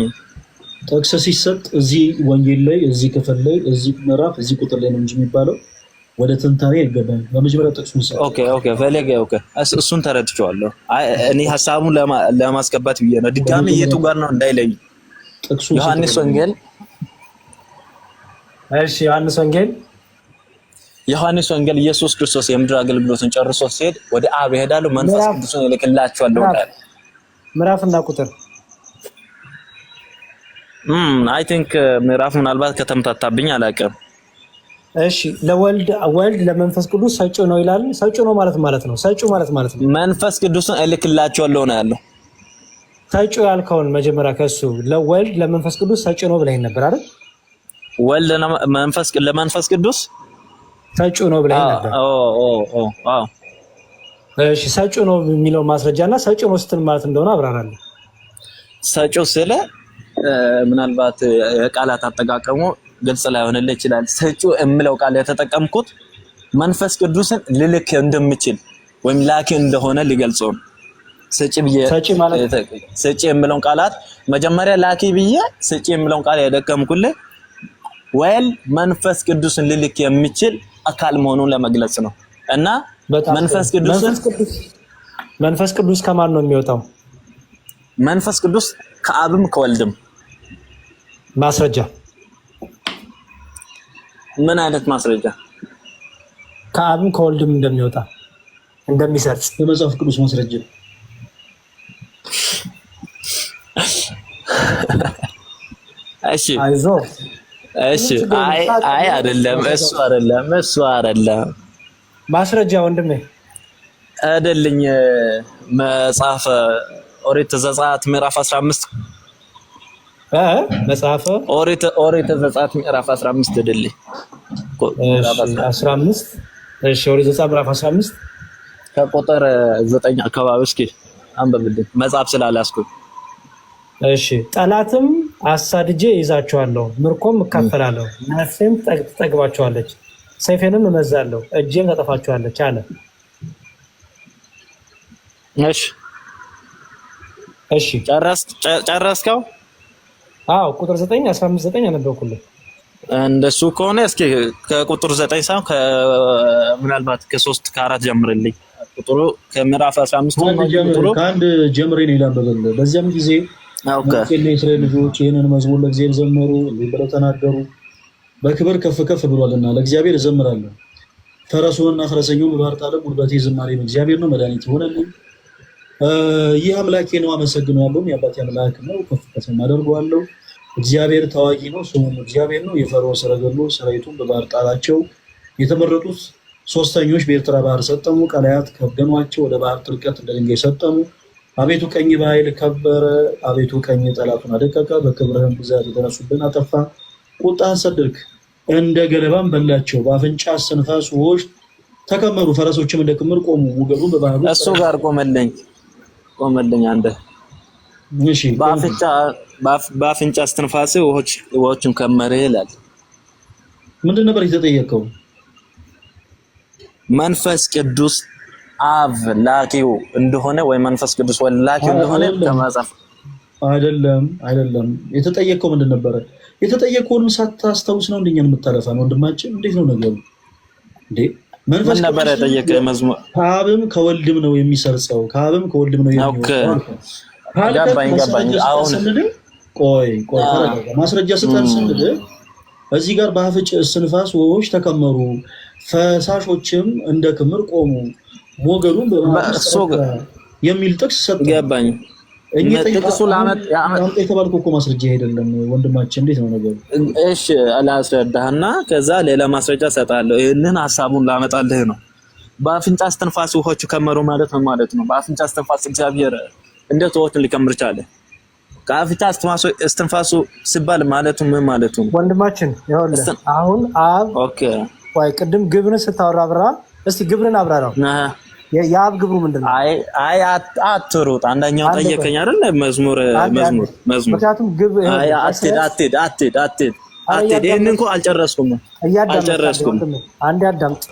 ጥቅስ ሲሰጥ እዚህ ወንጌል ላይ እዚህ ክፍል ላይ እዚህ ምዕራፍ እዚህ ቁጥር ላይ ነው እንጂ የሚባለው ወደ ትንታኔ አይገባም። በመጀመሪያ ጥቅሱን ሰጥ።
ኦኬ ፈለገ። እሱን ተረድቼዋለሁ። እኔ ሐሳቡን ለማስገባት ብዬ ነው። ድጋሚ የቱ ጋር ነው እንዳይለይ።
ጥቅሱን
ዮሐንስ ወንጌል
እሺ ዮሐንስ ወንጌል ኢየሱስ ክርስቶስ የምድር አገልግሎትን ጨርሶ ሲሄድ ወደ አብ ይሄዳሉ፣ መንፈስ ቅዱስን ይልክላቸዋለሁ ይላል። ምዕራፍና ቁጥር
አይ ቲንክ ምዕራፍ ምናልባት ከተምታታብኝ አላውቅም።
እሺ ወልድ ለመንፈስ ቅዱስ ሰጪው ነው ይላል። ሰጪው ነው ማለት ነው። ሰጪው ማለት ነው
መንፈስ ቅዱስን እልክላቸዋለሁ ነው ያለው።
ሰጪው ያልከውን መጀመሪያ ከሱ ለወልድ ለመንፈስ ቅዱስ ሰጪው ነው ብለህ ነበር አይደል?
ወልድ ለመንፈስ ቅዱስ
ሰጪው ነው ብለህ ነበር። እሺ ሰጪው ነው የሚለው ማስረጃና ሰጪው ነው ስትል ማለት እንደሆነ አብራራለሁ።
ሰጪው ስለ ምናልባት የቃላት አጠቃቀሙ ግልጽ ላይሆንልህ ይችላል። ሰጪው የምለው ቃል የተጠቀምኩት መንፈስ ቅዱስን ልልክ እንደምችል ወይም ላኪ እንደሆነ ሊገልጸው ነው። ሰጪ የምለውን ቃላት መጀመሪያ ላኪ ብዬ ሰጪ የምለውን ቃል ያደቀምኩልህ ወል መንፈስ ቅዱስን ልልክ የሚችል አካል መሆኑን ለመግለጽ ነው። እና መንፈስ ቅዱስ ከማን ነው የሚወጣው? መንፈስ ቅዱስ ከአብም ከወልድም።
ማስረጃ?
ምን አይነት ማስረጃ?
ከአብም ከወልድም እንደሚወጣ እንደሚሰርጽ
የመጽሐፍ ቅዱስ ማስረጃ።
እሺ አይ አይደለም፣ እሱ አይደለም
ማስረጃ ወንድሜ
አይደልኝ። መጽሐፈ ኦሪት ዘጸአት ምዕራፍ 15
መጽሐፈ
ኦሪት ዘጸአት ምዕራፍ 15 አይደልኝ
15። እሺ ኦሪት ዘጸአት ምዕራፍ 15
ከቁጥር 9 አካባቢ እስኪ አንብብልኝ መጽሐፍ ስላላስኩኝ።
እሺ ጠላትም አሳድጄ ይዛቸዋለሁ፣ ምርኮም እካፈላለሁ፣ ነፍሴም ትጠግባቸዋለች፣ ሰይፌንም እመዛለሁ፣ እጄም ታጠፋቸዋለች አለ። እሺ ጨረስከው? አዎ ቁጥር 9 15 አነበብኩልህ።
እንደሱ ከሆነ እስኪ ከቁጥር 9 ሳይሆን ምናልባት ከ3 ከ4 ጀምርልኝ። ቁጥሩ ከምዕራፍ 15 ነው።
ከአንድ ጀምሬ ነው ይላል። በዚያም ጊዜ የእስራኤል ልጆች ይህንን መዝሙር ለእግዚአብሔር ዘመሩ፣ እንዲህ ብለው ተናገሩ። በክብር ከፍ ከፍ ብሏልና ለእግዚአብሔር እዘምራለሁ። ፈረሱንና ፈረሰኛውን በባህር ጣለ። ጉልበቴ ዝማሬ እግዚአብሔር ነው፣ መድኃኒት ይሆነልኝ። ይህ አምላኬ ነው፣ አመሰግነዋለሁ። የአባቴ አምላክ ነው፣ ከፍ ከፍ አደርገዋለሁ። እግዚአብሔር ተዋጊ ነው፣ ስሙም እግዚአብሔር ነው። የፈርዖን ሰረገሎች ሰራዊቱን በባህር ጣላቸው። የተመረጡት ሶስተኞች በኤርትራ ባህር ሰጠሙ። ቀላያት ከደኗቸው ወደ ባህር ጥልቀት እንደ ድንጋይ ሰጠሙ። አቤቱ ቀኝ በኃይል ከበረ። አቤቱ ቀኝ ጠላቱን አደቀቀ። በክብርህም ብዛት የተነሱብን አጠፋ። ቁጣህን ሰደድክ፣ እንደ ገለባም በላቸው። በአፍንጫ እስትንፋስ ውኆች ተከመሩ። ፈረሶችም እንደ ክምር ቆሙ። ሞገዱ በባህሩ
እሱ ጋር ቆመልኝ አንተ።
እሺ
በአፍንጫ እስትንፋስ ውኆችን ከመረ ይላል።
ምንድን ነበር የተጠየቀው?
መንፈስ ቅዱስ አብ ላኪው እንደሆነ ወይ መንፈስ ቅዱስ ወልድ ላኪው እንደሆነ ከመጽሐፍ
አይደለም። የተጠየቀው ምንድን ነበረ? የተጠየቀውንም ሳታስታውስ ነው እንደኛ የምታለፋ ነው ወንድማችን። እንዴት ነው ነገሩ እንዴ? መንፈስ
ነበር የጠየቀ መዝሙር
ከአብም ከወልድም ነው የሚሰርጸው፣ ከአብም ከወልድም ነው የሚወጣው። ገባኝ። አሁን ቆይ ማስረጃ ስጠን ስንል እዚህ ጋር በአፍንጫ እስትንፋስ ውኆች ተከመሩ፣ ፈሳሾችም እንደ ክምር ቆሙ፣ ሞገዱን በባህር የሚል ጥቅስ ሰጠ።
ገባኝ። ጥቅሱ ላመጣ
የተባልኩ እኮ ማስረጃ አይደለም ወንድማችን። እንዴት ነው ነገሩ?
እሺ አላስረዳህና ከዛ ሌላ ማስረጃ ሰጣለሁ። ይሄንን ሐሳቡን ላመጣልህ ነው። በአፍንጫ እስትንፋስ ውኆች ከመሩ ማለት ነው ማለት ነው። በአፍንጫ እስትንፋስ እግዚአብሔር እንዴት ውኆችን ሊከምር ቻለ? ከአፍንጫ እስትንፋሱ ሲባል ማለቱ ምን ማለቱ ነው
ወንድማችን? ይኸውልህ አሁን አብ ወይ ቅድም ግብርን ስታወራ አብራ እስቲ ግብርን አብራ ነው የአብ ግብሩ ምንድነው?
አይ አትሩጥ። አንደኛው ጠየቀኝ አይደል? መዝሙር
ምክንያቱም ግብ
አትሄድ። ይሄንን እንኳን አልጨረስኩም።
አንዴ አዳምጥ።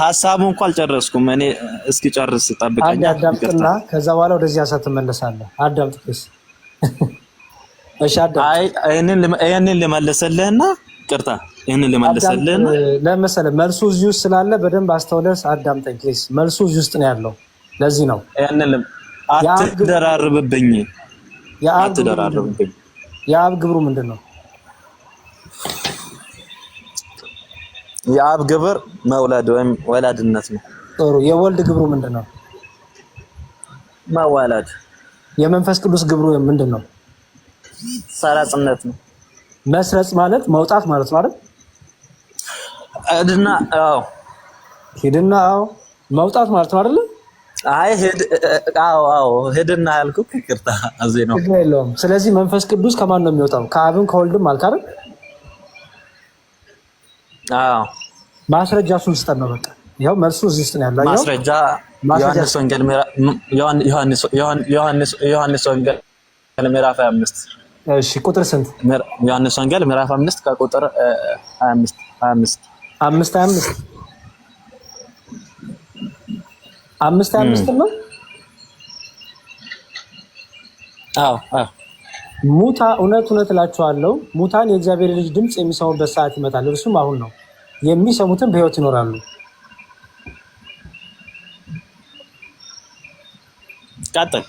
ሀሳቡን እንኳን አልጨረስኩም። እኔ እስኪ ጨርስ ጠብቀኝ።
አንዴ አዳምጥና ከዛ በኋላ ወደዚህ ሀሳብ ትመለሳለህ። አዳምጥ ፕሊስ። እሺ አዳምጥ።
ይሄንን ልመልስልህና ቅርታ ይሄንን ልመልስልህና
ለምሳሌ መልሱ እዚህ ውስጥ ስላለ በደንብ አስተውለህ አዳምጠኝ ፕሊስ። መልሱ እዚህ ውስጥ ነው ያለው። ለዚህ ነው
ይሄንን አትደራርብብኝ።
የአብ ግብሩ ምንድነው?
የአብ ግብር መውለድ ወይም ወላድነት ነው።
ጥሩ። የወልድ ግብሩ ምንድነው?
መዋላድ።
የመንፈስ ቅዱስ ግብሩ ምንድነው?
ሰራጽነት ነው።
መስረጽ ማለት መውጣት ማለት ነው አይደል? ሄድና መውጣት ማለት ነው አይደል?
አይ ሄድና ያልኩት ይቅርታ እዚህ ነው።
ስለዚህ መንፈስ ቅዱስ ከማን ነው የሚወጣው? ከአብም ከወልድም አልክ አይደል? ማስረጃ እሱን ስጠን ነው በቃ። ይኸው መልሱ እዚህ ውስጥ ነው ያለው።
ማስረጃ ዮሐንስ ወንጌል ምዕራፍ 25።
እሺ ቁጥር ስንት?
ዮሐንስ ወንጌል ምዕራፍ 5 ከቁጥር 25
ነው። ሙታ እውነት እላችኋለሁ ሙታን የእግዚአብሔር ልጅ ድምፅ የሚሰሙበት ሰዓት ይመጣል፣ እርሱም አሁን ነው። የሚሰሙትን በሕይወት ይኖራሉ።
ቀጥል።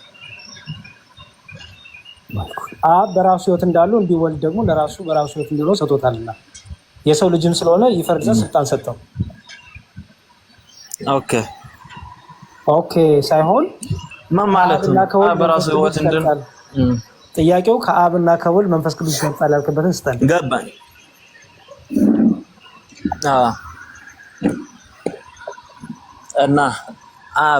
አብ በራሱ ሕይወት እንዳለው እንዲሁ ወልድ ደግሞ ለራሱ በራሱ ሕይወት እንዲኖር ሰጥቶታልና የሰው ልጅም ስለሆነ ይፈርድ ዘንድ ስልጣን ሰጠው። ኦኬ ሳይሆን
ምን ማለት ነው? በራሱ ሕይወት እንድን
ጥያቄው ከአብና ከወልድ መንፈስ ቅዱስ ይሰጣል ያልከበትን ስጠን።
ገባኝ። እና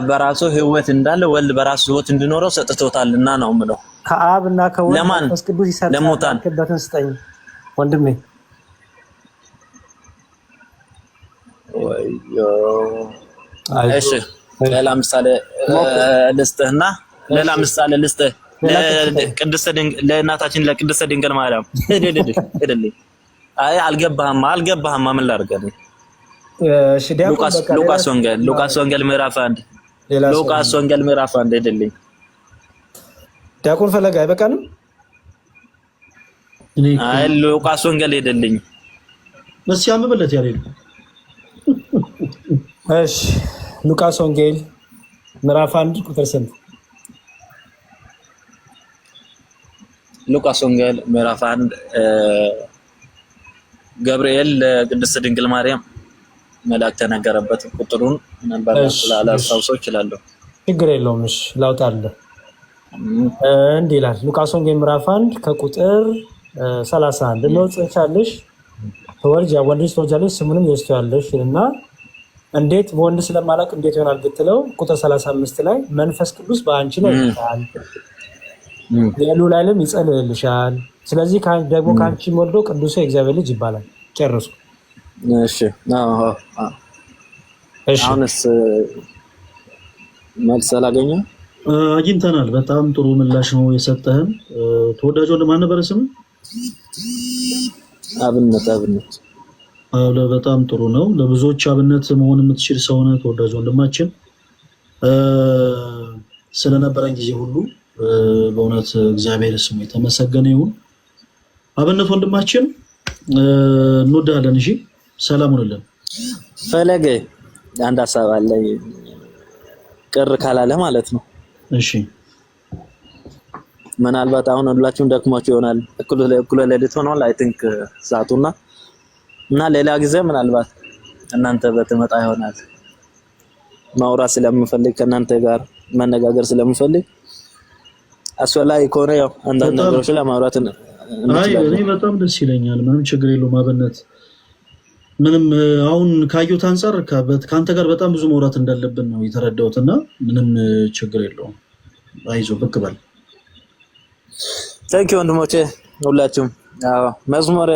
በራሱ ሕይወት እንዳለ ወልድ በራሱ ሕይወት እንዲኖረው ሰጥቶታልና ነው የምለው።
ከአብና ከወልድ መንፈስ ቅዱስ ይሰጣል ያልከበትን ስጠኝ ወንድሜ።
እሺ ሌላ ምሳሌ ልስጥህና ለእናታችን ለቅድስት ድንግል ማርያም አይ አልገባህም ምን ላድርግ? ሉቃስ ወንጌል ምዕራፍ 1 ሄድልኝ።
ዲያቆን ፈለገ አይበቃንም?
አይ ሉቃስ ወንጌል ሄድልኝ።
መስያም በለት ያሬድ።
እሺ ሉቃስ ወንጌል ምዕራፍ 1 ቁጥር ስንት?
ሉቃስ ወንጌል ምዕራፍ 1 ገብርኤል ለቅድስት ድንግል ማርያም መልአክ ተነገረበት። ቁጥሩን ነበር ስላላስታውሰው እችላለሁ።
ችግር የለውም። እሺ ላውጣልህ። እንዲህ ይላል ሉቃስ ወንጌል ምዕራፍ 1 ከቁጥር 31 ነው ጽንቻለሽ ወንድ ልጅ ትወልጃለሽ ስሙንም ኢየሱስ ትይዋለሽ እና እንዴት በወንድ ስለማላውቅ እንዴት ይሆናል ብትለው ቁጥር 35 ላይ መንፈስ ቅዱስ በአንቺ ላይ ይመጣል፣ የልዑል ኃይልም ይጸልልልሻል። ስለዚህ ደግሞ ከአንቺ ወልዶ ቅዱሱ የእግዚአብሔር ልጅ ይባላል። ጨርሱ።
እሺ አሁንስ መልስ አላገኘም?
አግኝተናል። በጣም ጥሩ ምላሽ ነው የሰጠህን። ተወዳጅ ወንድም ማን ነበር ስሙ?
አብነት
በጣም ጥሩ ነው። ለብዙዎች አብነት መሆን የምትችል ሰው ነህ ተወዳጅ ወንድማችን። ስለነበረን ጊዜ ሁሉ በእውነት እግዚአብሔር ስሙ የተመሰገነ ይሁን። አብነት ወንድማችን እንወዳለን። እሺ ሰላም ሁንልን።
ፈለገ አንድ ሀሳብ አለ ቅር ካላለ ማለት ነው። እሺ ምናልባት አሁን ሁላችሁም ደክሟችሁ ይሆናል። እኩለ ሌሊት ሆኗል አይ ቲንክ ሰዓቱና እና ሌላ ጊዜ ምናልባት እናንተ በትመጣ ይሆናል ማውራት ስለምፈልግ ከእናንተ ጋር መነጋገር ስለምፈልግ አስፈላጊ ከሆነ ያው አንዳንድ ነገሮች ለማውራት
እኔ በጣም ደስ ይለኛል። ምንም ችግር የለውም አብነት። ምንም አሁን ካየሁት አንፃር ከአንተ ጋር በጣም ብዙ ማውራት እንዳለብን ነው የተረዳሁትና ምንም ችግር የለውም። አይዞህ ብቅ በል።
ታንኪ ወንድሞቼ ሁላችሁም። መዝሙር